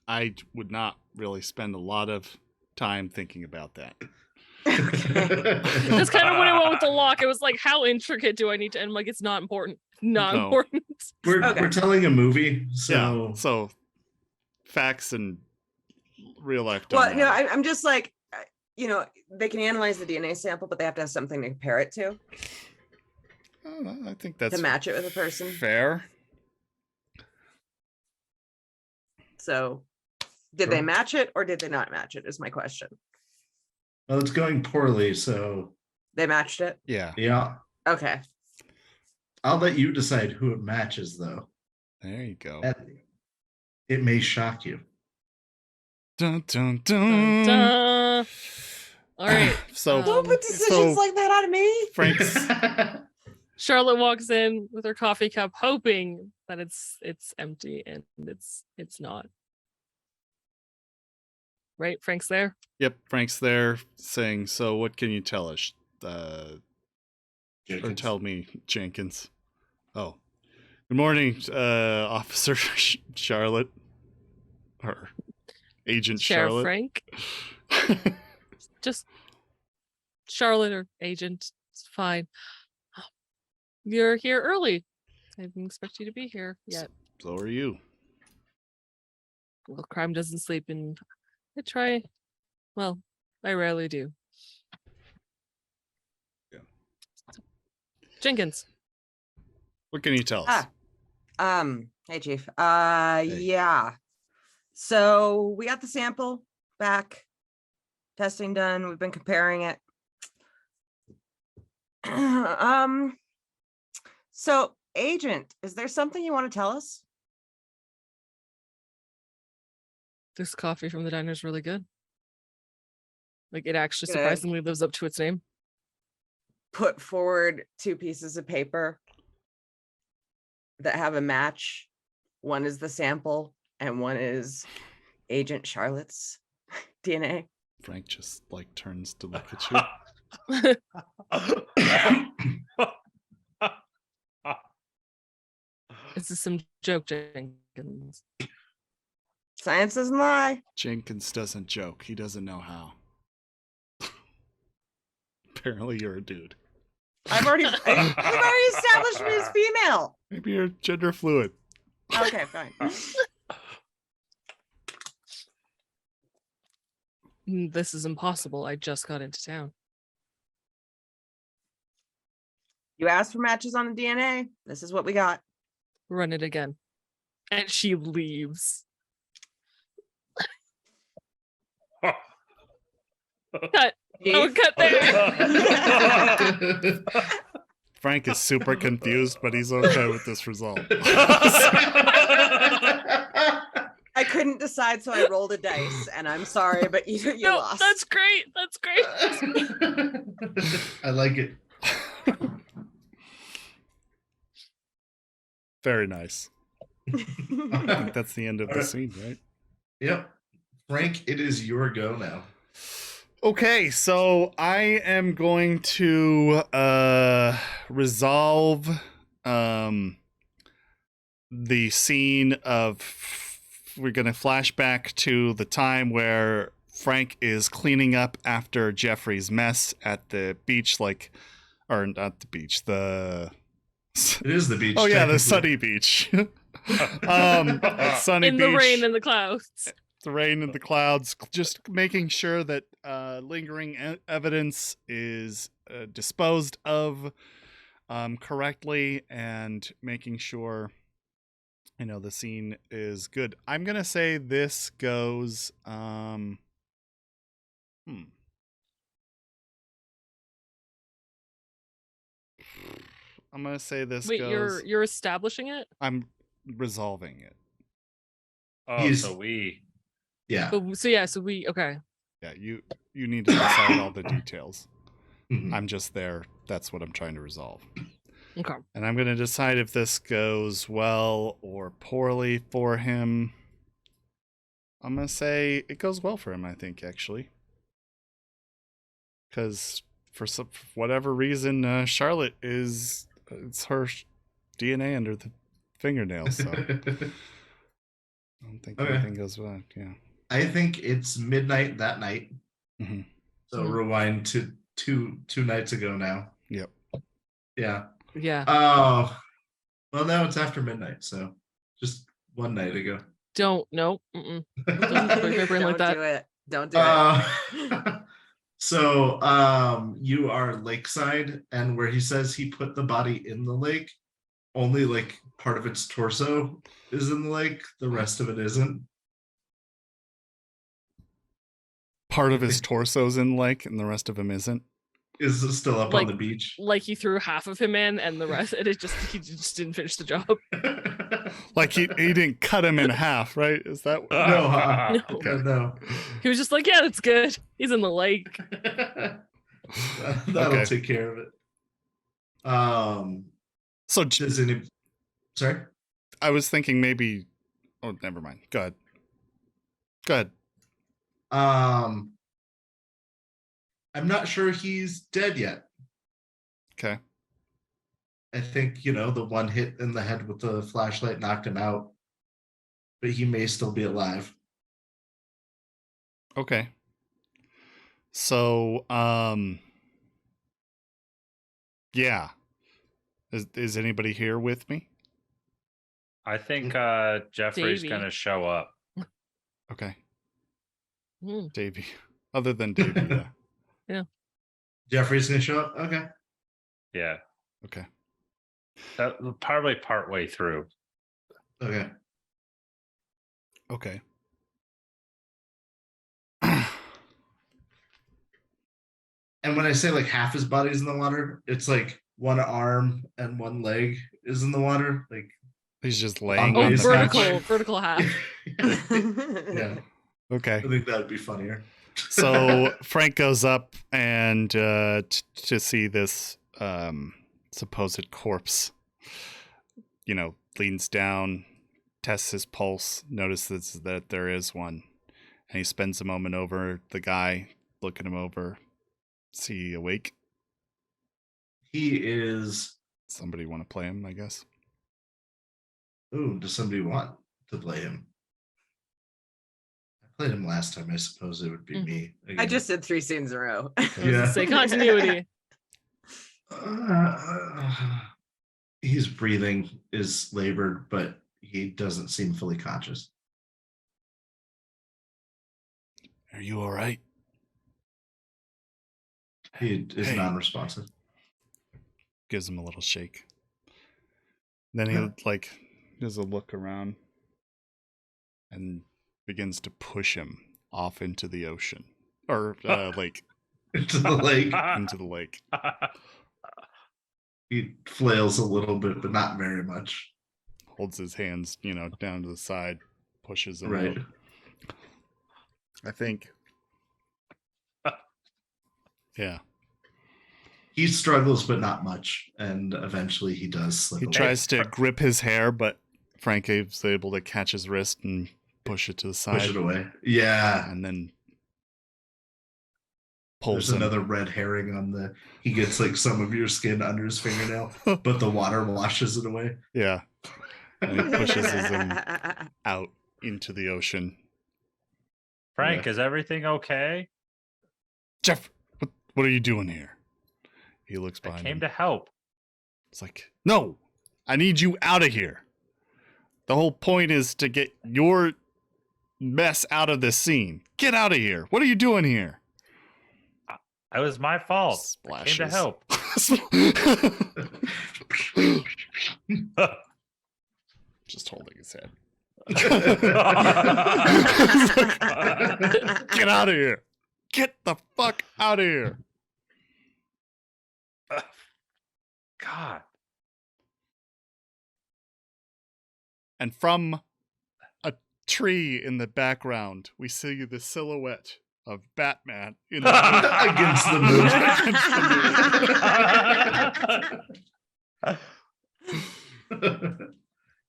I would not really spend a lot of time thinking about that. That's kind of what I went with the lock. It was like, how intricate do I need to? And I'm like, it's not important. Not No. important. We're telling a movie, so Yeah. So facts and real life. Don't Well, no, matter. I'm just like, they can analyze the DNA sample, but they have to have something to compare it to I think that's to match it with a person. fair. So, did they Sure. match it or did they not match it? Is my question. well, it's going poorly. So They matched it. Yeah. yeah, Okay. I'll let you decide who it matches, though. There you go. It may shock you. Dun, dun, Dun, dun. dun. All right. So Don't put decisions so- like that on me. Frank's Charlotte walks in with her coffee cup, hoping that it's empty, and it's not. Right? Frank's there. Yep, Frank's there saying, so what can you tell us? Or Jenkins. tell me, Jenkins. Oh. Good morning, Officer Charlotte. Or Agent Sheriff Charlotte. Frank. Just Charlotte or Agent. It's fine. You're here early. I didn't expect you to be here yet. So are you. Well, crime doesn't sleep, and I try. Well, I rarely do. Yeah. Jenkins. What can you tell us? Hey Chief. Yeah. So we got the sample back. Testing done. We've been comparing it. So Agent, is there something you want to tell us? This coffee from the diner is really good. Like, it actually Good. surprisingly lives up to its name. Put forward 2 pieces of paper that have a match. One is the sample and one is Agent Charlotte's DNA. Frank just like turns to look at you. This is some joke, Jenkins. Science doesn't lie. Jenkins doesn't joke. He doesn't know how. Apparently you're a dude. I've already established me as female. Maybe you're gender fluid. Okay, fine. This is impossible. I just got into town. You asked for matches on the DNA. This is what we got. Run it again. And she leaves. Cut. Oh, cut there. Frank is super confused, but he's okay with this result. I couldn't decide, so I rolled a dice, and I'm sorry, but you No, lost. that's great. That's great. I like it. Very nice. I think that's the end of the Alright. scene, right? Yep. Frank, it is your go now. Okay, so I am going to resolve the scene of, we're going to flash back to the time where Frank is cleaning up after Jeffrey's mess at the beach, or not the beach, It is the beach. oh yeah, the technically. sunny beach. Sunny In beach, the rain and the clouds. the rain and the clouds, just making sure that lingering evidence is disposed of correctly, and making sure the scene is good. I'm gonna say this goes I'm gonna say this Wait, goes. you're establishing it? I'm resolving it. Oh, He's- so we. Yeah. So we okay. Yeah, you need to decide all the details. Mhm. I'm just there. That's what I'm trying to resolve. Okay. And I'm going to decide if this goes well or poorly for him. I'm going to say it goes well for him, I think, actually. Because for whatever reason, Charlotte it's her DNA under the fingernails. So I don't think Okay. anything goes well. Yeah. I think it's midnight that night. Mhm. So Mhm. rewind to two nights ago now. Yep. Yeah. Yeah. Oh, well, now it's after midnight, so just one night ago. Don't no. Doesn't break my brain like Don't that. do it. Don't do it. So you are lakeside, and where he says he put the body in the lake, only like part of its torso is in the lake, the rest of it isn't. Part of his torso's in the lake and the rest of him isn't. Is still up on the beach. Like he threw half of him in, and the rest, he just didn't finish the job. Like he didn't cut him in half, right? Is that No, No. Okay. no. He was just like, yeah, that's good. He's in the lake. That'll Okay. take care of it. So Does any? Sorry. I was thinking maybe. Oh, never mind. Go ahead. Go ahead. I'm not sure he's dead yet. Okay. I think, the one hit in the head with the flashlight knocked him out, but he may still be alive. Okay. So, yeah. Is anybody here with me? I think Jeffrey's Davey. gonna show up. Okay. Hmm. Davey. Other than Davey, yeah. Jeffrey's gonna show up? Okay. Yeah, Okay. probably part way through. Okay. Okay. And when I say like half his body's in the water, it's like one arm and one leg is in the water. Like He's just laying Oh, on the vertical, beach. vertical half. yeah, Okay. I think that would be funnier. So Frank goes up and to see this supposed corpse, leans down, tests his pulse, notices that there is one, and he spends a moment over the guy, looking him over. Is he awake? He is. Somebody want to play him, I guess. Ooh, does somebody want to play him? I played him last time. I suppose it would be me. I again. just did 3 scenes in a row. Yeah. Say continuity. His breathing is labored, but he doesn't seem fully conscious. Are you all right? He is Hey. non-responsive. Gives him a little shake. Then he Yeah. does a look around and begins to push him off into the ocean or lake, Into the lake. into the lake. He flails a little bit, but not very much. Holds his hands, down to the side, pushes him Right. out. I think. Yeah. He struggles, but not much, and eventually he does slip He away. tries to grip his hair, but Frank is able to catch his wrist and push it to the side. Push it away. Yeah. And then pulls There's him. another red herring on the. He gets like some of your skin under his fingernail, but the water washes it away. Yeah. And he pushes him out into the ocean. Frank, Okay. is everything okay? Jeff, what are you doing here? He looks I behind came him. to help. It's like, no, I need you out of here. The whole point is to get your mess out of this scene. Get out of here. What are you doing here? It was my fault. I came to Splashes. help. Just holding his head. Get Get out of here. Get the fuck out of here. God. And from a tree in the background, we see the silhouette of Batman in the Against the moon.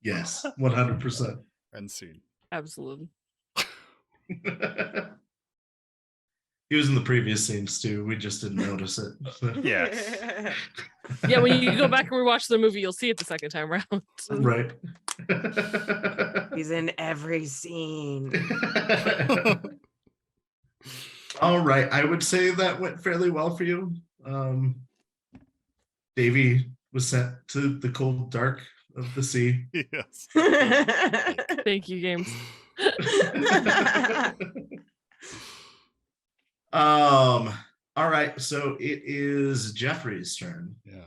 Yes, 100%. end scene. Absolutely. He was in the previous scenes too. We just didn't notice it. Yes. Yeah, when you go back and rewatch the movie, you'll see it the second time around. Right. He's in every scene. All right. I would say that went fairly well for you. Davey was sent to the cold dark of the sea. Yes. Thank you, games. All right, so it is Jeffrey's turn. Yeah.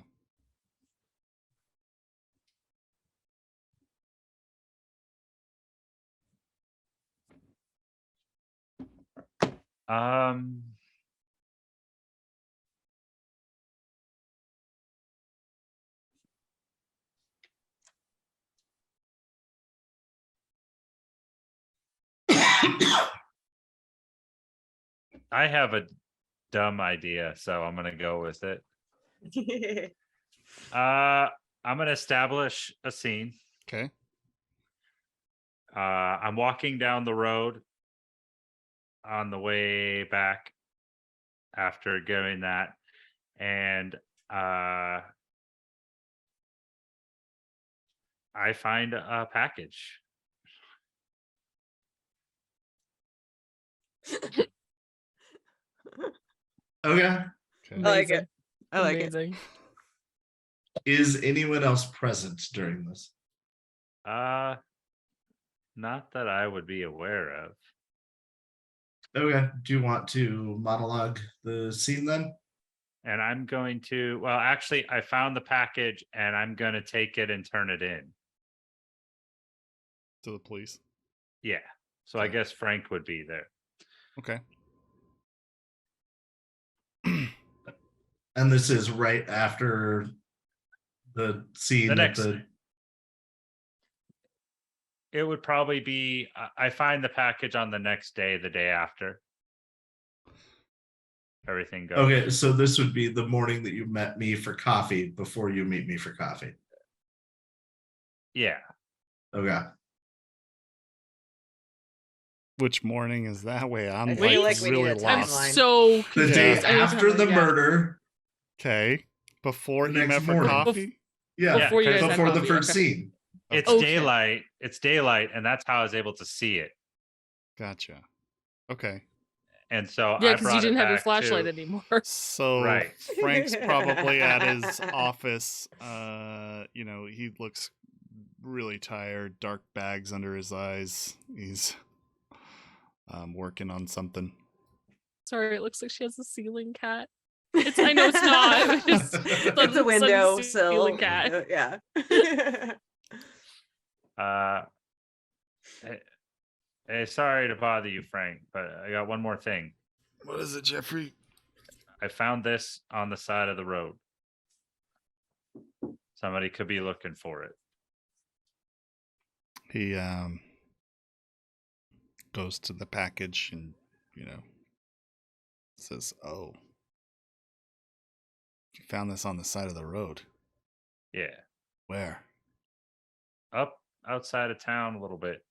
I have a dumb idea, so I'm gonna go with it. I'm gonna establish a scene. Okay. I'm walking down the road on the way back after doing that, and I find a package. Okay. Okay. I like it. Amazing. I like it. Amazing. Is anyone else present during this? Not that I would be aware of. Okay. Do you want to monologue the scene then? And I'm going to, well, actually, I found the package and I'm going to take it and turn it in. To the police. Yeah. So I guess Frank would be there. Okay. And this is right after the scene. The that next, it would probably be, I find the package on the next day, the day after. Everything goes. Okay, so this would be the morning that you met me for coffee before you meet me for coffee. Yeah. Okay. Which morning is that way? I'm I like, feel like we need really a I'm lost. timeline. so The confused. day Yeah. I need after to- the yeah. murder. Okay. Before The you met next for morning. coffee? Yeah, Before you guys had before the coffee, first okay. scene. It's Okay. daylight. It's daylight. And that's how I was able to see it. Gotcha. Okay. And so Yeah, I because you brought didn't it have your back flashlight to- anymore. So Right. Frank's probably at his office. You know, he looks really tired, dark bags under his eyes. He's working on something. Sorry, it looks like she has a ceiling cat. I know it's not. It was just It's a window sill. ceiling cat. Yeah. Hey, sorry to bother you, Frank, but I got one more thing. What is it, Jeffrey? I found this on the side of the road. Somebody could be looking for it. He goes to the package and, you know, says, "Oh, you found this on the side of the road. Yeah. Where?" Up outside of town a little bit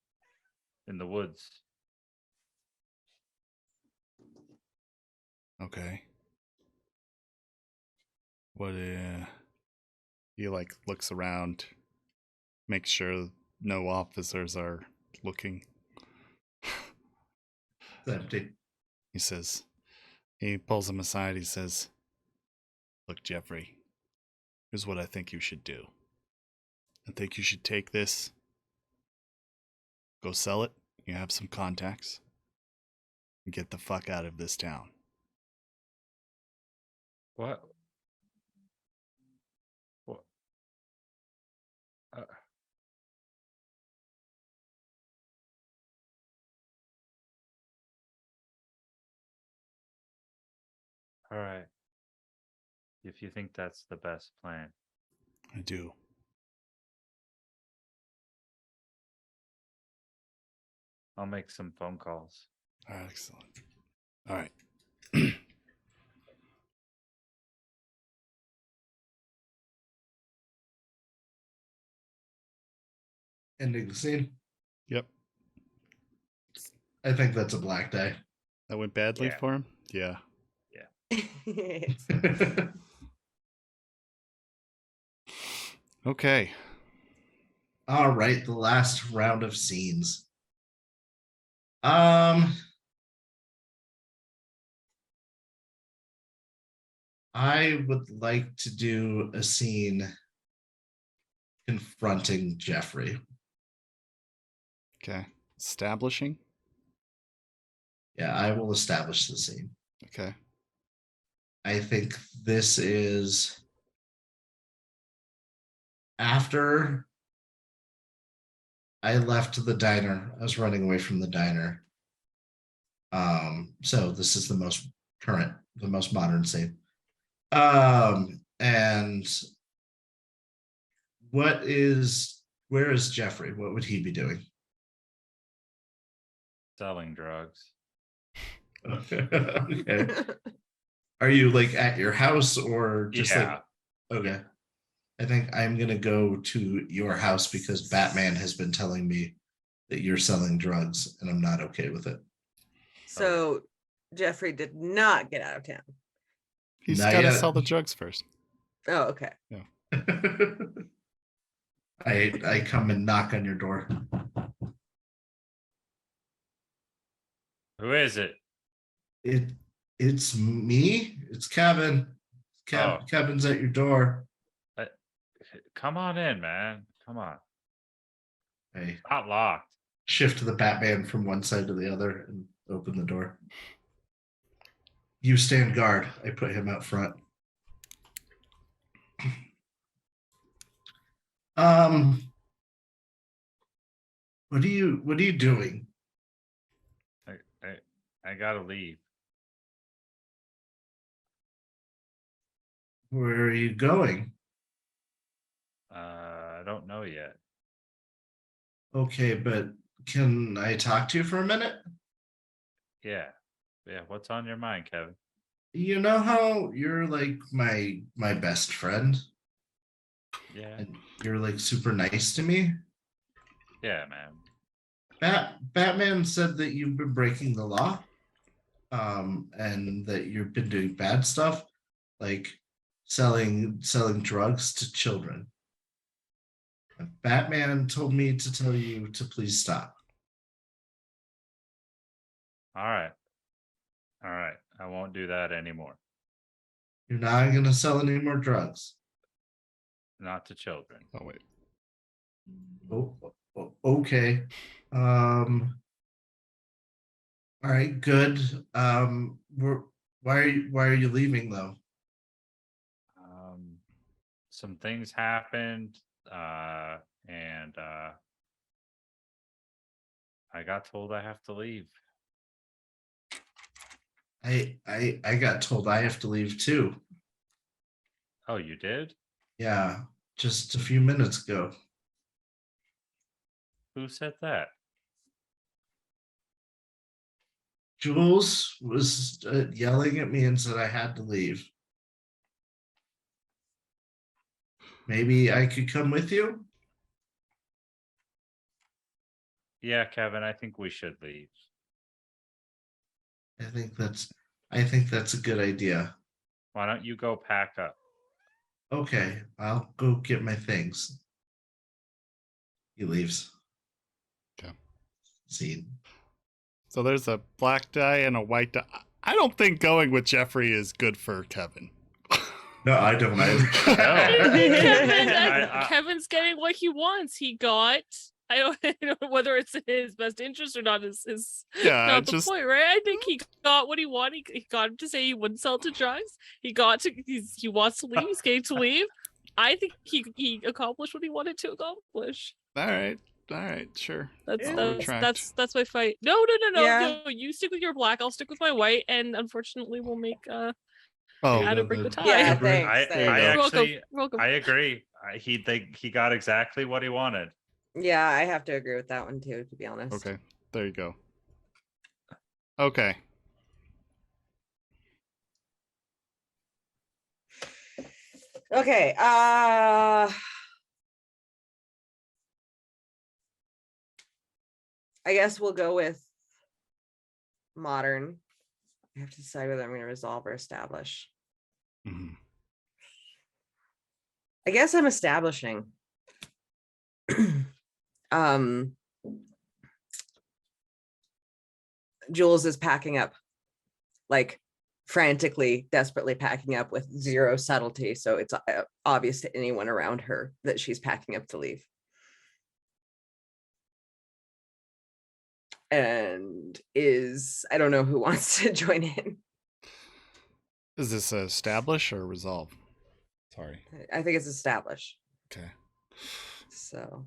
in the woods. Okay. What? He like looks around, makes sure no officers are looking. It's empty. He says, he pulls him aside. He says, "Look, Jeffrey, here's what I think you should do. I think you should take this, go sell it. You have some contacts, and get the fuck out of this town." What? What? All right. If you think that's the best plan. I do. I'll make some phone calls. Excellent. All right. Ending the scene. Yep. I think that's a black die. That went badly Yeah. for him? Yeah. Okay. All right, the last round of scenes. I would like to do a scene confronting Jeffrey. Okay. Establishing. Yeah, I will establish the scene. Okay. I think this is after I left the diner. I was running away from the diner. So this is the most current, the most modern scene. And where is Jeffrey? What would he be doing? Selling drugs. Okay. Are you like at your house or just Yeah. like, okay. I think I'm gonna go to your house because Batman has been telling me that you're selling drugs and I'm not okay with it. So Jeffrey did not get out of town. He's Not got to yet. sell the drugs first. Oh, okay. I come and knock on your door. Who is it? It's me. It's Kevin. Oh. Kevin's at your door. Come on in, man. Come on. I Not locked. shift the Batman from one side to the other and open the door. You stand guard. I put him out front. What are you doing? I gotta leave. Where are you going? I don't know yet. Okay, but can I talk to you for a minute? Yeah. What's on your mind, Kevin? You know how you're like my best friend Yeah. and you're like super nice to me? Yeah, man. Batman said that you've been breaking the law, and that you've been doing bad stuff, like selling drugs to children. Batman told me to tell you to please stop. All right. I won't do that anymore. You're not gonna sell any more drugs. Not to children. Oh, wait. Okay. All right, good. Why are you leaving though? Some things happened, and I got told I have to leave. I got told I have to leave too. Oh, you did? Yeah, just a few minutes ago. Who said that? Jules was yelling at me and said I had to leave. Maybe I could come with you? Yeah, Kevin, I think we should leave. I think that's I think that's a good idea. Why don't you go pack up? Okay, I'll go get my things. He leaves. Okay. Scene. So there's a black die and a white die. I don't think going with Jeffrey is good for Kevin. No, I don't Kevin's getting what he wants. He got. I don't know whether it's in his best interest or not. Is Yeah, not the just point, right? I think he got what he wanted. He got him to say he wouldn't sell to drugs. He got to. He wants to leave. He's getting to leave. I think he accomplished what he wanted to accomplish. all right, sure. That's I'll that's, retract. that's my fight. No. Yeah. You stick with your black. I'll stick with my white, and unfortunately, we'll make Oh, Adam break the tie. Yeah, Agree. thanks. I thanks. You're actually, welcome. I agree. He got exactly what he wanted. Yeah, I have to agree with that one too, to be honest. okay. There you go. Okay. Okay. I guess we'll go with modern. I have to decide whether I'm going to resolve or establish. Mhm. I guess I'm establishing. Jules is packing up, like frantically, desperately packing up with zero subtlety. So it's obvious to anyone around her that she's packing up to leave. And I don't know who wants to join in. Is this a establish or resolve? Sorry. I think it's established. Okay. So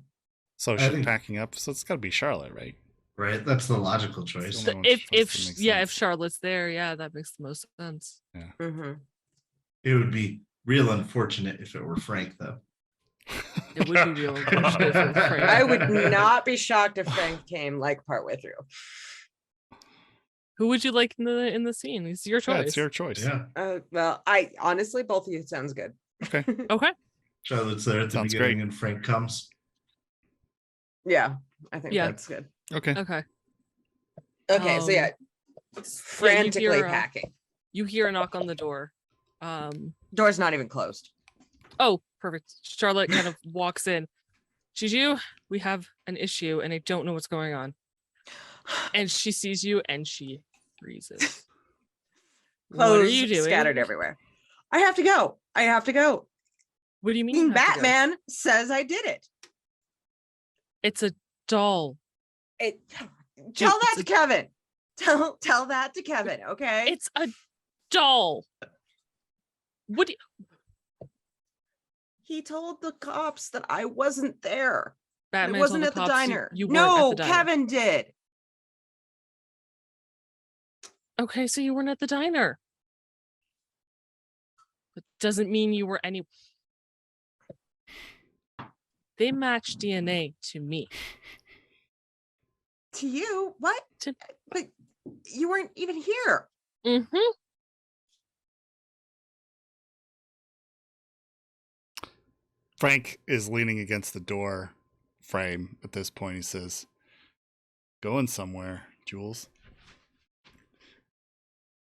So I she's think- packing up. So it's got to be Charlotte, right? Right, that's the logical choice. the only one If supposed to make if sense. Charlotte's there, yeah, that makes the most sense. mhm. It would be real unfortunate if it were Frank, though. It would be real unfortunate if it was Frank. I would not be shocked if Frank came like partway through. Who would you like in the scene? It's your choice. Yeah, it's your choice. Yeah, Well, I honestly, both of you sounds good. Okay. Okay. Charlotte's there at the Sounds beginning, great. and Frank comes. Yeah, I think Yeah. that's good. Okay. Okay. Okay, so yeah, frantically hear, packing. You hear a knock on the door. Door's not even closed. Oh, perfect. Charlotte kind of walks in. Juju, we have an issue and I don't know what's going on. And she sees you and she freezes. What are Clothes you doing? scattered everywhere. I have to go. I have to go. What do you mean? you have to go? Batman says I did it. It's a doll. Tell that to Kevin. Tell that to Kevin, okay? It's a doll. What do you, He told the cops that I wasn't there. Batman It wasn't told at the cops diner. You weren't at No, the diner. Kevin did. Okay, so you weren't at the diner. But doesn't mean you were any. They match DNA to me. To you? What? To- But you weren't even here. Mm-hmm. Frank is leaning against the door frame at this point. He says, "Going somewhere, Jules."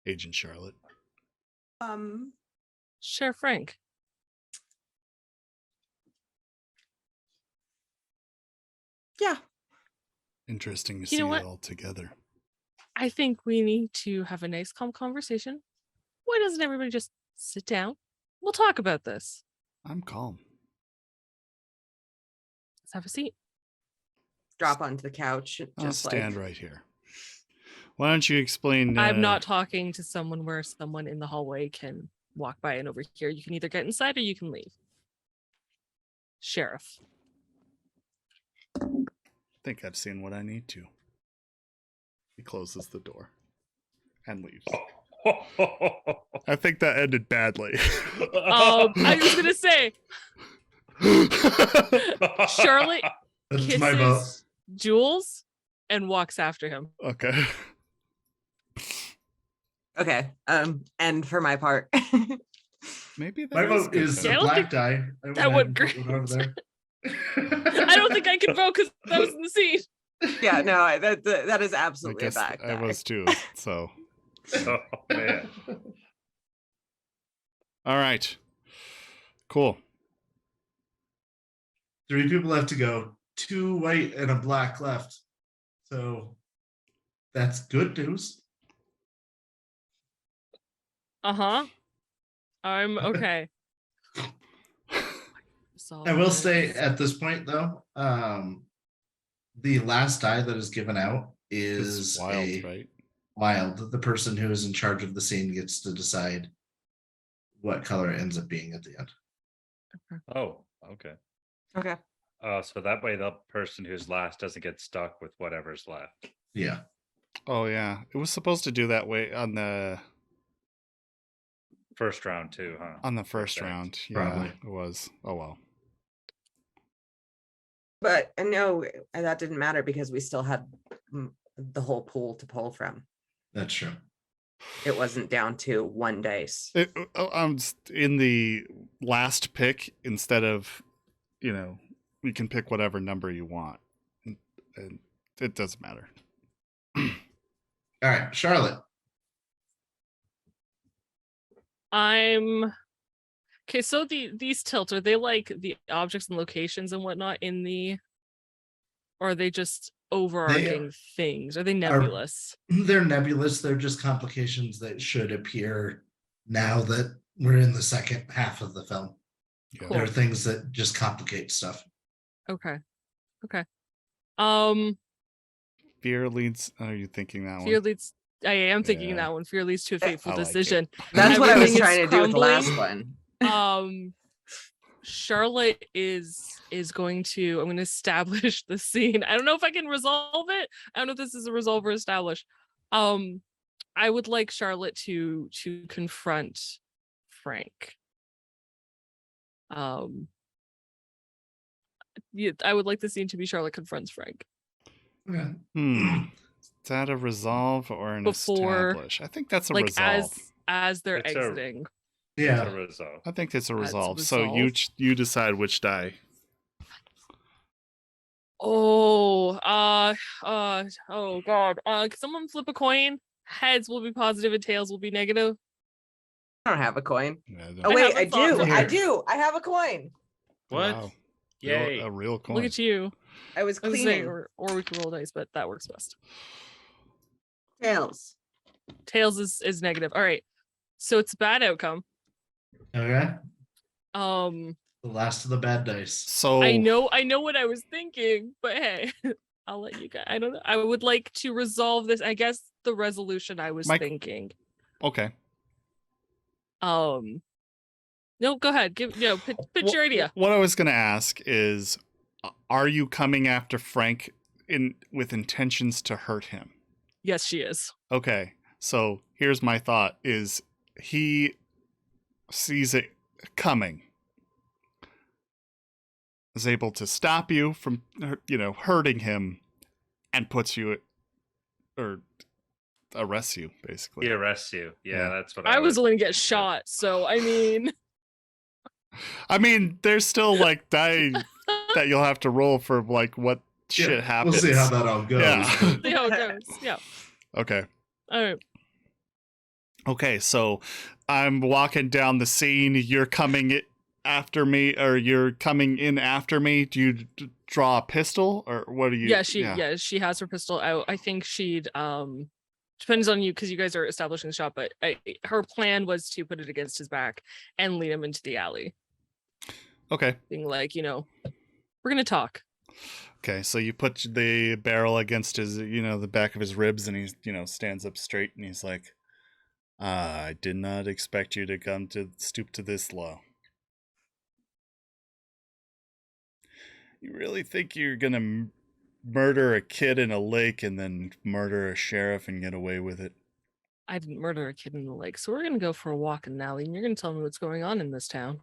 Agent Charlotte. Sheriff Frank. Yeah. Interesting to You see know it what? all together. I think we need to have a nice, calm conversation. Why doesn't everybody just sit down? We'll talk about this. I'm calm. Let's have a seat. Drop onto the couch. I'll Just stand like right here. Why don't you explain? I'm not talking to someone where someone in the hallway can walk by and over here. You can either get inside or you can leave. Sheriff. I think I've seen what I need to. He closes the door and leaves. I think that ended badly. I was gonna say Charlotte That's my vote. kisses Jules and walks after him. Okay. okay. And for my part. Maybe that My is vote good is then. I a don't black think die. that would great. I don't think I can vote because I was in the scene. Yeah, no, that is I absolutely a guess back. I was too. So Oh man. All right. Cool. 3 people have to go. 2 white and a black left. So that's good news. Uh-huh. I'm okay. I will say Solve at this point though, the last die that is given out Is is wild, a right? wild. The person who is in charge of the scene gets to decide what color it ends up being at the end. Oh, okay. Okay. So that way the person who's last doesn't get stuck with whatever's left. Yeah. Oh yeah, it was supposed to do that way on the First round too, huh? first Okay. round. Yeah, Probably. it was. Oh well. But no, that didn't matter because we still had the whole pool to pull from. That's true. It wasn't down to 1 dice. In the last pick, instead of, you can pick whatever number you want, and it doesn't matter. All right, Charlotte. I'm okay. So these tilts, are they like the objects and locations and whatnot in the, or are they just overarching things? Are they nebulous? They're nebulous. They're just complications that should appear now that we're in the second half of the film. Yeah. Cool. There are things that just complicate stuff. Okay. Fear leads. Are you thinking that Fear one? leads. I am thinking Yeah. that one. Fear leads to a fateful I like it. decision. That's what I was Everything is trying to do with the last crumbling. one. Charlotte is going to, I'm going to establish the scene. I don't know if I can resolve it. I don't know if this is a resolve or establish. I would like Charlotte to confront Frank. Yeah, I would like the scene to be Charlotte confronts Frank. Okay. Is that a resolve or an Before, establish? I think that's a like resolve. as they're It's a- exiting. It's Yeah. a result. I think it's a That's a resolve. So resolve. you decide which die. Oh, oh God. Can someone flip a coin? Heads will be positive and tails will be negative. I don't have a coin. Yeah, I don't- Oh I wait, have a I do. thought. I do. I have a coin. What? Wow. Yay. A real coin. Look at you. I was I was gonna say, cleaning. or we can roll dice, but that works best. Tails. Tails is negative. All right. So it's a bad outcome. Okay. Um, The last of the bad dice. So I know what I was thinking, but hey, I'll let you guys. I don't know. I would like to resolve this. I guess the resolution I was Mike- thinking. Okay. No, go ahead. Pitch your idea. What I was going to ask is, are you coming after Frank with intentions to hurt him? Yes, she is. Okay. So here's my thought: is he sees it coming, is able to stop you from, hurting him, and puts you, or arrests you, basically. He arrests you. Yeah, Yeah. that's what I was would- willing to get shot, so I mean, I mean, there's still like die that you'll have to roll for like what shit Yeah, happens. We'll see how that all goes. Yeah. but- see how it goes. Yeah. Okay. All right. Okay, so I'm walking down the scene. You're coming after me, or you're coming in after me. Do you draw a pistol, or what do you? Yeah, she has her pistol out. I think she'd depends on you because you guys are establishing the shot, but her plan was to put it against his back and lead him into the alley, Okay. being like, we're gonna talk. Okay, so you put the barrel against his, the back of his ribs, and he, stands up straight, and he's like, I did not expect you to stoop to this low. You really think you're gonna murder a kid in a lake and then murder a sheriff and get away with it? I didn't murder a kid in the lake, so we're gonna go for a walk in the alley, and you're gonna tell me what's going on in this town.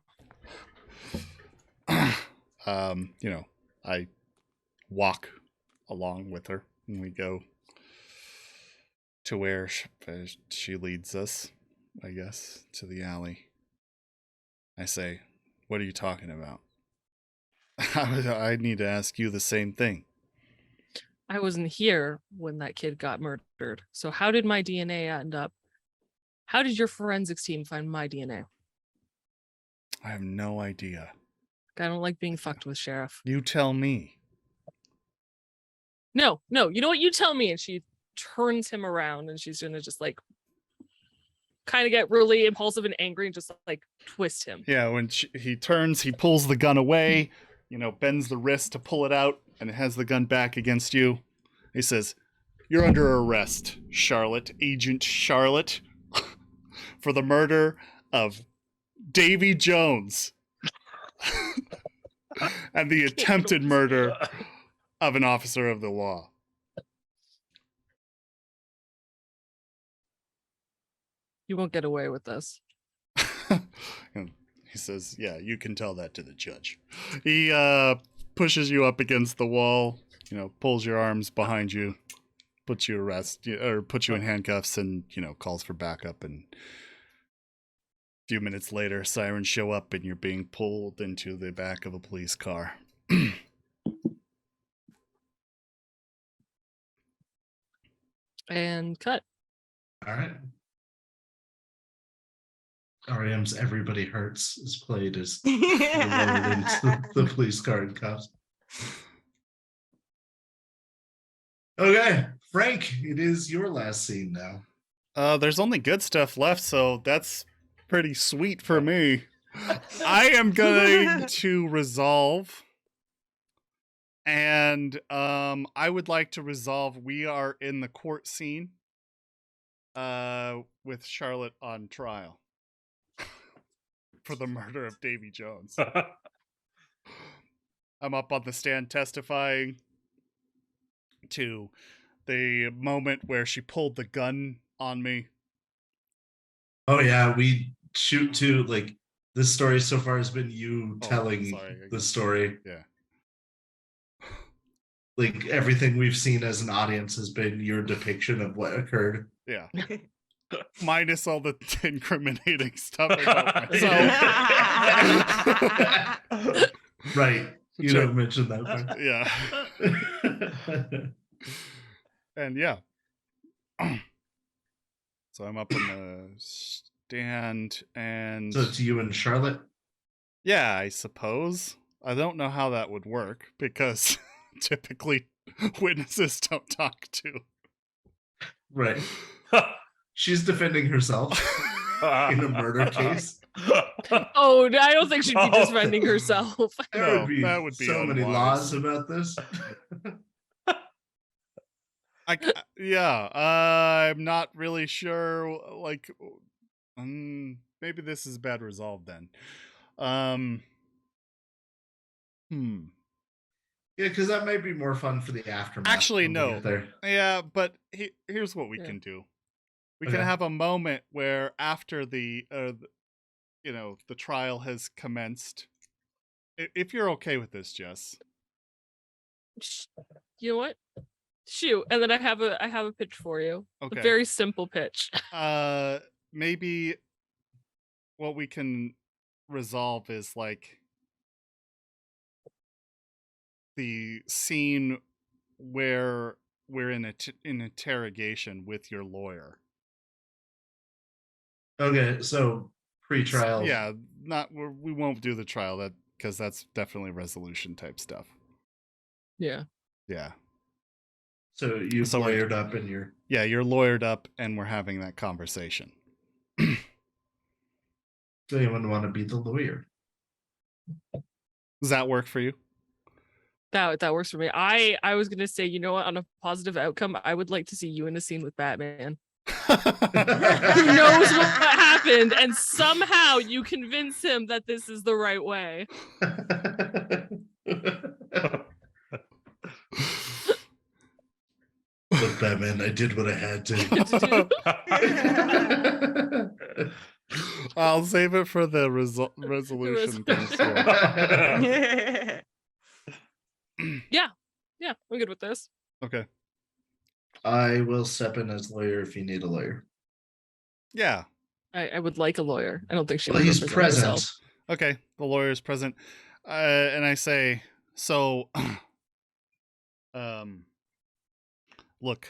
I walk along with her, and we go to where she leads us, I guess, to the alley. I say, what are you talking about? I need to ask you the same thing. I wasn't here when that kid got murdered, so how did my DNA end up How did your forensics team find my DNA? I have no idea. I don't like being fucked with, Sheriff. You tell me. No, you know what? You tell me. And she turns him around and she's gonna just like kind of get really impulsive and angry and just like twist him. Yeah, when he turns, he pulls the gun away, bends the wrist to pull it out, and it has the gun back against you. He says, "You're under arrest, Charlotte, Agent Charlotte, for the murder of Davy Jones and the attempted murder of an officer of the law." You won't get away with this. And he says, "Yeah, you can tell that to the judge." He pushes you up against the wall, pulls your arms behind you, puts you in handcuffs, and calls for backup. And a few minutes later, sirens show up, and you're being pulled into the back of a police car. And cut. All right. REM's Everybody Hurts is played as you're lowered into the police car and cuffs. Okay, Frank, it is your last scene now. There's only good stuff left, so that's pretty sweet for me. I am going to resolve, and I would like to resolve. We are in the court scene, with Charlotte on trial for the murder of Davy Jones. I'm up on the stand testifying to the moment where she pulled the gun on me. Oh yeah, we shoot to like this story so far has been you telling the story. Yeah. Like everything we've seen as an audience has been your depiction of what occurred. Yeah. Minus all the incriminating stuff about myself. Right. You don't mention that part. Yeah. And yeah. So I'm up in the stand, and so it's you and Charlotte? Yeah, I suppose. I don't know how that would work because typically witnesses don't talk to. Right. She's defending herself in a murder case. Oh, I don't think she'd be defending herself. There would be so unwise. many laws about this. I'm not really sure. Like, maybe this is bad resolve then. Yeah, because that might be more fun for the aftermath. Actually, no. There. Yeah, but here's what we can do. We can have a moment where after the trial has commenced. If you're okay with this, Jess. You know what? Shoot, and then I have a pitch for you. Okay. A very simple pitch. Maybe what we can resolve is like the scene where we're in an interrogation with your lawyer. Okay, so pre-trial. Yeah, we won't do the trial because that's definitely resolution type stuff. Yeah. Yeah. So you've lawyered up and you're... Yeah, you're lawyered up and we're having that conversation. Does anyone want to be the lawyer? Does that work for you? That works for me. I was gonna say, you know what, on a positive outcome, I would like to see you in a scene with Batman. Who knows what happened, and somehow you convince him that this is the right way. Look, Batman, I did what I had to. I'll save it for the resolution. Yeah, I'm good with this. Okay. I will step in as lawyer if you need a lawyer. Yeah. I would like a lawyer. I don't think she. Well, he's present. Herself. Okay, the lawyer is present, and I say, so, look,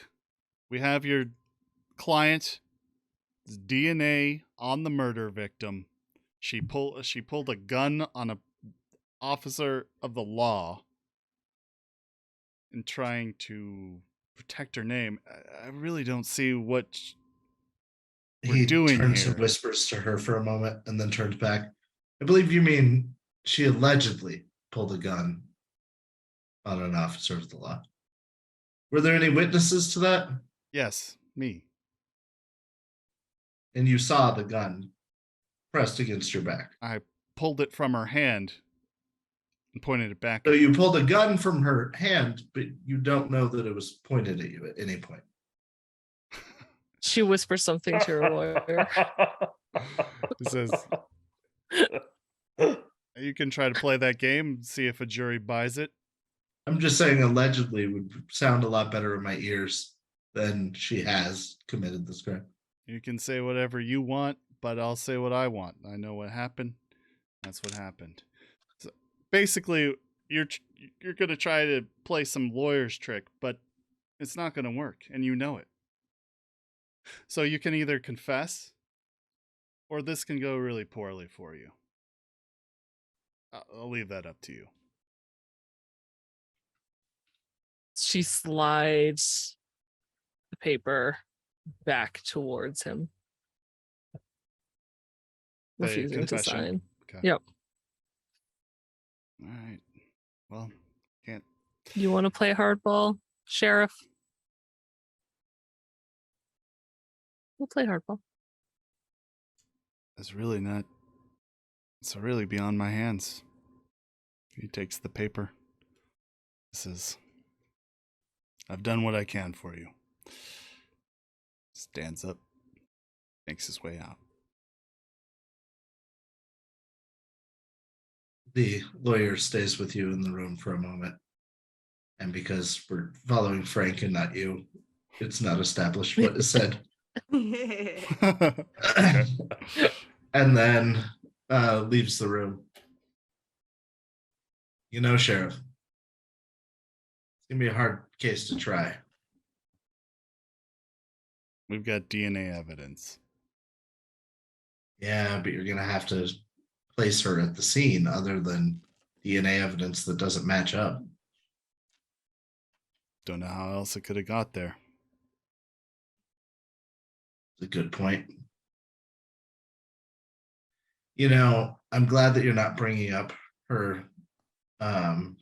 we have your client, DNA on the murder victim. She pulled a gun on a officer of the law in trying to protect her name. I really don't see what we're He doing turns here. and whispers to her for a moment and then turns back. I believe you mean she allegedly pulled a gun on an officer of the law. Were there any witnesses to that? Yes, me. And you saw the gun pressed against your back. I pulled it from her hand and pointed it back So at you pulled a gun from her hand, but you don't know that it was pointed at you at any point. She whispers something to her lawyer. It says, you can try to play that game and see if a jury buys it. I'm just saying allegedly would sound a lot better in my ears than she has committed this crime. You can say whatever you want, but I'll say what I want. I know what happened. That's what happened. So basically, you're going to try to play some lawyer's trick, but it's not going to work, and you know it. So you can either confess, or this can go really poorly for you. I'll leave that up to you. She slides the paper back towards him, The refusing to confession? sign. Okay. Yep. All right. Well, can't. You want to play hardball, Sheriff? We'll play hardball. It's really not. It's really beyond my hands. He takes the paper. Says, "I've done what I can for you." Stands up, makes his way out. The lawyer stays with you in the room for a moment. And because we're following Frank and not you, it's not established what is said. And then leaves the room. You know, Sheriff, it's going to be a hard case to try. We've got DNA evidence. Yeah, but you're going to have to place her at the scene other than DNA evidence that doesn't match up. Don't know how else it could have got there. It's a good point. You know, I'm glad that you're not bringing up her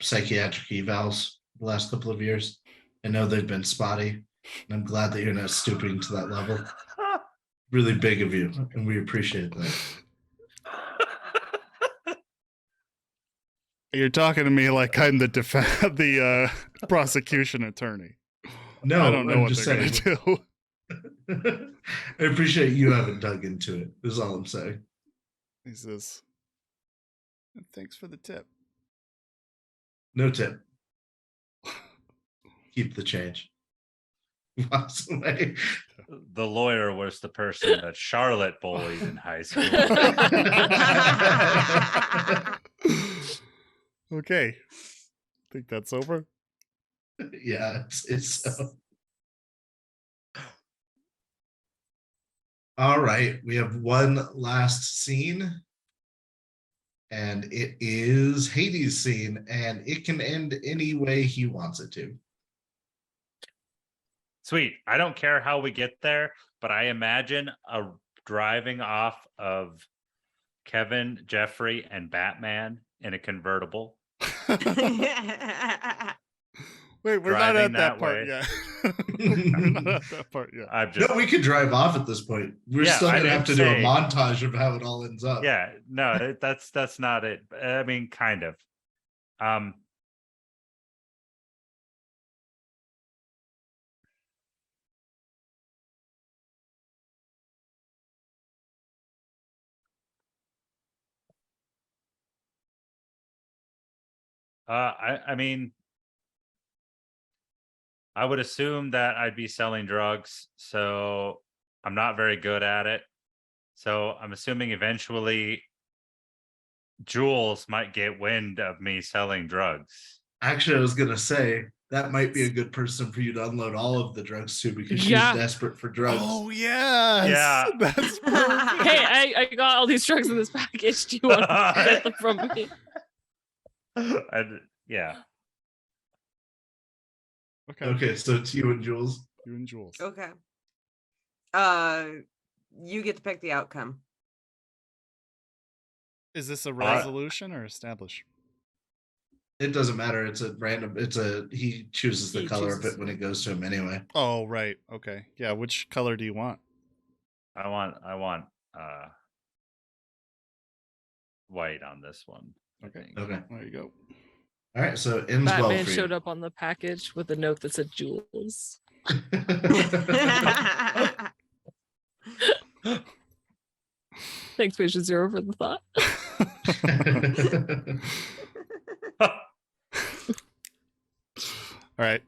psychiatric evals the last couple of years. I know they've been spotty, and I'm glad that you're not stooping to that level. Really big of you, and we appreciate that. You're talking to me like I'm the prosecution attorney. No, I don't know I'm what just they're going saying. to do. I appreciate you haven't dug into it, is all I'm saying. He says, "Thanks for the tip." No tip. Keep the change. Walks away. The lawyer was the person that Charlotte bullied in high school. Okay. Think that's over? Yeah, it's so. All right, we have one last scene, and it is Hades' scene, and it can end any way he wants it to. Sweet. I don't care how we get there, but I imagine a driving off of Kevin, Jeffrey, and Batman in a convertible. Wait, we're not Driving at that that part way. yet. We're not at that part yet. I'm just No, we could drive off at this point. We're Yeah, still I gonna have to didn't do a say- montage of how it all ends up. yeah, no, that's not it. I mean, kind of. I mean, I would assume that I'd be selling drugs, so I'm not very good at it. So I'm assuming eventually Jules might get wind of me selling drugs. Actually, I was gonna say That might be a good person for you to unload all of the drugs to because she's Yeah. desperate for drugs. Oh yes. Yeah. That's perfect. Hey, I got all these drugs in this package. Do you want to get them from me? Yeah. Okay. Okay, so it's you and Jules. You and Jules. Okay. You get to pick the outcome. Is this a resolution or establish? It doesn't matter. It's a random. He chooses the He color of chooses it when it goes to him anyway. Oh, right. Okay. Yeah. Which color do you want? I want white on this one. I Okay. think. Okay. There you go. All right. So it ends well Batman for showed you. up on the package with a note that said Jules. Thanks, Patient Zero, for the thought. All right.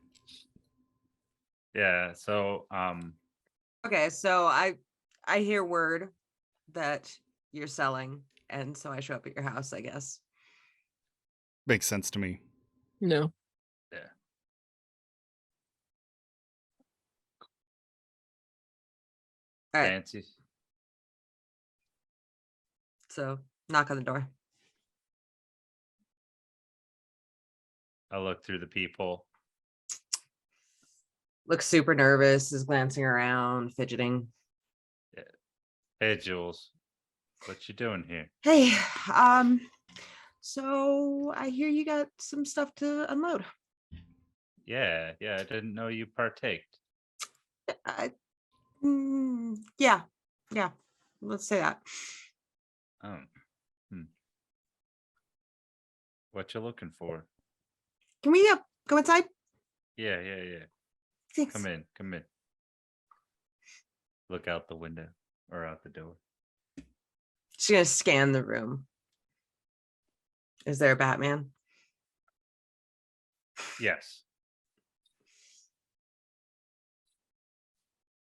Yeah. So Okay, so I hear word that you're selling, and so I show up at your house, I guess. Makes sense to me. No. All right, fancy. so knock on the door. I look through the people. Looks super nervous, is glancing around, fidgeting. Hey, Jules, what you doing here? Hey, so I hear you got some stuff to unload. Yeah. I didn't know you partaked. Yeah, let's say that. What you looking for? Can we go inside? Yeah. Thanks. Come in. Look out the window or out the door. She's gonna scan the room. Is there a Batman? Yes.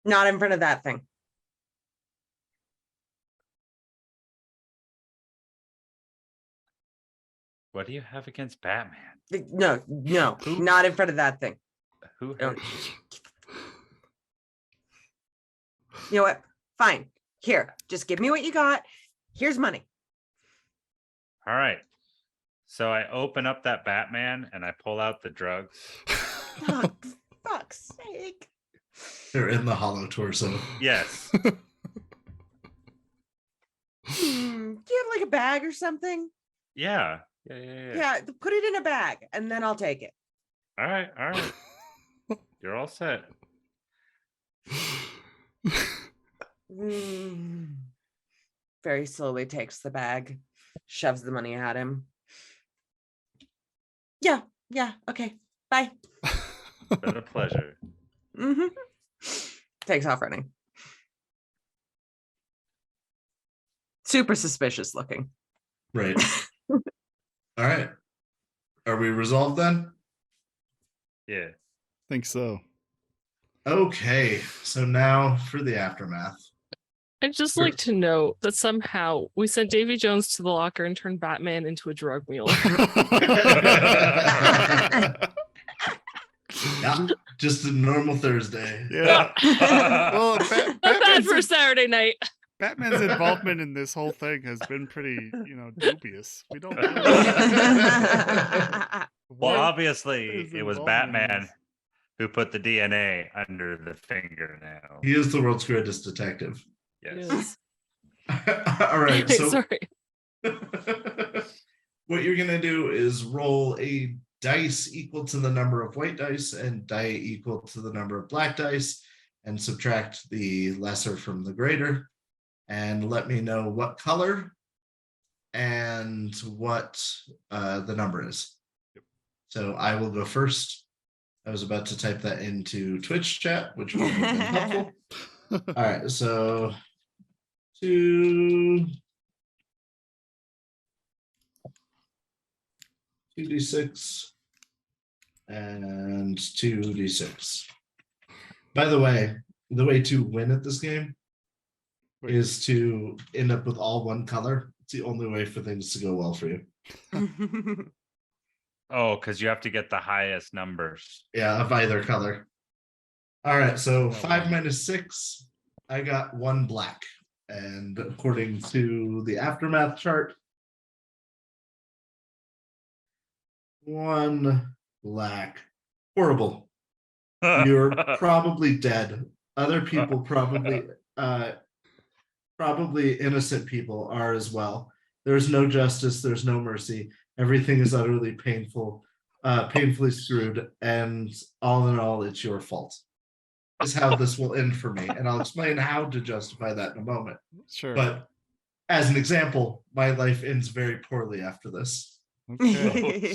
Not in front of that thing. What do you have against Batman? No, Who? not in front of that thing. Who Don't. hurt you? You know what? Fine. Here, just give me what you got. Here's money. All right. So I open up that Batman and I pull out the drugs. Oh, fuck's sake. They're in the hollow torso. Yes. Do you have like a bag or something? Yeah. Yeah, put it in a bag and then I'll take it. All right. You're all set. Very slowly takes the bag, shoves the money at him. Yeah, okay, bye. Been a pleasure. Takes off running. Super suspicious looking. Right. All right. Are we resolved then? Yeah. Think so. Okay. So now for the aftermath. I'd just like to note that somehow we sent Davy Jones to the locker and turned Batman into a drug mule. Yeah, just a normal Thursday. Yeah. Well, Not bad for a Saturday night. Batman's involvement in this whole thing has been pretty, dubious. We don't. Well, What obviously, his it was involvement Batman is. who put the DNA under the fingernail. He is the world's greatest detective. Yes. All right. So Sorry. what you're going to do is roll a dice equal to the number of white dice and die equal to the number of black dice and subtract the lesser from the greater and let me know what color and what the number is. So I will go first. I was about to type that into Twitch chat, which would have been helpful. All right, so 2d6 and 2d6. By the way to win at this game is to end up with all one color. It's the only way for things to go well for you. Oh, because you have to get the highest numbers. Yeah, of either color. All right, so Got 5 one. minus 6, I got 1 black. And according to the aftermath chart, 1 black. Horrible. You're probably dead. Other people probably innocent people are as well. There's no justice, there's no mercy. Everything is utterly painful, painfully screwed, and all in all, it's your fault. Is how this will end for me. And I'll explain how to justify that in a moment. Sure. But as an example, my life ends very poorly after this. Okay.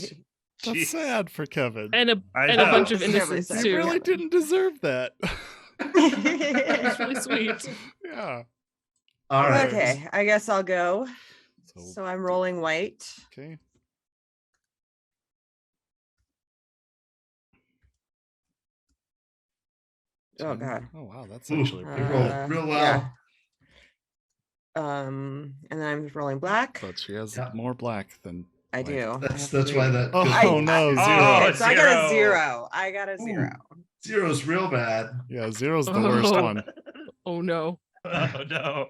That's Jeez. sad for Kevin. And a I and a know. bunch of It's really innocents sad. He too. really didn't deserve that. It's really sweet. Yeah. All right. Okay, I guess I'll go. So, So I'm rolling white. okay. Oh 10. god. Oh wow, that's Ooh, actually you pretty rolled good. real well. Yeah. And then I'm rolling black. But she has Yeah. more black than I white. do. I That's have why three. that Oh, goes I- to no, zero. zero. Okay, so I got a zero. 0. I got a 0. Ooh, zero's real bad. Yeah, zero's the worst Oh. one. Oh no. Oh no.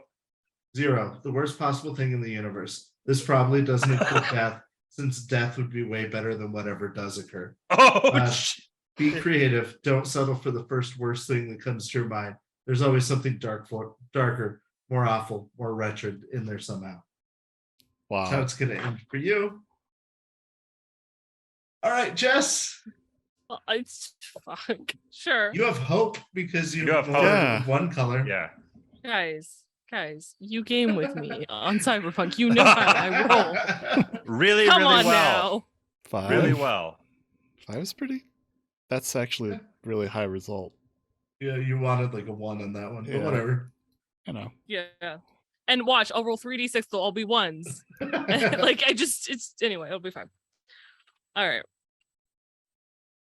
0, the worst possible thing in the universe. This probably doesn't include death, since death would be way better than whatever does occur. Oh, Be creative. Don't settle for the first worst thing that comes to your mind. There's always something darker, more awful, more wretched in there somehow. That's how Wow. it's gonna end for you. All right, Jess. Well, it's fuck. Sure. You have hope because you You have have hope. Yeah. one color. yeah. Guys, you game with me on Cyberpunk. You know how I roll. Really, Come really on well. now. 5. Really well. 5 is pretty. That's actually a really high result. Yeah, you wanted like a 1 on that one, but Yeah. whatever. You know. Yeah. And watch, I'll roll 3d6, they'll all be ones. Like it's anyway, it'll be fine. All right.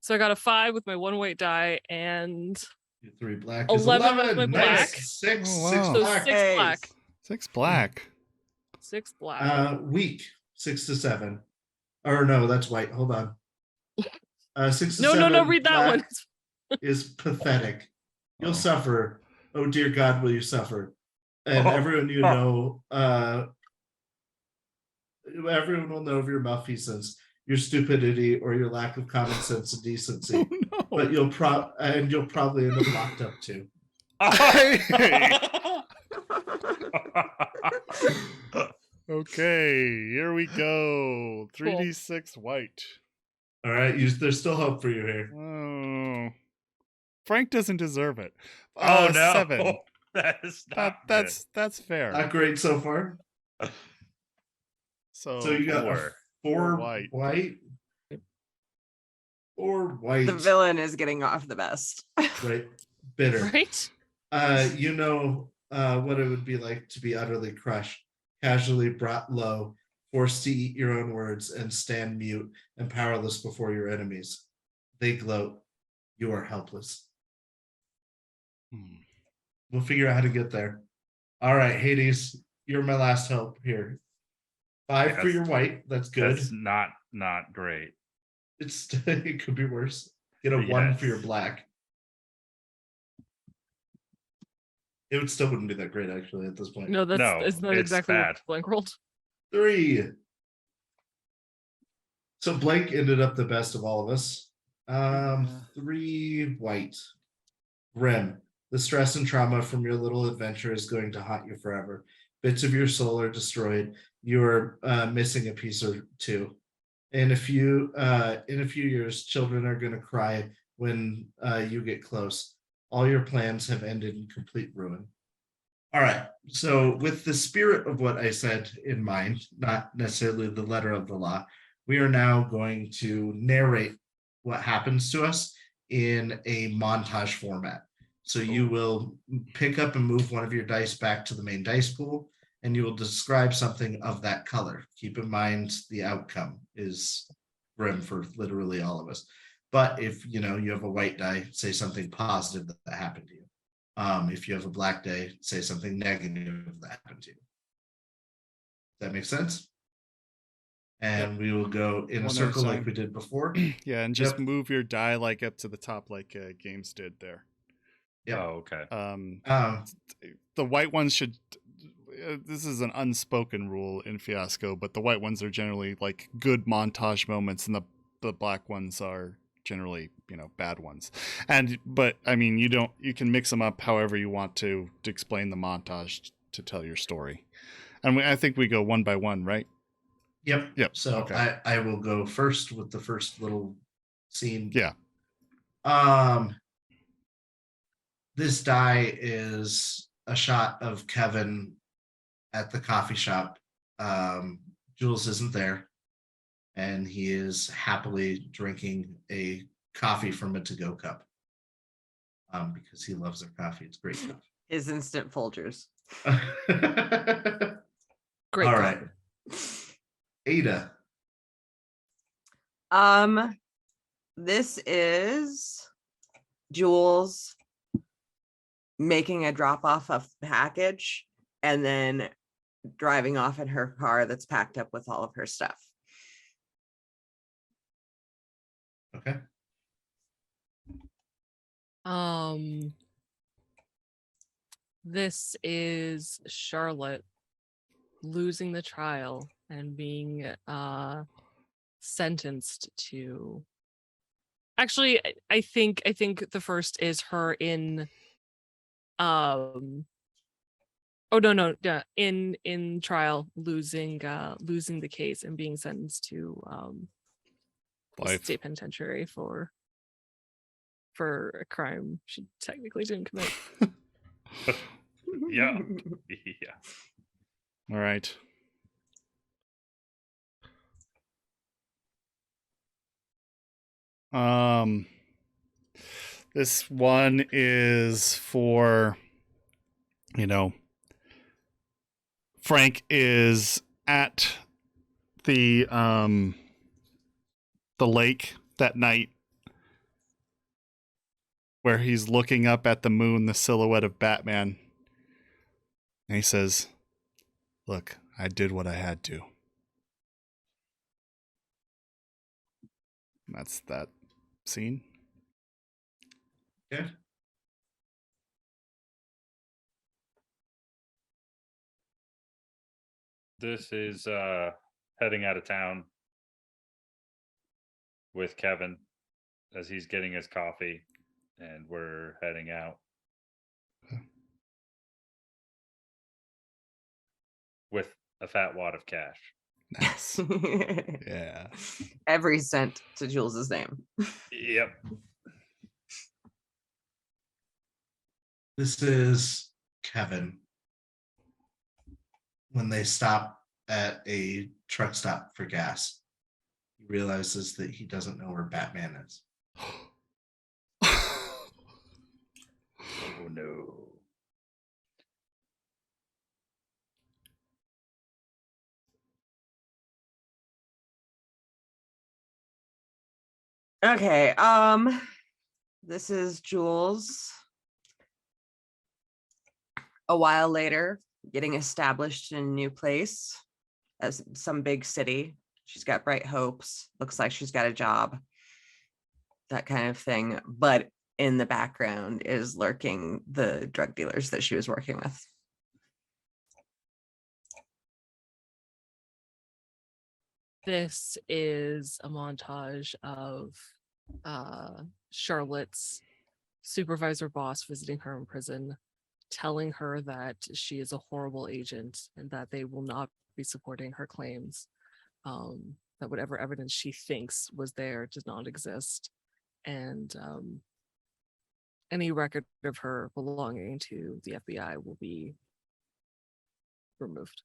So I got a 5 with my 1 white die and 3 black is 11 with 11. my Nice. black. 6, Oh, 6 wow. so black. 6 black. 6 black. 6 black. Weak. 6 to 7. Or no, that's white. Hold on. 6 to No, 7. read that black one. is pathetic. You'll Oh. suffer. Oh dear God, will you suffer? And Oh. everyone you know, everyone will know of your malfeasance, your stupidity, or your lack of common sense and decency. Oh, no. But you'll probably end up locked up too. Okay, here we go. 3d6 white. All right, there's still hope for you here. Oh. Frank doesn't deserve it. Oh no. 7. That is not That's fair. Not great so far. So So you got a 4. 4 white. white. 4 white. The villain is getting off the best. Right. Bitter. Right? You know what it would be like to be utterly crushed, casually brought low, forced to eat your own words, and stand mute and powerless before your enemies. They gloat. You are helpless. Hmm. We'll figure out how to get there. All right, Hades, you're my last hope here. 5 for Yes. your white. That's good. That's not great. It could be worse. Get a 1 for your Yes. black. It would still wouldn't be that great actually at this point. No, that's No, it's not it's exactly bad. what Blank rolled. 3. So Blank ended up the best of all of us. 3 white. Grim. The stress and trauma from your little adventure is going to haunt you forever. Bits of your soul are destroyed. You are missing a piece or two. In a few years, children are going to cry when you get close. All your plans have ended in complete ruin. All right. So with the spirit of what I said in mind, not necessarily the letter of the law, we are now going to narrate what happens to us in a montage format. So you will pick up and move one of your dice back to the main dice pool, and you will describe something of that color. Keep in mind the outcome is grim for literally all of us. But if you have a white die, say something positive that happened to you. If you have a black day, say something negative that happened to you. Does that make sense? And we will go in a One at a circle like time. we did before. Yeah, and just Yep. move your die like up to the top like games did there. Yep. Oh, okay. The white ones should. This is an unspoken rule in Fiasco, but the white ones are generally like good montage moments, and the black ones are generally bad ones. But I mean, you can mix them up however you want to explain the montage to tell your story. And I think we go one by one, right? Yep. So okay. I will go first with the first little scene. Yeah. This die is a shot of Kevin at the coffee shop. Jules isn't there, and he is happily drinking a coffee from a to-go cup. Because he loves their coffee. It's great coffee. His instant Folgers. Great. All call. right. Ada. This is Jules making a drop off of package and then driving off in her car that's packed up with all of her stuff. Okay. This is Charlotte losing the trial and being sentenced to. Actually, I think the first is her in. Oh no, yeah, in trial, losing the case and being sentenced to Life. state penitentiary for a crime she technically didn't commit. Yeah. Yeah. All right. This one is for, Frank is at the lake that night where he's looking up at the moon, the silhouette of Batman. And he says, "Look, I did what I had to." And that's that scene. Okay. This is heading out of town with Kevin as he's getting his coffee, and we're heading out with a fat wad of cash. Nice. Yeah. Every cent to Jules's name. Yep. This is Kevin. When they stop at a truck stop for gas, he realizes that he doesn't know where Batman is. Oh no. Okay, this is Jules. A while later, getting established in a new place, as some big city. She's got bright hopes. Looks like she's got a job. That kind of thing. But in the background is lurking the drug dealers that she was working with. This is a montage of Charlotte's supervisor boss visiting her in prison, telling her that she is a horrible agent and that they will not be supporting her claims, that whatever evidence she thinks was there does not exist, and any record of her belonging to the FBI will be removed.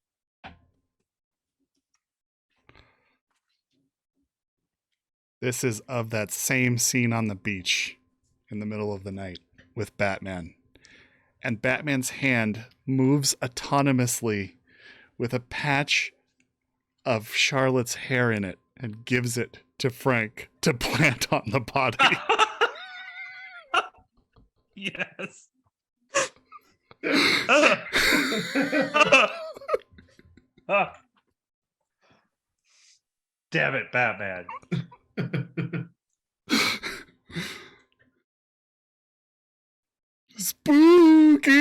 This is of that same scene on the beach in the middle of the night with Batman. And Batman's hand moves autonomously with a patch of Charlotte's hair in it and gives it to Frank to plant on the body. Yes. Damn it, Batman. Spooky.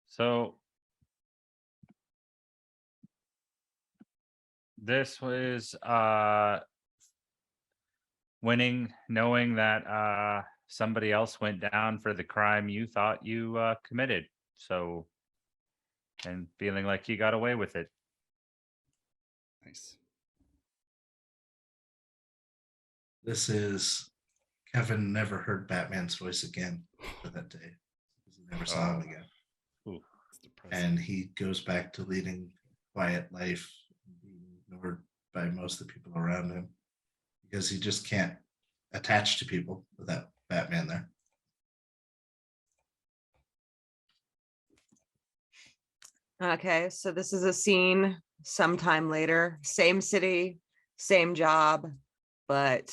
So this was winning, knowing that somebody else went down for the crime you thought you committed. So, and feeling like you got away with it. Nice. This is Kevin never heard Batman's voice again for that day. He never saw him again. Ooh. It's depressing. And he goes back to leading a quiet life, being ignored by most of the people around him because he just can't attach to people without Batman there. Okay, so this is a scene sometime later, same city, same job, but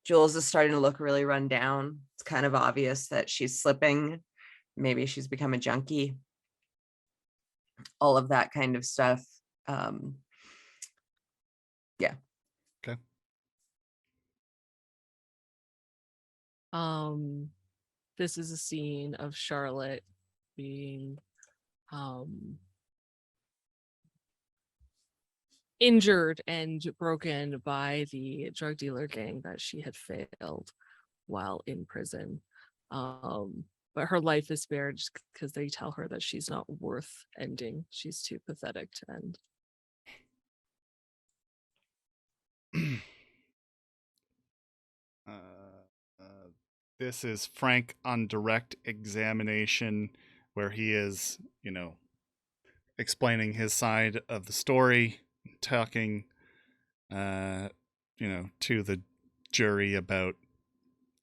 Jules is starting to look really run down. It's kind of obvious that she's slipping. Maybe she's become a junkie. All of that kind of stuff. Yeah. Okay. This is a scene of Charlotte being injured and broken by the drug dealer gang that she had failed while in prison. But her life is spared because they tell her that she's not worth ending. She's too pathetic to end. This is Frank on direct examination, where he is, explaining his side of the story, talking, to the jury about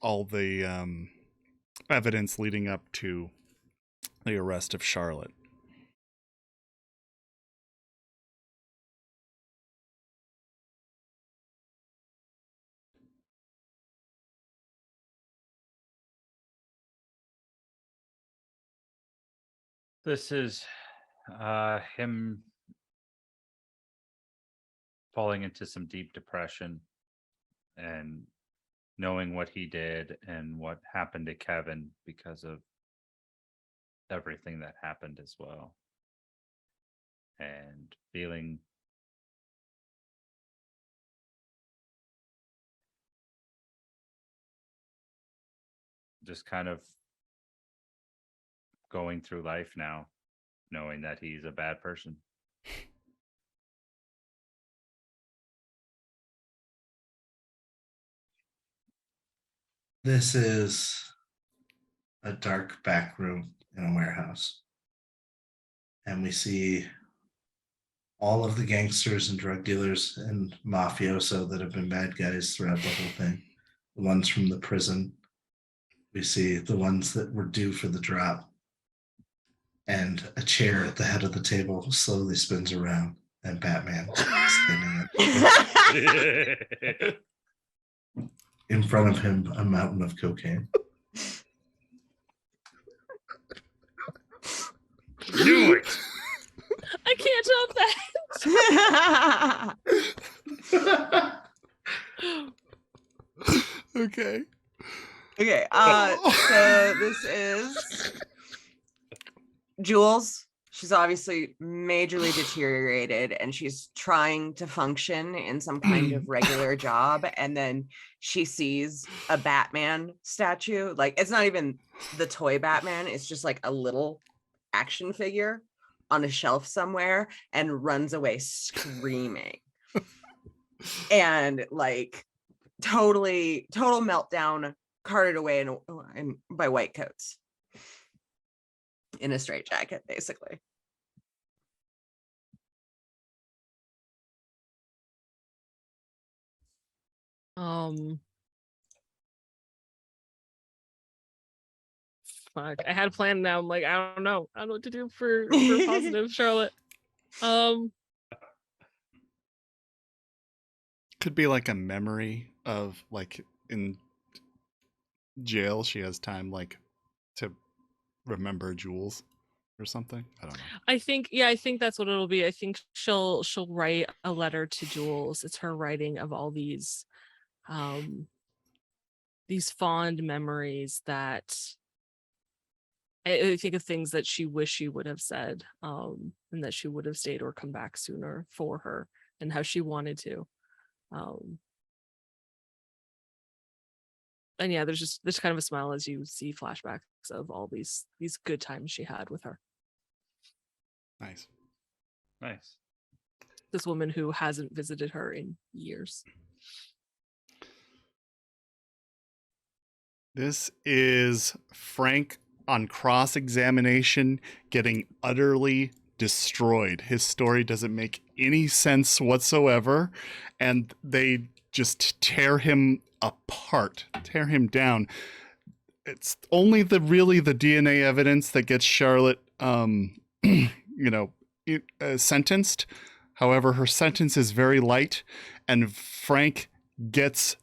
all the evidence leading up to the arrest of Charlotte. This is him falling into some deep depression and knowing what he did and what happened to Kevin because of everything that happened as well. And feeling just kind of going through life now, knowing that he's a bad person. This is a dark back room in a warehouse. And we see all of the gangsters and drug dealers and mafioso that have been bad guys throughout the whole thing. The ones from the prison. We see the ones that were due for the drop. And a chair at the head of the table slowly spins around, and Batman standing in front of him, a mountain of cocaine. Do it! I can't help that. Okay. Okay, so this is Jules. She's obviously majorly deteriorated and she's trying to function in some kind of regular job. And then she sees a Batman statue. Like, it's not even the toy Batman, it's just like a little action figure on a shelf somewhere and runs away screaming. And like total meltdown, carted away in by white coats in a straitjacket, basically. Fuck. I had a plan. Now I'm like, I don't know. I don't know what to do for positive, Charlotte. Could be like a memory of like in jail she has time like to remember Jules or something. I don't know. I think that's what it'll be. I think she'll write a letter to Jules. It's her writing of all these fond memories that I think of things that she wished she would have said, and that she would have stayed or come back sooner for her, and how she wanted to. And yeah, there's kind of a smile as you see flashbacks of all these good times she had with her. Nice. Nice. This woman who hasn't visited her in years. This is Frank on cross-examination getting utterly destroyed. His story doesn't make any sense whatsoever, and they just tear him apart, tear him down. It's only the DNA evidence that gets Charlotte sentenced. However, her sentence is very light, and Frank gets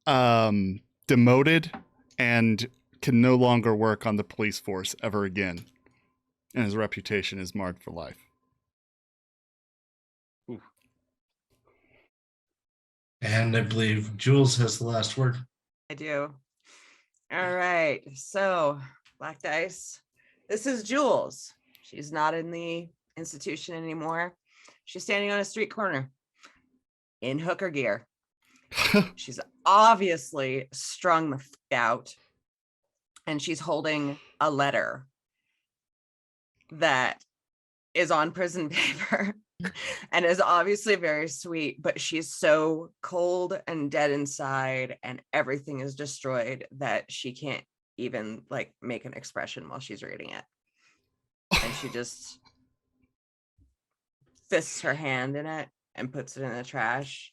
demoted and can no longer work on the police force ever again. And his reputation is marred for life. Ooh. And I believe Jules has the last word. I do. All right. So, Black Dice. This is Jules. She's not in the institution anymore. She's standing on a street corner in hooker gear. She's obviously strung the f out, and she's holding a letter that is on prison paper and is obviously very sweet, but she's so cold and dead inside, and everything is destroyed that she can't even like make an expression while she's reading it. And she just fists her hand in it and puts it in the trash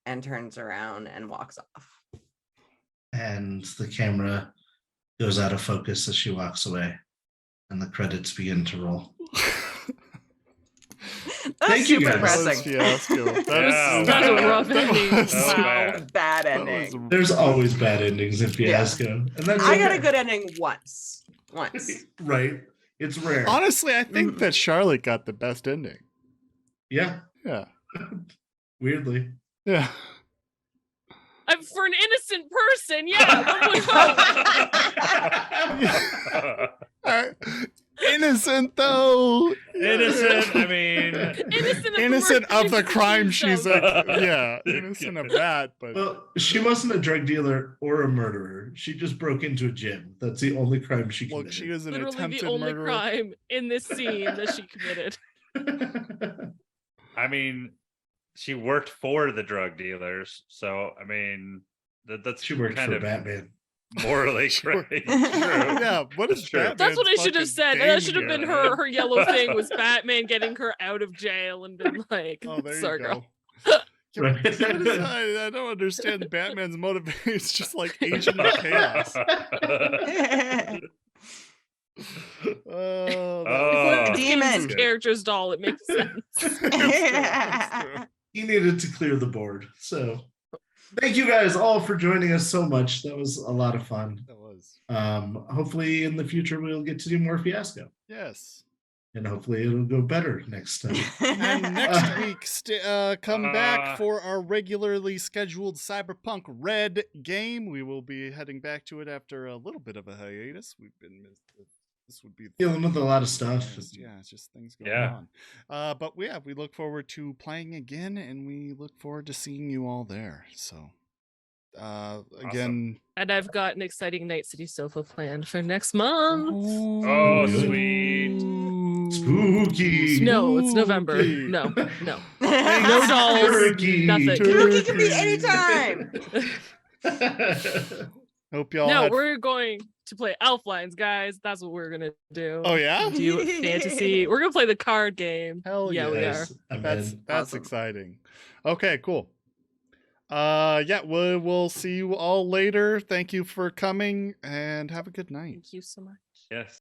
and turns around and walks off. And the camera goes out of focus as she walks away, and the credits begin to roll. Thank you, super guys. depressing. Fiasco. That was a rough ending. Wow. Bad ending. There's always bad endings in Fiasco. And that's I got a okay. good ending once. Right. It's rare. Honestly, I think that Charlotte got the best ending. Yeah. Yeah. Weirdly. Yeah. For an innocent person, yeah. Innocent though. Innocent. I mean, innocent Of the crime she's a. innocent of that, but Well, she wasn't a drug dealer or a murderer. She just broke into a gym. That's the only crime she look, committed. she was an Literally attempted the only murderer. crime in this scene that she committed. I mean, she worked for the drug dealers, so I mean, that's She worked kind for of Batman. morally Sure. right. True. Yeah, what is That's true. Batman's That's what I should have fucking said. That should have game been here? her yellow thing was Batman getting her out of jail and been like, Oh, there sorry, you girl. go. Right. I don't understand Batman's motivation. It's just like Agent of Chaos. Oh, Oh. The Demon. character's doll, it makes sense. that's true. He needed to clear the board. So thank you guys all for joining us so much. That was a lot of fun. That was. Hopefully in the future we'll get to do more Fiasco. Yes. And hopefully it'll go better next time. And next week, come back for our regularly scheduled Cyberpunk Red game. We will be heading back to it after a little bit of a hiatus. We've been this would be Dealing with a lot of stuff. Yeah, it's just things going Yeah. on. But we look forward to playing again, and we look forward to seeing you all there. So, again, And I've got an exciting Night City sofa planned for next month. Oh, Good. sweet. Spooky. No, it's November. Spooky. No. No No dolls. Turkey. Nothing. Spooky can be anytime. hope y'all. No, had- we're going to play Elflines, guys. That's what we're gonna do. Oh yeah, Do fantasy. We're gonna play the card game. Hell yeah, yeah. we are. Nice. I'm that's in. that's Awesome. exciting. Okay, cool. Yeah, we'll see you all later. Thank you for coming and have a good night. Thank you so much. Yes.